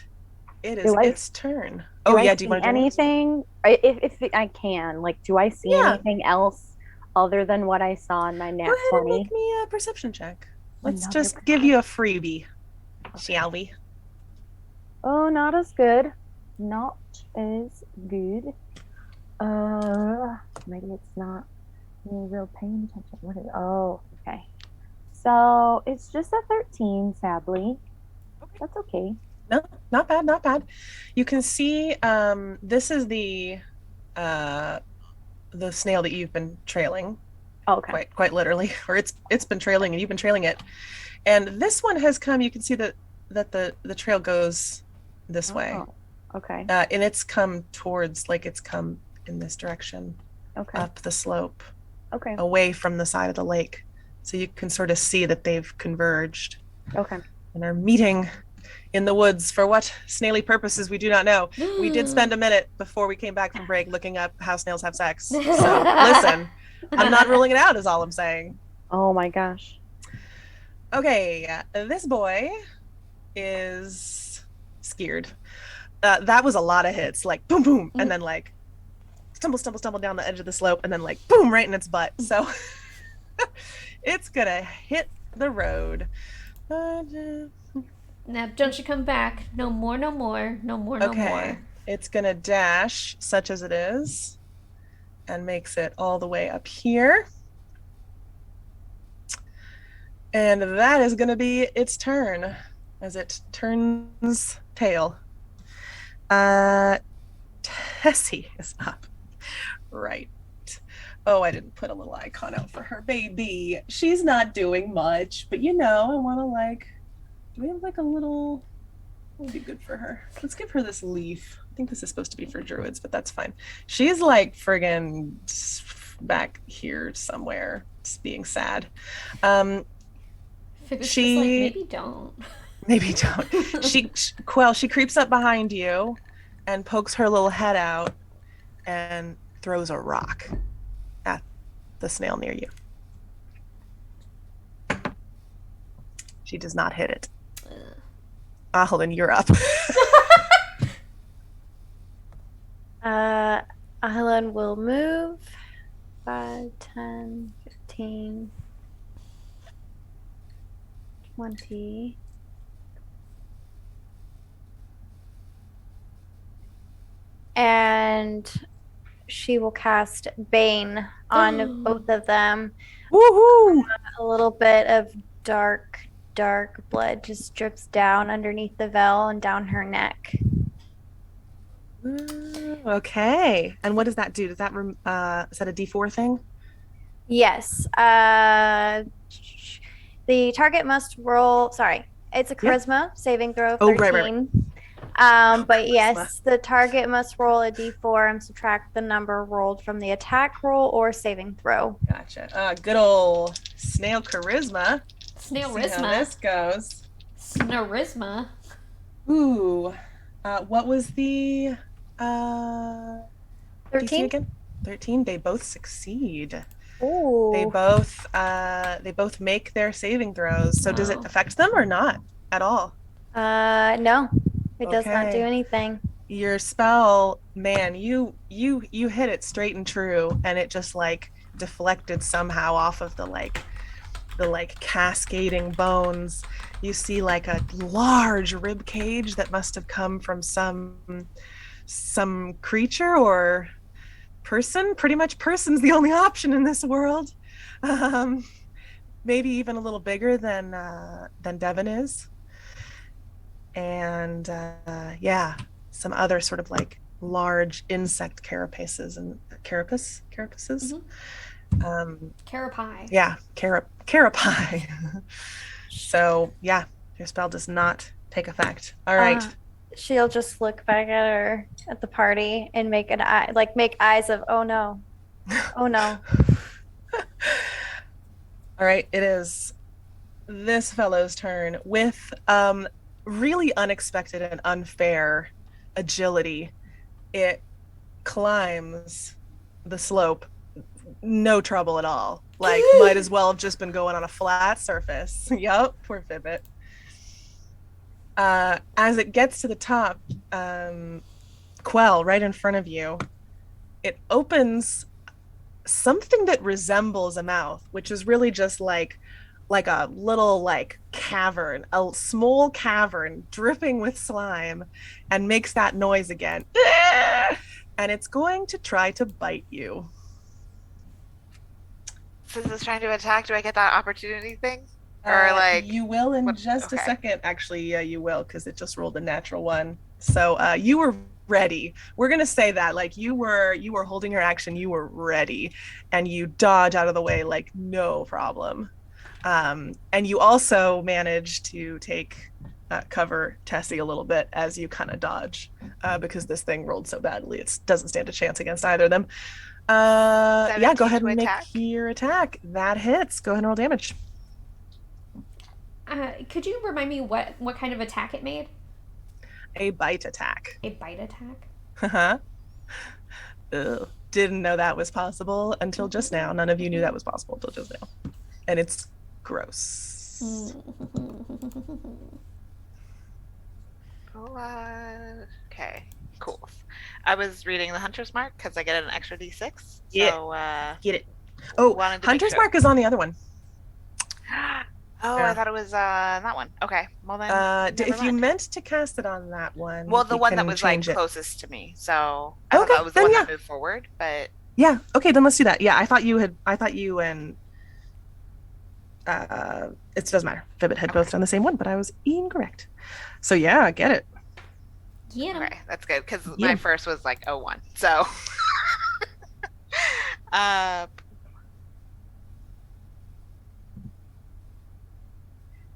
it is its turn. Do yeah, I do you see want to do anything? If I can, like, do I see Yeah. anything else other than what I saw in my nat Go ahead and 20? make me a perception check. Let's Another just give you a freebie, shall we? Oh, not as good. Not as good. Maybe it's not any real paying attention. What is? Oh, okay. So it's just a 13, sadly. That's okay. No, not bad, not bad. You can see this is the snail that you've been trailing. Okay. Quite literally, or it's been trailing and you've been trailing it. And this one has come. You can see that the trail goes this way. Okay. And it's come towards, like it's come in this direction. Okay. Up the slope. Okay. Away from the side of the lake. So you can sort of see that they've converged. Okay. And are meeting in the woods for what snaily purposes we do not know. We did spend a minute before we came back from break looking up how snails have sex. So listen, I'm not ruling it out is all I'm saying. Oh my gosh. Okay, this boy is scared. That was a lot of hits, like boom, boom, and then like stumble down the edge of the slope, and then like boom, right in its butt. So it's gonna hit the road. Now, don't you come back. No more, no more, no more, no more. It's gonna dash, such as it is, and makes it all the way up here. And that is gonna be its turn as it turns tail. Tessie is up. Right. Oh, I didn't put a little icon out for her baby. She's not doing much, but I want to like, do we have like a little, what would be good for her? Let's give her this leaf. I think this is supposed to be for druids, but that's fine. She's like friggin' back here somewhere, just being sad. She like, maybe don't. Maybe don't. She creeps up behind you and pokes her little head out and throws a rock at the snail near you. She does not hit it. Ahlin, you're up. Ahlin will move 5, 10, 15, 20. And she will cast Bane on both of them. Woohoo! A little bit of dark blood just drips down underneath the veil and down her neck. Okay. And what does that do? Does that is that a D4 thing? Yes. The target must roll. Sorry, it's a charisma saving throw of 13. Oh, right. But yes, the target must roll a d4 and subtract the number rolled from the attack roll or saving throw. Gotcha. Good old snail charisma. See how Snailrisma. this goes. Snarisma. Ooh. What was the DC 13? again? 13. They both succeed. Ooh. They both make their saving throws. So does it Wow. affect them or not at all? No, it does not do Okay. anything. Your spell, man, you hit it straight and true, and it just like deflected somehow off of the cascading bones. You see like a large rib cage that must have come from some creature or person. Pretty much person's the only option in this world. Maybe even a little bigger than Devon is. And yeah, some other sort of like large insect carapaces and carapaces. Carapai. Yeah, carapi. So yeah, your spell does not take effect. All right. She'll just look back at her at the party and make an eye, like make eyes of, oh no, oh no. All right, it is this fellow's turn with really unexpected and unfair agility. It climbs the slope, no trouble at all. Like, might as well have just been going on a flat surface. Yup, poor Fibbit. As it gets to the top, Quell, right in front of you, it opens something that resembles a mouth, which is really just like a little like cavern, a small cavern dripping with slime, and makes that noise again. And it's going to try to bite you. Since it's trying to attack, do I get that opportunity thing? Or like you will in just a second. Actually, yeah, you will, because it just rolled a natural one. So you were ready. We're gonna say that, like, you were holding your action, you were ready, and you dodge out of the way like no problem. And you also managed to take cover Tessie a little bit as you kind of dodge, because this thing rolled so badly, it doesn't stand a chance against either of them. Yeah, go ahead and make your attack. That hits. Go ahead and roll damage. Could you remind me what kind of attack it made? A bite attack. A bite attack? Uh-huh. Didn't know that was possible until just now. None of you knew that was possible until just now. And it's gross. Okay, cool. I was reading the Hunter's Mark because I get an extra D6. Yeah. So, get it. Oh, Hunter's Mark is on the other one. Oh, yeah. I thought it was that one. Okay, well then. If you meant to cast it on that one, well, the one that was like closest to me. So I thought that was the one that moved forward, but yeah. Okay, then let's do that. Yeah, I thought you and it doesn't matter. Fibbit had both done the same one, but I was incorrect. So yeah, get it. Yeah. Okay, that's good because my first was like 01. So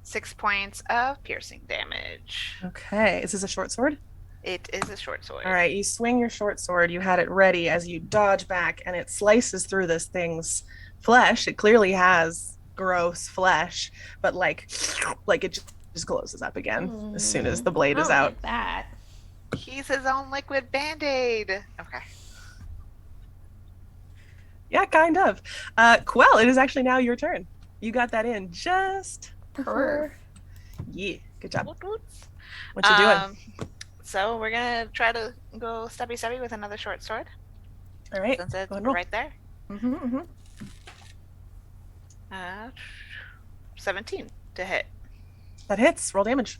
6 points of piercing damage. Okay, is this a short sword? It is a short sword. All right, you swing your short sword. You had it ready as you dodge back, and it slices through this thing's flesh. It clearly has gross flesh, but like it just closes up again as soon as the blade is out. Like that. He's his own liquid band-aid. Okay. Yeah, kind of. Quell, it is actually now your turn. You got that in just before. Yeah, good job. What you doing? So we're gonna try to go stubby with another short sword. All right, since it's right there. 17 to hit. That hits. Roll damage.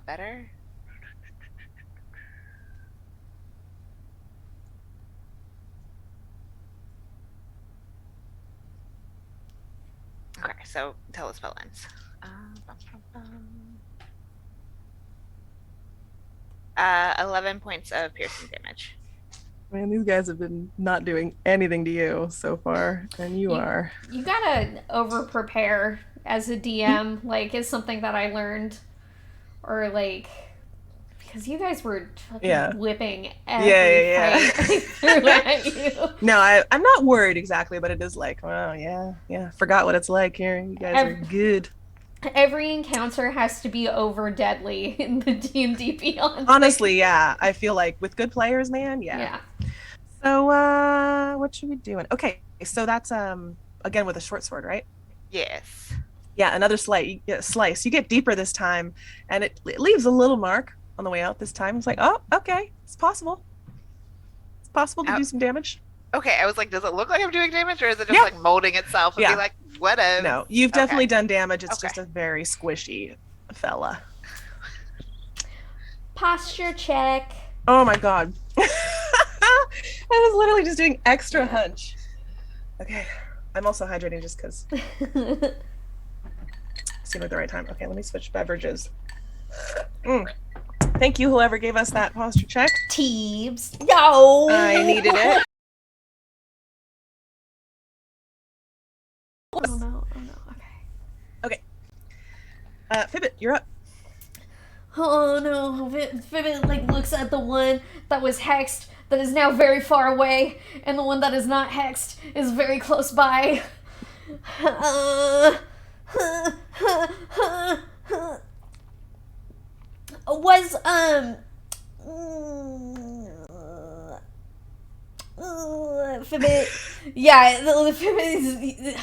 Better. Okay, so until the spell ends. 11 points of piercing damage. Man, these guys have been not doing anything to you so far, and you are. You gotta over prepare as a DM. Like, it's something that I learned, or like, because you guys were fucking Yeah. whipping Yeah, every yeah, yeah. fight I threw at you. No, I'm not worried exactly, but it is like, oh yeah. Forgot what it's like here. You guys are good. Every encounter has to be over deadly in the D&D Beyond. Honestly, yeah. I feel like with good players, man, yeah. Yeah. So what should we be doing? Okay, so that's again with a short sword, right? Yes. Yeah, another slice. You get deeper this time, and it leaves a little mark on the way out this time. It's like, oh, okay, it's possible. It's possible to do some damage. Okay, I was like, does it look like I'm doing damage, or is it just Yeah. like molding itself and Yeah. be like, whatever? No, you've definitely Okay. done damage. It's Okay. just a very squishy fella. Posture check. Oh my god. I was literally just doing extra hunch. Okay. I'm also hydrating just because it seemed like the right time. Okay, let me switch beverages. Thank you, whoever gave us that posture check. Teebs. No! I needed it. Oh no, okay. Fibbit, you're up. Oh no, Vivid like looks at the one that was hexed that is now very far away, and the one that is not hexed is very close by. Was Fibbit, yeah, the Fibbit is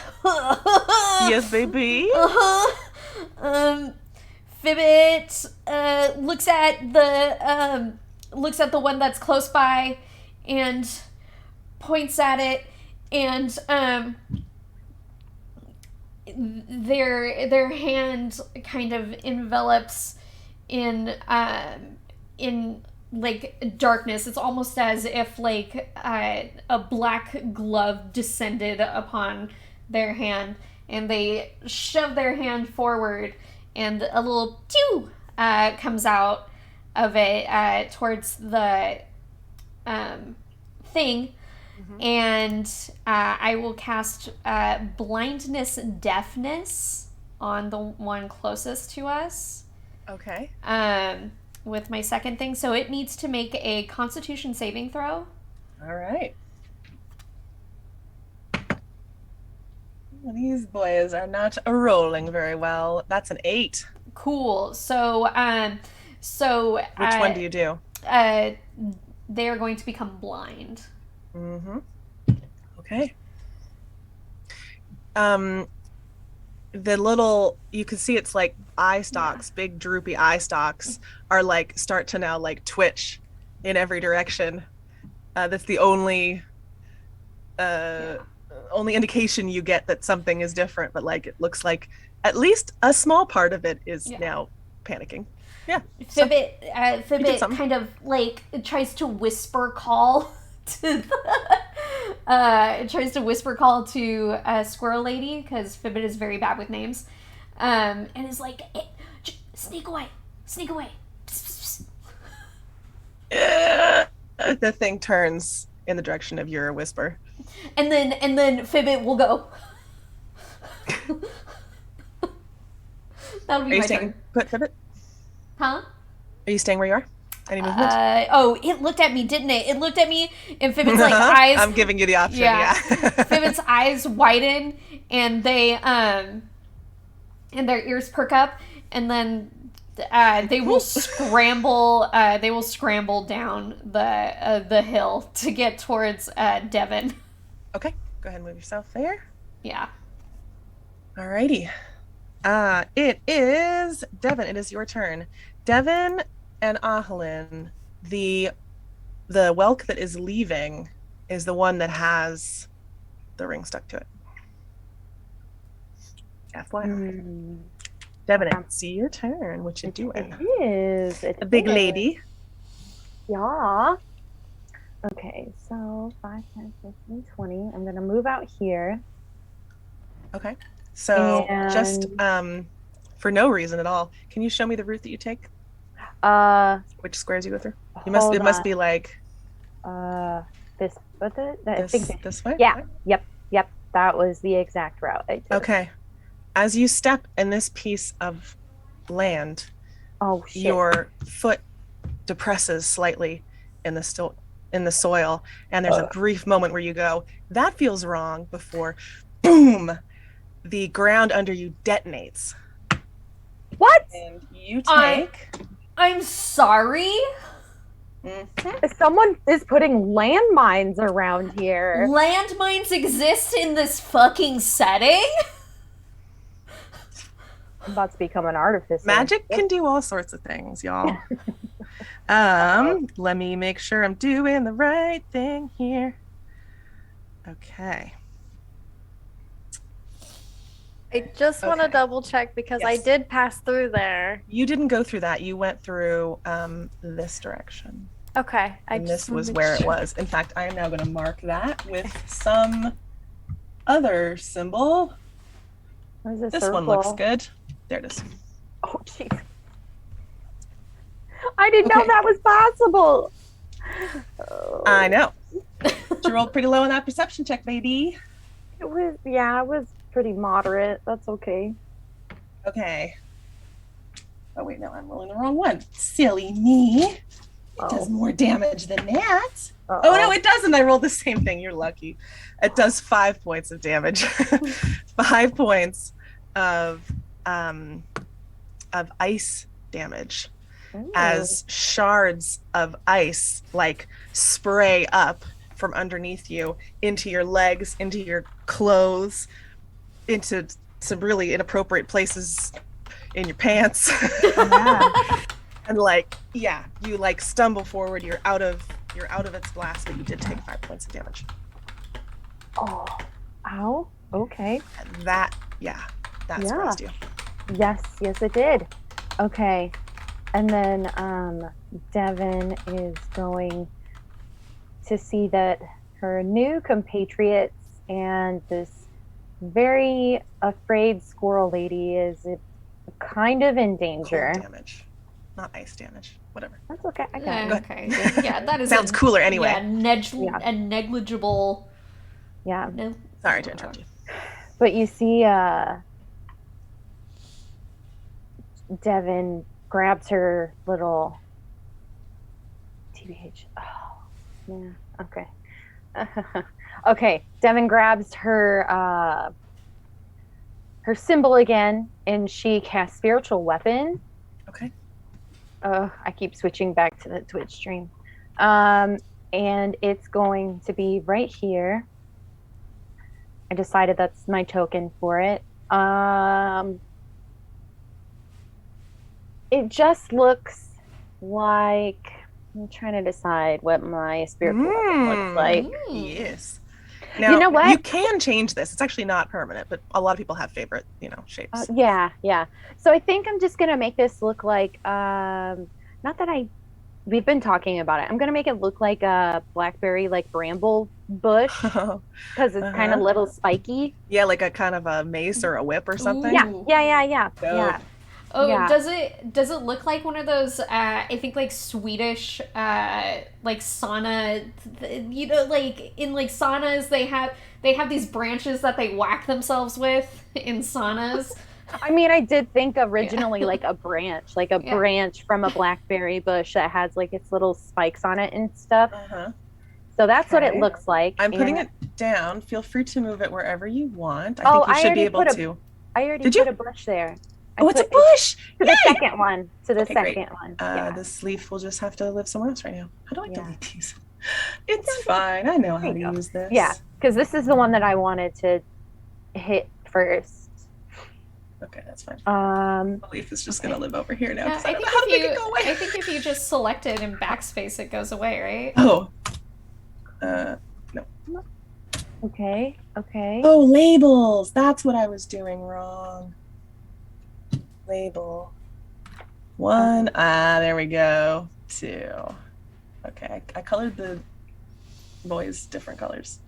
Yes, baby. Fibbit looks at the one that's close by and points at it, and their hand kind of envelops in like darkness. It's almost as if like a black glove descended upon their hand, and they shove their hand forward, and a little pew comes out of it towards the thing. Mm-hmm. And I will cast blindness deafness on the one closest to us. Okay. With my second thing, so it needs to make a Constitution saving throw. All right. These boys are not rolling very well. That's an 8. Cool. So which one do you do? They are going to become blind. Mm-hmm. Okay. The little, you can see it's like eye stalks, big droopy eye stalks are like start to now like twitch in every direction. That's the only only indication you get that something is different, but like it looks like at least a small part of it is now panicking. Yeah. Fibbit kind of like tries to whisper call to Squirrel Lady, because Fibbit is very bad with names, and is like, hey, sneak away. The thing turns in the direction of your whisper, and then Fibbit will go. That'll be my turn. Put Fibbit? Huh? Are you staying where you are? Any movement? It looked at me, didn't it? It looked at me, and Fibbit's like eyes. I'm giving you the option. Yeah. Fibbit's eyes widen, and they and their ears perk up, and then they will scramble. They will scramble down the hill to get towards Devin. Okay, go ahead and move yourself there. Yeah. Alrighty. It is Devin. It is your turn. Devin and Ahalin, the whelk that is leaving is the one that has the ring stuck to it. FYI. Devin, it's your turn. What you doing? It is. It's a big lady. Yeah. Okay, so 5, 10, 15, 20. I'm going to move out here. Okay. So just for no reason at all, can you show me the route that you take? Which squares you go through? It must be like This, but I think this way? Yeah. Yep. That was the exact route I took. Okay. As you step in this piece of land, Oh shit. your foot depresses slightly in the soil, and there's a brief moment where you go, that feels wrong, before boom, the ground under you detonates. What? And you take I'm sorry? Someone is putting landmines around here. Landmines exist in this fucking setting? I'm about to become an artificer. Magic can do all sorts of things, y'all. Let me make sure I'm doing the right thing here. Okay. I just want to double check because I did pass through there. You didn't go through that. You went through this direction. Okay. And this was where it was. In fact, I am now going to mark that with some other symbol. This one looks good. There it is. Oh, jeez. I didn't know that was possible. I know. You rolled pretty low on that perception check, baby. It was pretty moderate. That's okay. Okay. Oh, wait, no, I'm rolling the wrong one. Silly me. It does more damage than that. Oh, no, it doesn't. I rolled the same thing. You're lucky. It does 5 points of damage. 5 points of ice damage. Ooh. As shards of ice like spray up from underneath you into your legs, into your clothes, into some really inappropriate places in your pants. And you like stumble forward, you're out of its blast, but you did take 5 points of damage. Oh, ow. Okay. And that surprised you. Yes, it did. Okay. And then Devin is going to see that her new compatriots and this very afraid squirrel lady is kind of in danger. Cold damage, not ice damage. Whatever. That's okay. I got it. Okay. Yeah, that is sounds cooler anyway. Yeah, negligible. Yeah. Sorry to interrupt you. But you see, Devin grabs her little TBH. Oh, yeah. Okay. Okay. Devin grabs her symbol again, and she casts spiritual weapon. Okay. I keep switching back to the Twitch stream. And it's going to be right here. I decided that's my token for it. It just looks like, I'm trying to decide what my spiritual weapon looks like. Yes. Now, you know what? You can change this. It's actually not permanent, but a lot of people have favorite, shapes. Yeah. So I think I'm just going to make this look like, we've been talking about it. I'm going to make it look like a blackberry, like bramble bush, because it's kind of little spiky. Yeah, like a kind of a mace or a whip or something. Yeah. Oh, yeah. Does it look like one of those I think like Swedish like sauna, like in like saunas they have these branches that they whack themselves with in saunas? I mean, I did think originally like a branch, branch from a blackberry bush that has like its little spikes on it and stuff. So that's what it looks like. I'm putting it down. Feel free to move it wherever you want. I think you should be able to. I already put a bush there. It's a bush! To the second one. This leaf will just have to live somewhere else right now. How do I delete these? It's fine. I know how to use this. Yeah, because this is the one that I wanted to hit first. Okay, that's fine. The leaf is just going to live over here now. Yeah, I don't know how to make it go away. I think if you just select it and backspace, it goes away, right? Oh. No. Okay. Oh, labels. That's what I was doing wrong. Label 1. There we go. 2. Okay, I colored the boys different colors,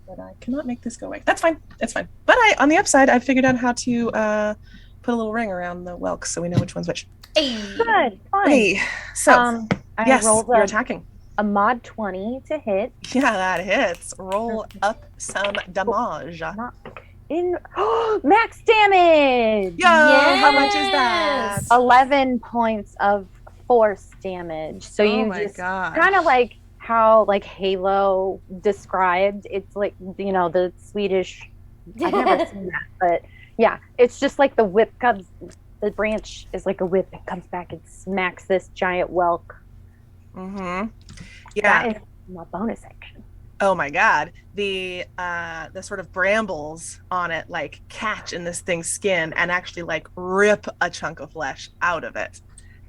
but I cannot make this go away. That's fine. It's fine. But on the upside, I figured out how to put a little ring around the whelks so we know which one's which. Hey. Good. Fine. Hey. So I yes, rolled you're attacking. a mod 20 to hit. Yeah, that hits. Roll up some damage. Not in max damage. Yo, how much is that? Yes! 11 points of force damage. So Oh you my just gosh. kind of like how like Halo described. It's like, you know, the Swedish. I've never seen that, but yeah, it's just like the whip comes. The branch is like a whip. It comes back and smacks this giant whelk. Mm-hmm. That Yeah. is my bonus action. Oh my god. The sort of brambles on it like catch in this thing's skin and actually like rip a chunk of flesh out of it.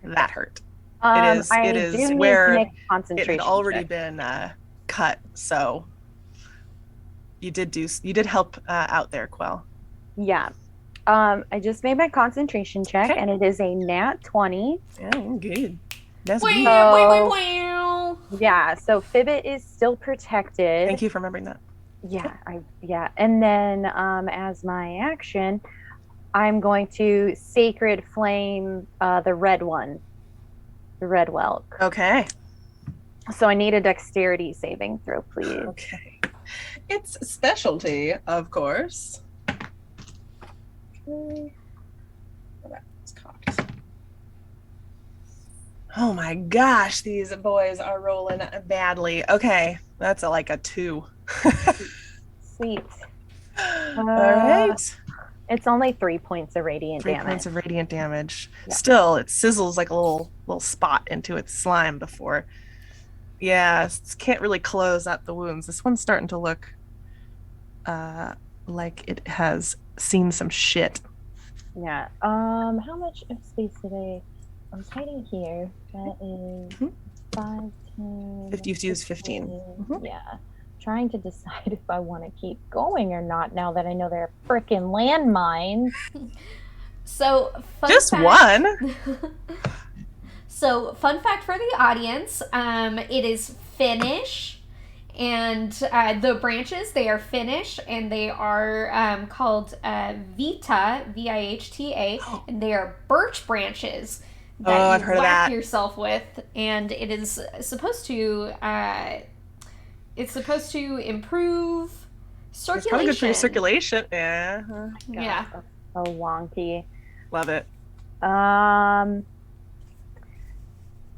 That hurt. It I is do need where to make a it concentration had already check. been cut. So you did help out there, Quell. Yeah. I just made my concentration check, Okay. and it is a nat 20. Yeah, good. That's Wait, good. wait. Yeah, so Fibbit is still protected. Thank you for remembering that. Yeah. And then as my action, I'm going to Sacred Flame the red one. The red whelk. Okay. So I need a dexterity saving throw, please. Okay. It's specialty, of course. Okay. That's cocked. Oh my gosh, these boys are rolling badly. Okay, that's like a 2. Sweet. All right. It's only 3 points of radiant 3 damage. points of radiant damage. Yeah. Still, it sizzles like a little spot into its slime before. Yeah, can't really close up the wounds. This one's starting to look like it has seen some shit. Yeah. How much of space did I was hiding here? That is 5, 10. If you've used 15. Mhm. Yeah. Trying to decide if I want to keep going or not now that I know there are frickin' landmines. So, Just fact, one. So, fun fact for the audience, it is Finnish, and the branches, they are Finnish, and they are called Vita, V-I-H-T-A, and they are birch branches that I've you heard of whack that. yourself with, and it is supposed to improve circulation. It's probably good for your circulation. Yeah. Yeah. So wonky. Love it.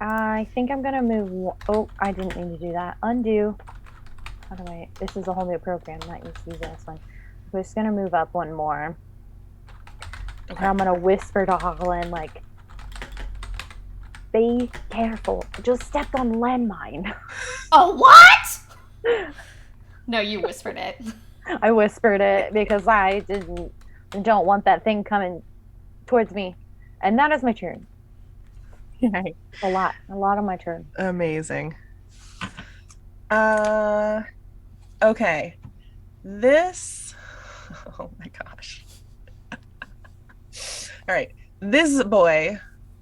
I think I'm gonna move. Oh, I didn't mean to do that. Undo. How do I? This is a whole new program. I'm not used to using this one. I'm just gonna move up one more. Okay. And I'm gonna whisper to Holland like, "Be careful. Just stepped on landmine." Oh, what? No, you whispered it. I whispered it because I don't want that thing coming towards me, and that is my turn. A lot of my turn. Amazing. Okay. This. Oh my gosh. All right. This boy,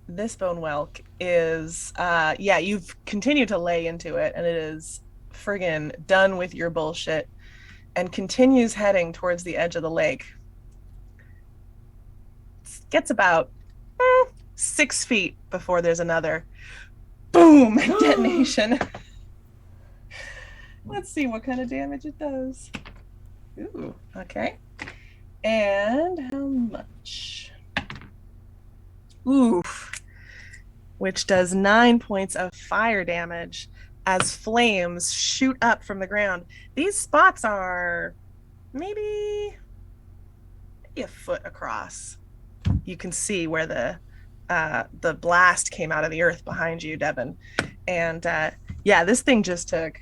this bone whelk is. Yeah, you've continued to lay into it, and it is friggin' done with your bullshit, and continues heading towards the edge of the lake. Gets about 6 feet before there's another boom detonation. Let's see what kind of damage it does. Ooh, okay. And how much? Oof. Which does 9 points of fire damage as flames shoot up from the ground. These spots are maybe a foot across. You can see where the blast came out of the earth behind you, Devin. And yeah, this thing just took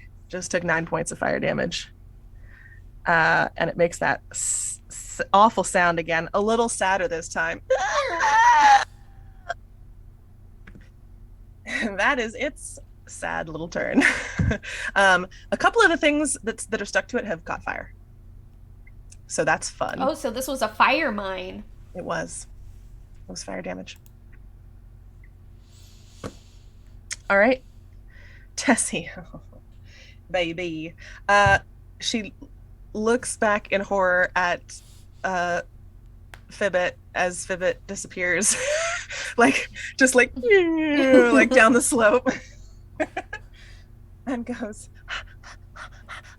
9 points of fire damage. And it makes that awful sound again, a little sadder this time. And that is its sad little turn. A couple of the things that are stuck to it have caught fire. So that's fun. Oh, so this was a fire mine. It was fire damage. All right. Tessie. Baby. She looks back in horror at Fibbit as Fibbit disappears. like down the slope. and goes,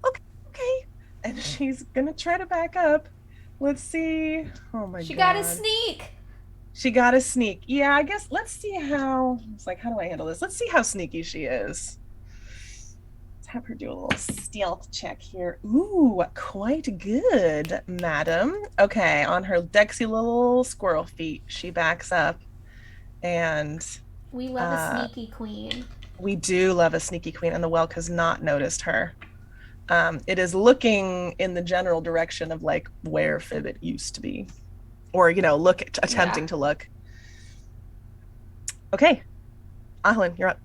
okay, okay. And she's gonna try to back up. Let's see. Oh my She God. got a sneak. She got a sneak. Yeah, I guess let's see how, it's like, how do I handle this? Let's see how sneaky she is. Let's have her do a little stealth check here. Ooh, quite good, madam. Okay, on her dexy little squirrel feet, she backs up. And We love a sneaky queen. we do love a sneaky queen, and the whelk has not noticed her. It is looking in the general direction of like where Fibbit used to be, or attempting to look. Okay, Ahlin, you're up.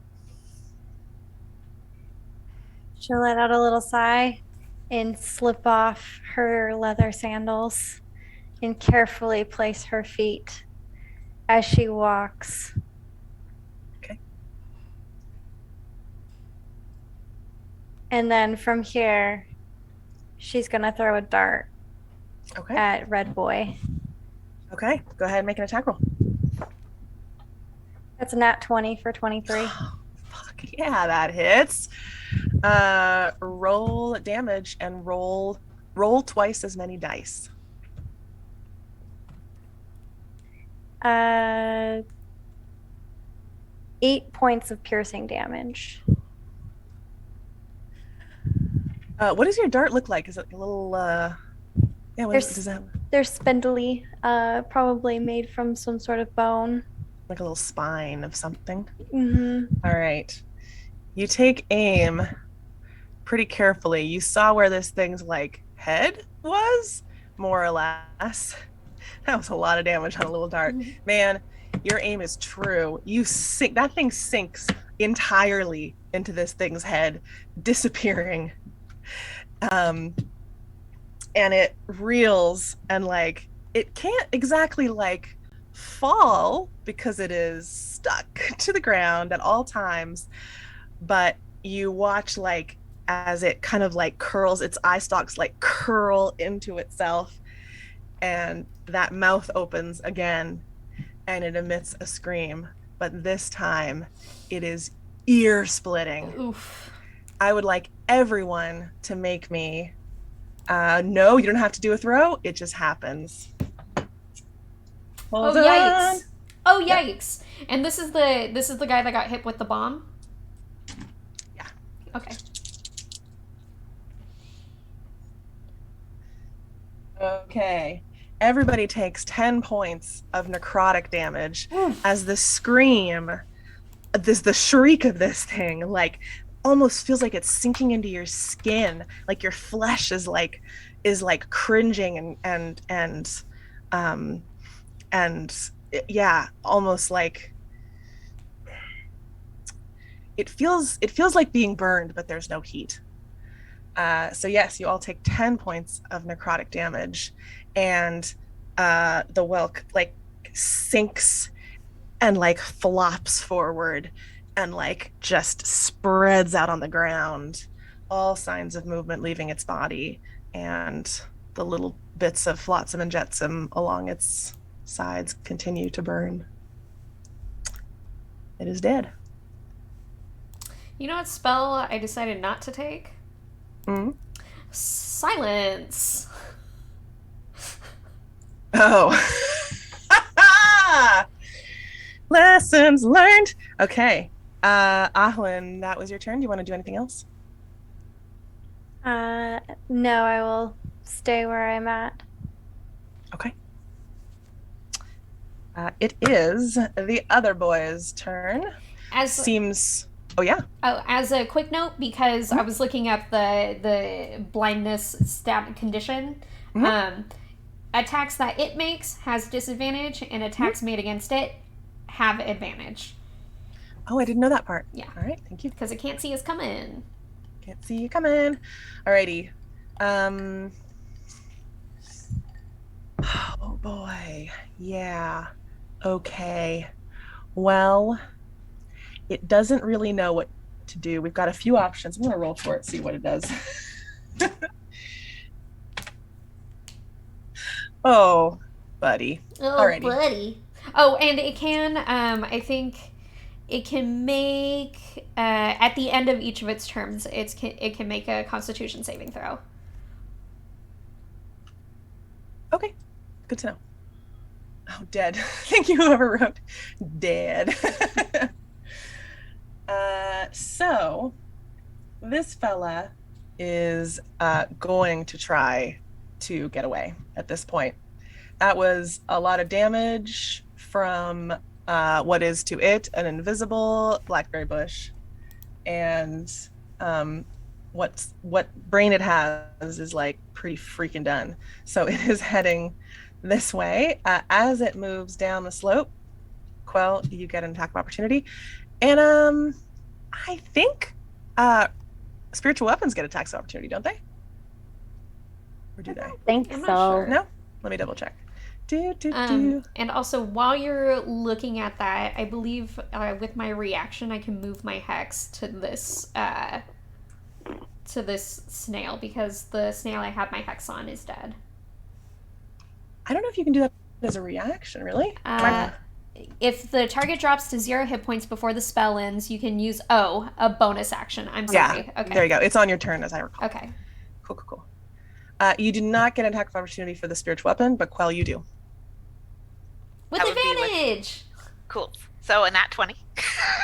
She'll let out a little sigh and slip off her leather sandals and carefully place her feet as she walks. Okay. And then from here, she's going to throw a dart Okay. at Red Boy. Okay, go ahead and make an attack roll. That's a nat 20 for 23. Fuck yeah, that hits. Roll damage and roll twice as many dice. 8 points of piercing damage. What does your dart look like? Is it a little yeah, does that They're spindly, probably made from some sort of bone. like a little spine of something? Mm-hmm. All right. You take aim pretty carefully. You saw where this thing's like head was, more or less. That was a lot of damage on a little dart. Man, your aim is true. That thing sinks entirely into this thing's head, disappearing. And it reels, and like it can't exactly like fall because it is stuck to the ground at all times, but you watch like as it kind of like curls, its eye stalks like curl into itself, and that mouth opens again and it emits a scream, but this time it is ear splitting. Oof. I would like everyone to make me no, you don't have to do a throw, it just happens. Hold Oh, on. yikes. Oh, yikes. Yep. And this is the guy that got hit with the bomb? Yeah. Okay. Okay. Everybody takes 10 points of necrotic damage as the scream, the shriek of this thing, like almost feels like it's sinking into your skin, like your flesh is like cringing and yeah, almost like it feels like being burned, but there's no heat. So yes, you all take 10 points of necrotic damage, and the whelk like sinks and like flops forward and like just spreads out on the ground, all signs of movement leaving its body, and the little bits of flotsam and jetsam along its sides continue to burn. It is dead. You know what spell I decided not to take? Mm-hmm. Silence. Oh. Lessons learned. Okay. Ahlin, that was your turn. Do you want to do anything else? No, I will stay where I'm at. Okay. It is the other boy's turn. Oh yeah. Oh, as a quick note, because I was looking at the blindness stat condition, attacks that it makes has disadvantage, and attacks made against it have advantage. Oh, I didn't know that part. Yeah. All right, thank you. Because it can't see us coming. Can't see you coming. Alrighty. Oh boy. Yeah. Okay. Well, it doesn't really know what to do. We've got a few options. I'm gonna roll for it, see what it does. Oh, buddy. Oh, Alrighty. buddy. Oh, and it can, I think it can make at the end of each of its turns, it can make a Constitution saving throw. Okay, good to know. Oh, dead. Thank you, whoever wrote dead. So this fella is going to try to get away at this point. That was a lot of damage from what is to it an invisible blackberry bush, and what brain it has is like pretty freaking done. So it is heading this way. As it moves down the slope, Quell, you get an attack of opportunity, and I think spiritual weapons get attacks of opportunity, don't they? Or do they? I think I'm so. not sure. No? Let me double check. And also, while you're looking at that, I believe with my reaction, I can move my hex to this snail, because the snail I have my hex on is dead. I don't know if you can do that as a reaction, really. If the target drops to 0 hit points before the spell ends, you can use a bonus action. I'm sorry. Yeah, Okay. there you go. It's on your turn, as I recall. Okay. Cool. You do not get an attack of opportunity for the spiritual weapon, but Quell, you do. With That would be advantage. Cool. So a nat 20.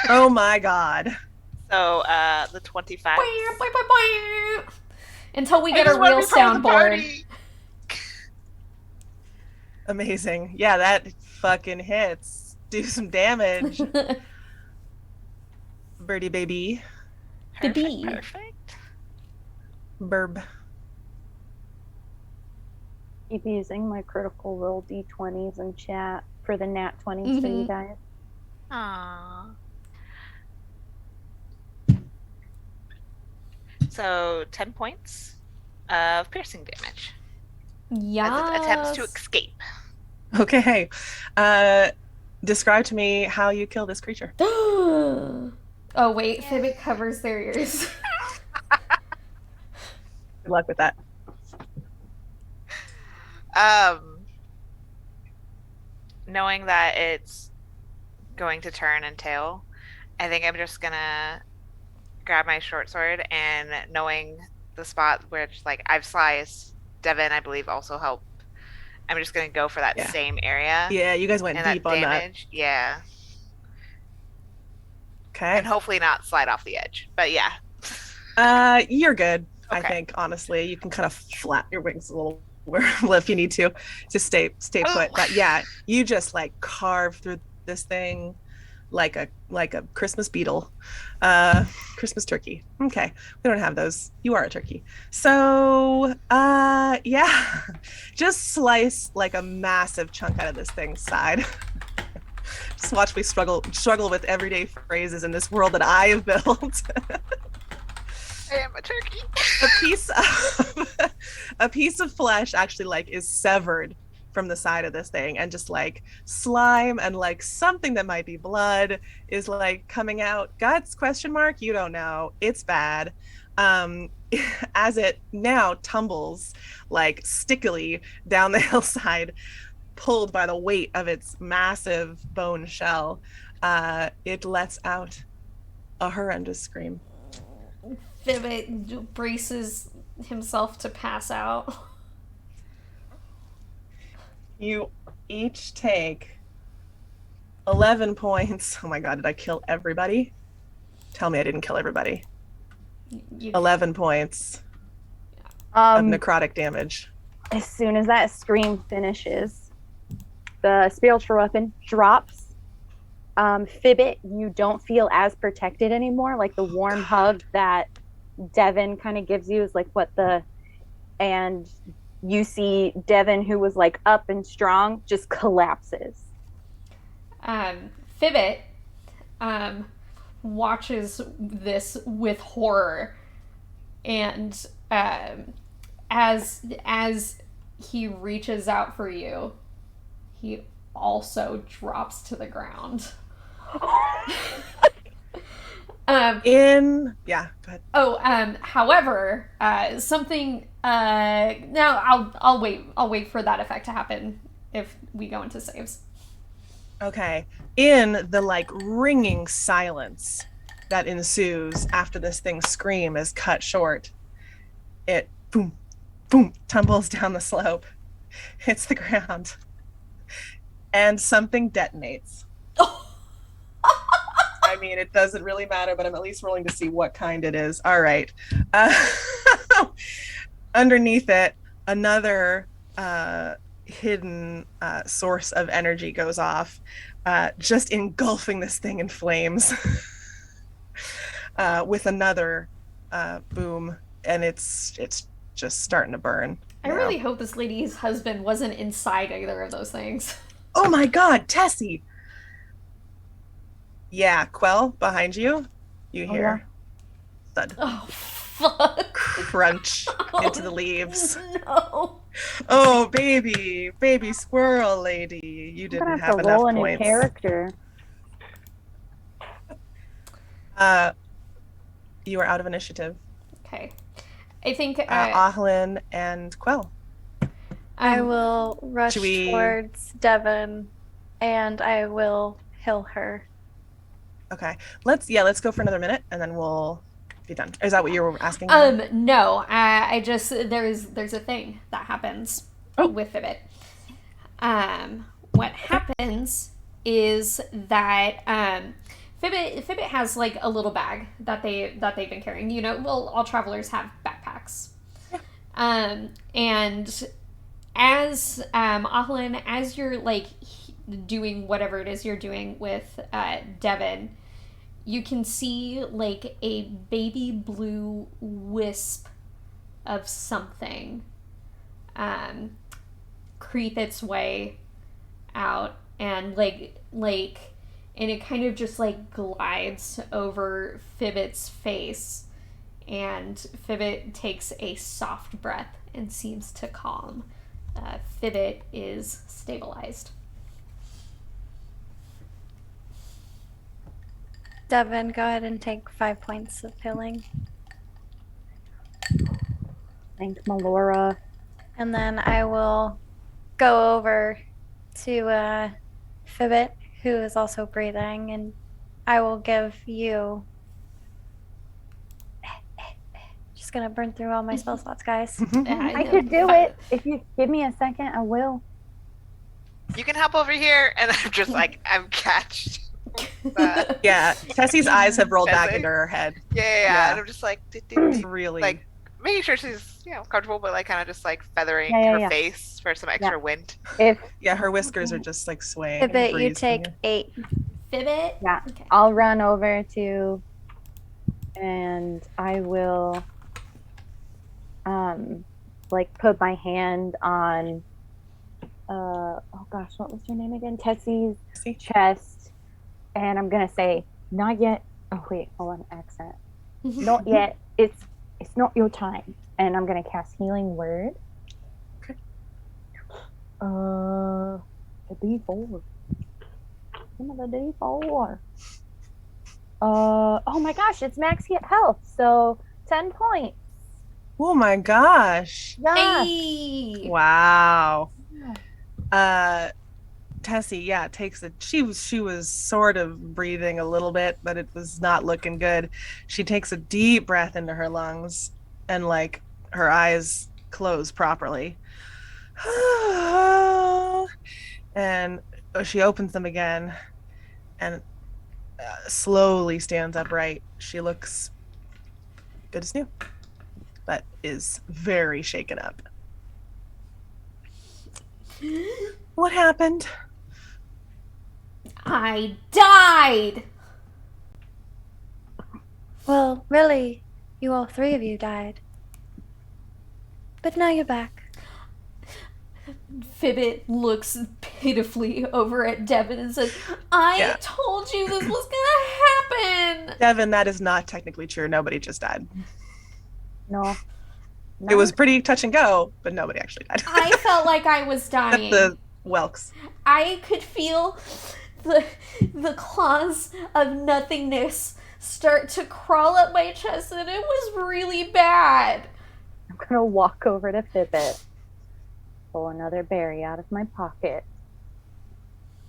Oh my god. So the 25. Until we I get a just wanna real be part of the soundboard. party. Amazing. Yeah, that fucking hits. Do some damage. Birdie baby. The bee. Perfect. Burb. Keep using my critical roll d20s in chat for the nat 20s for you guys. Aww. So 10 points of piercing damage Yeah. as it attempts to escape. Okay. Describe to me how you kill this creature. Oh wait, Fibbit covers their ears. Good luck with that. Knowing that it's going to turn and tail, I think I'm just gonna grab my short sword, and knowing the spot which like I've sliced, Devin I believe also helped. I'm just gonna go for that same area. Yeah, you guys went and deep that on damage. Yeah. Okay. And hopefully not slide off the edge. But yeah. You're good. Okay. I think honestly, you can kind of flap your wings a little if you need to stay put. But yeah, you just like carve through this thing like a Christmas beetle, Christmas turkey. Okay, we don't have those. You are a turkey. So yeah, just slice like a massive chunk out of this thing's side. Just watch me struggle with everyday phrases in this world that I have built. I am a turkey. a piece of flesh actually like is severed from the side of this thing, and just like slime and like something that might be blood is like coming out. Guts ? You don't know. It's bad. As it now tumbles like stickily down the hillside, pulled by the weight of its massive bone shell, it lets out a horrendous scream. Fibbit braces himself to pass out. You each take 11 points. Oh my god, did I kill everybody? Tell me I didn't kill everybody. 11 points of necrotic damage. As soon as that scream finishes, the spiritual weapon drops. Fibbit, you don't feel as protected anymore. Like the warm hug that Devin kind of gives you is like and you see Devin, who was like up and strong, just collapses. Fibbit watches this with horror, and as he reaches out for you, he also drops to the ground. Go ahead. However, something. Now I'll wait for that effect to happen if we go into saves. Okay. In the like ringing silence that ensues after this thing's scream is cut short, it boom, boom, tumbles down the slope, hits the ground, and something detonates. I mean, it doesn't really matter, but I'm at least rolling to see what kind it is. All right. Uh, underneath it, another hidden source of energy goes off, just engulfing this thing in flames with another boom, and it's just starting to burn. I really hope this lady's husband wasn't inside either of those things. Oh my God, Tessie! Yeah, Quell, behind you, you hear thud. Oh, fuck. Crunch into the leaves. No. Oh, baby squirrel lady, you didn't have enough roll a new points. character. You are out of initiative. Okay. I think Ahlin and Quell. I will rush towards Devon, and I will heal her. Okay. Let's go for another minute, and then we'll be done. Is that what you were asking? No. I just there's a thing that happens with Fibbit. What happens is that Fibbit has like a little bag that they've been carrying. You know, well, all travelers have backpacks. Yeah. And as Ahlin, as you're like doing whatever it is you're doing with Devon, you can see like a baby blue wisp of something creep its way out, and and it kind of just like glides over Fibbit's face, and Fibbit takes a soft breath and seems to calm. Fibbit is stabilized. Devon, go ahead and take 5 points of healing. Thanks, Melora. And then I will go over to Fibbit, who is also breathing, and I will give you... Just gonna burn through all my spell slots, guys. I could do it. If you give me a second, I will. You can hop over here, and I'm just like, I'm catched. Yeah, Tessie's eyes have rolled back into her head. Yeah. And I'm just like, really, like making sure she's comfortable, but like kind of just like feathering her face for some extra wind. Her whiskers are just like swaying. Fibbit, you take 8. Fibbit? Yeah. Okay. I'll run over to, and I will, like put my hand on, oh gosh, what was her name again? Tessie's chest, and I'm gonna say, "Not yet." Oh wait, hold on, accent. Not yet. It's not your time, and I'm gonna cast Healing Word. Okay. The D4. Another D4. Oh my gosh, it's max hit health, so 10 points. Oh my gosh. Yeah. Hey. Wow. Tessie, takes it. She was sort of breathing a little bit, but it was not looking good. She takes a deep breath into her lungs, and like her eyes close properly. And she opens them again, and slowly stands upright. She looks good as new, but is very shaken up. What happened? I died! Well, really, all 3 of you died. But now you're back. Fibbit looks pitifully over at Devon and says, I told you this was gonna happen! Devon, that is not technically true. Nobody just died. No. It was pretty touch and go, but nobody actually died. I felt like I was dying. The Welks. I could feel the claws of nothingness start to crawl up my chest, and it was really bad. I'm gonna walk over to Fibbit, pull another berry out of my pocket.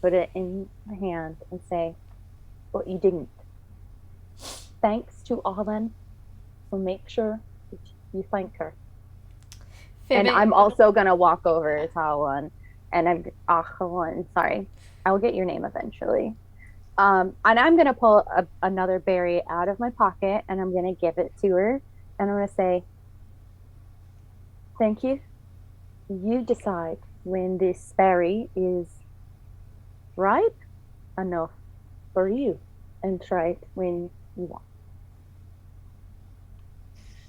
put it in my hand and say, "But you didn't. Thanks to Alden. So make sure that you thank her." And I'm also gonna walk over to Alden, and Alden, sorry, I will get your name eventually. And I'm gonna pull another berry out of my pocket, and I'm gonna give it to her, and I'm gonna say, "Thank you. You decide when this berry is ripe enough for you, and try it when you want."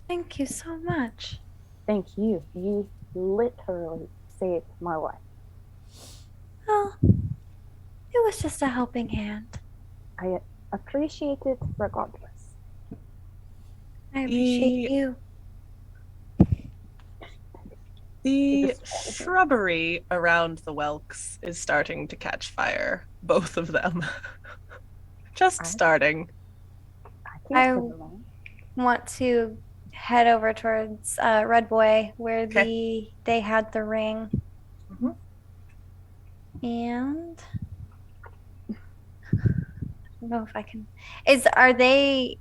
Thank you so much. Thank you. You literally saved my life. Oh, it was just a helping hand. I appreciate it regardless. I appreciate you. The shrubbery around the whelks is starting to catch fire. Both of them. Just starting. I want to head over towards Red Boy where they had the ring. Mm-hmm. And I don't know if I can. Are they?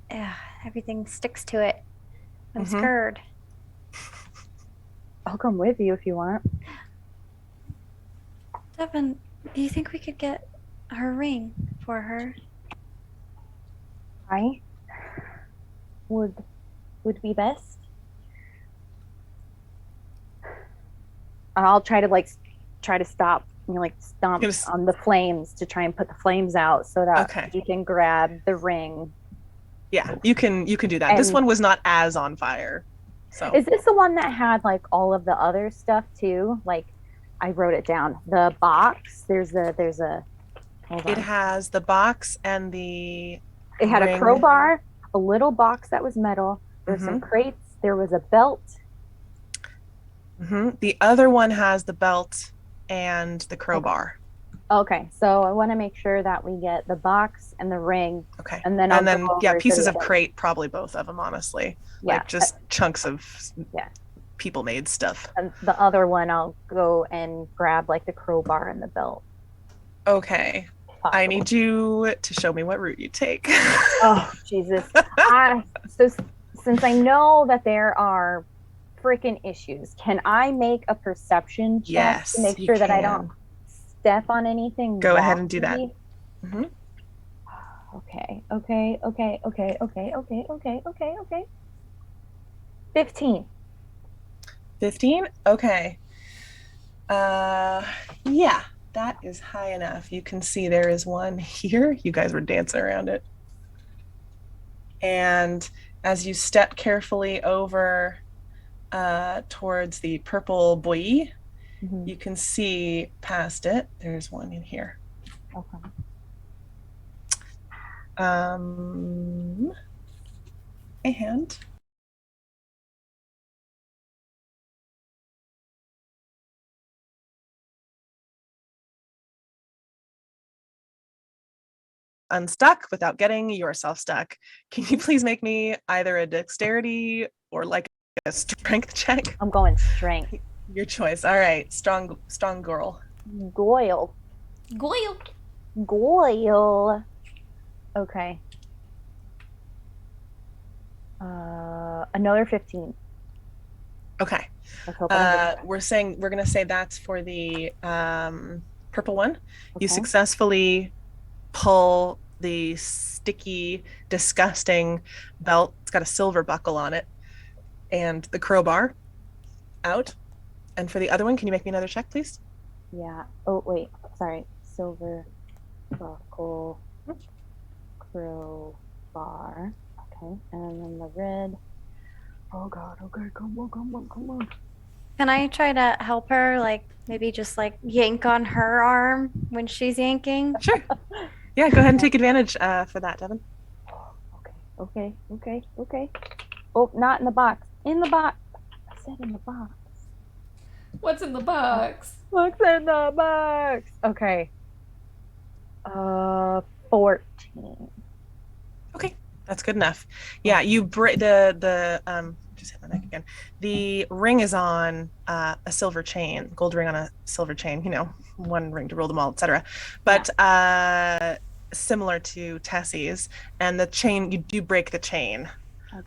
Everything sticks to it. I'm scared. I'll come with you if you want. Devin, do you think we could get her ring for her? I would be best. I'll try to stop, stomp on the flames to try and put the flames out so that you can grab the ring. Yeah, you can do that. And this one was not as on fire. So is this the one that had like all of the other stuff too? Like I wrote it down. The box. There's a hold on. It has the box and the it had a crowbar, a little box that was metal. There's some crates. There was a belt. The other one has the belt and the crowbar. Okay, so I want to make sure that we get the box and the ring. Okay, and then pieces of crate, probably both of them, honestly. Yeah, like just chunks of people-made stuff. And the other one, I'll go and grab like the crowbar and the belt. Okay, I need you to show me what route you take. Oh Jesus! So since I know that there are freaking issues, can I make a perception check to make sure that I don't step on anything? Go ahead and do that. Okay. 15. 15? Okay. Yeah, that is high enough. You can see there is one here. You guys were dancing around it. And as you step carefully over towards the purple buoy, you can see past it. There's one in here. Okay. And unstuck without getting yourself stuck. Can you please make me either a dexterity or like a strength check? I'm going strength. Your choice. All right. Strong girl. Goyle. Okay. Another 15. Okay. We're going to say that's for the purple one. Okay. You successfully pull the sticky, disgusting belt. It's got a silver buckle on it, and the crowbar out. And for the other one, can you make me another check, please? Yeah. Oh, wait. Sorry. Silver buckle, crowbar. Okay. And then the red. Oh, God. Okay. Come on. Can I try to help her? Like, maybe just like yank on her arm when she's yanking? Sure. Yeah, go ahead and take advantage for that, Devin. Okay. Oh, not in the box. In the box. I said in the box. What's in the box? What's in the box? Okay. 14. Okay, that's good enough. Yeah, you break the She's hitting the neck again. The ring is on a silver chain, gold ring on a silver chain, you know, one ring to rule them all, etc. But similar to Tessie's, and the chain, you do break the chain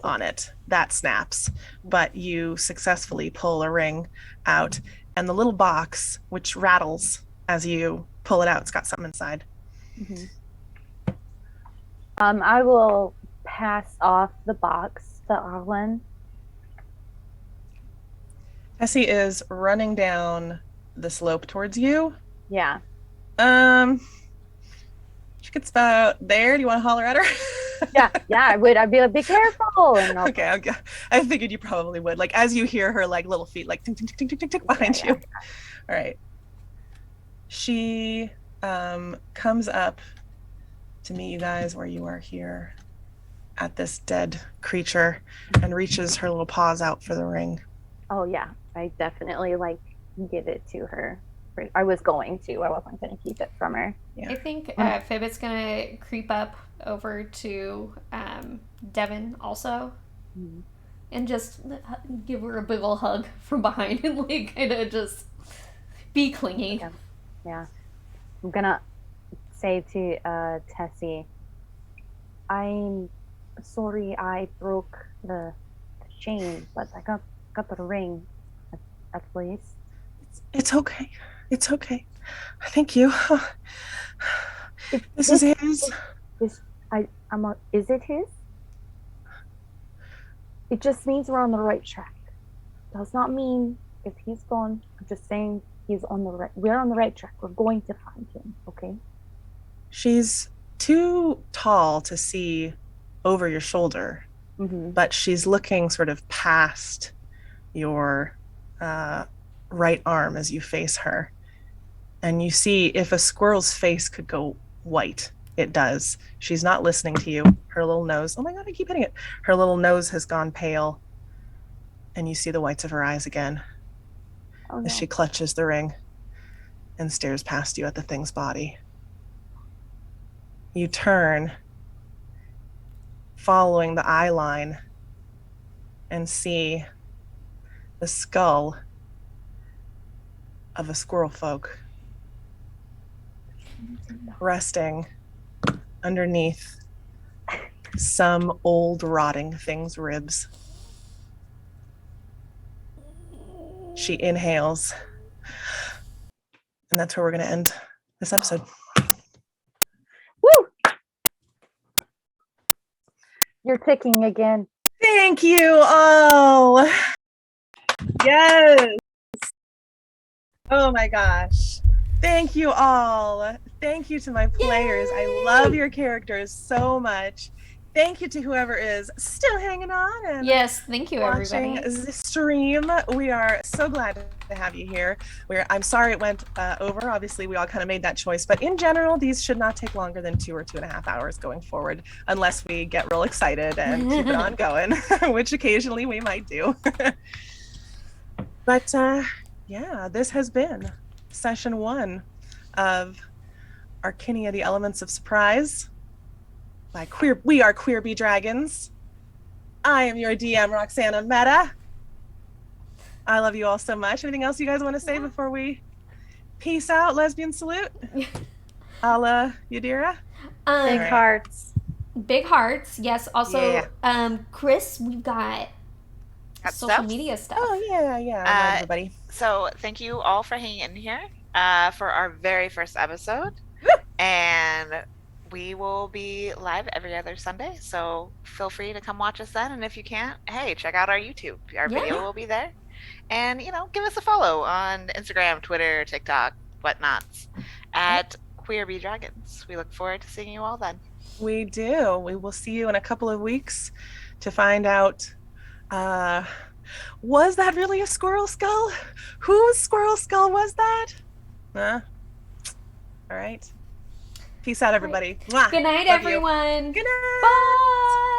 on it. That snaps, but you successfully pull a ring out, and the little box, which rattles as you pull it out, it's got something inside. Mm-hmm. I will pass off the box to Arlen. Tessie is running down the slope towards you. Yeah. She gets about there. Do you want to holler at her? yeah, I would. I'd be like, be careful. And okay. I figured you probably would. Like as you hear her like little feet like tink tink tink tink tink tink behind you. All right. She comes up to meet you guys where you are here at this dead creature and reaches her little paws out for the ring. Oh yeah, I definitely like give it to her. I was going to. I wasn't going to keep it from her. Yeah. I think Fibbit's going to creep up over to Devin also and just give her a big ol' hug from behind and like kind of just be clingy. Yeah. I'm going to say to Tessie, I'm sorry I broke the chain, but I got the ring at least. It's okay. It's okay. Thank you. This is his. Is it his? It just means we're on the right track. Does not mean if he's gone. I'm just saying we're on the right track. We're going to find him, okay? She's too tall to see over your shoulder, but she's looking sort of past your right arm as you face her. And you see if a squirrel's face could go white, it does. She's not listening to you. Her little nose, oh my God, I keep hitting it. Her little nose has gone pale. And you see the whites of her eyes again as she clutches the ring and stares past you at the thing's body. You turn, following the eye line, and see the skull of a squirrel folk resting underneath some old rotting thing's ribs. She inhales, and that's where we're going to end this episode. Woo! You're ticking again. Thank you. Oh, yes. Oh my gosh. Thank you all. Thank you to my players. Yay! I love your characters so much. Thank you to whoever is still hanging on and yes, thank you watching everybody. The stream. We are so glad to have you here. I'm sorry it went over. Obviously, we all kind of made that choice, but in general, these should not take longer than 2 or 2.5 hours going forward, unless we get real excited and keep it on going, which occasionally we might do. But yeah, this has been session 1 of Arkinia, the Elements of Surprise by We Are Queer Bee Dragons. I am your DM, Roxana Meta. I love you all so much. Anything else you guys want to say before we peace out? Lesbian salute? A la Yadira? Big hearts. Big hearts, yes. Also, Chris, we've got social media stuff. Oh, yeah. Everybody. So thank you all for hanging in here for our very first episode. And we will be live every other Sunday, so feel free to come watch us then. And if you can't, hey, check out our YouTube. Our video will be there. And, give us a follow on Instagram, Twitter, TikTok, whatnots, at Queer Bee Dragons. We look forward to seeing you all then. We do. We will see you in a couple of weeks to find out, was that really a squirrel skull? Whose squirrel skull was that? All right. Peace out, everybody. Good night, everyone. Good night. Bye.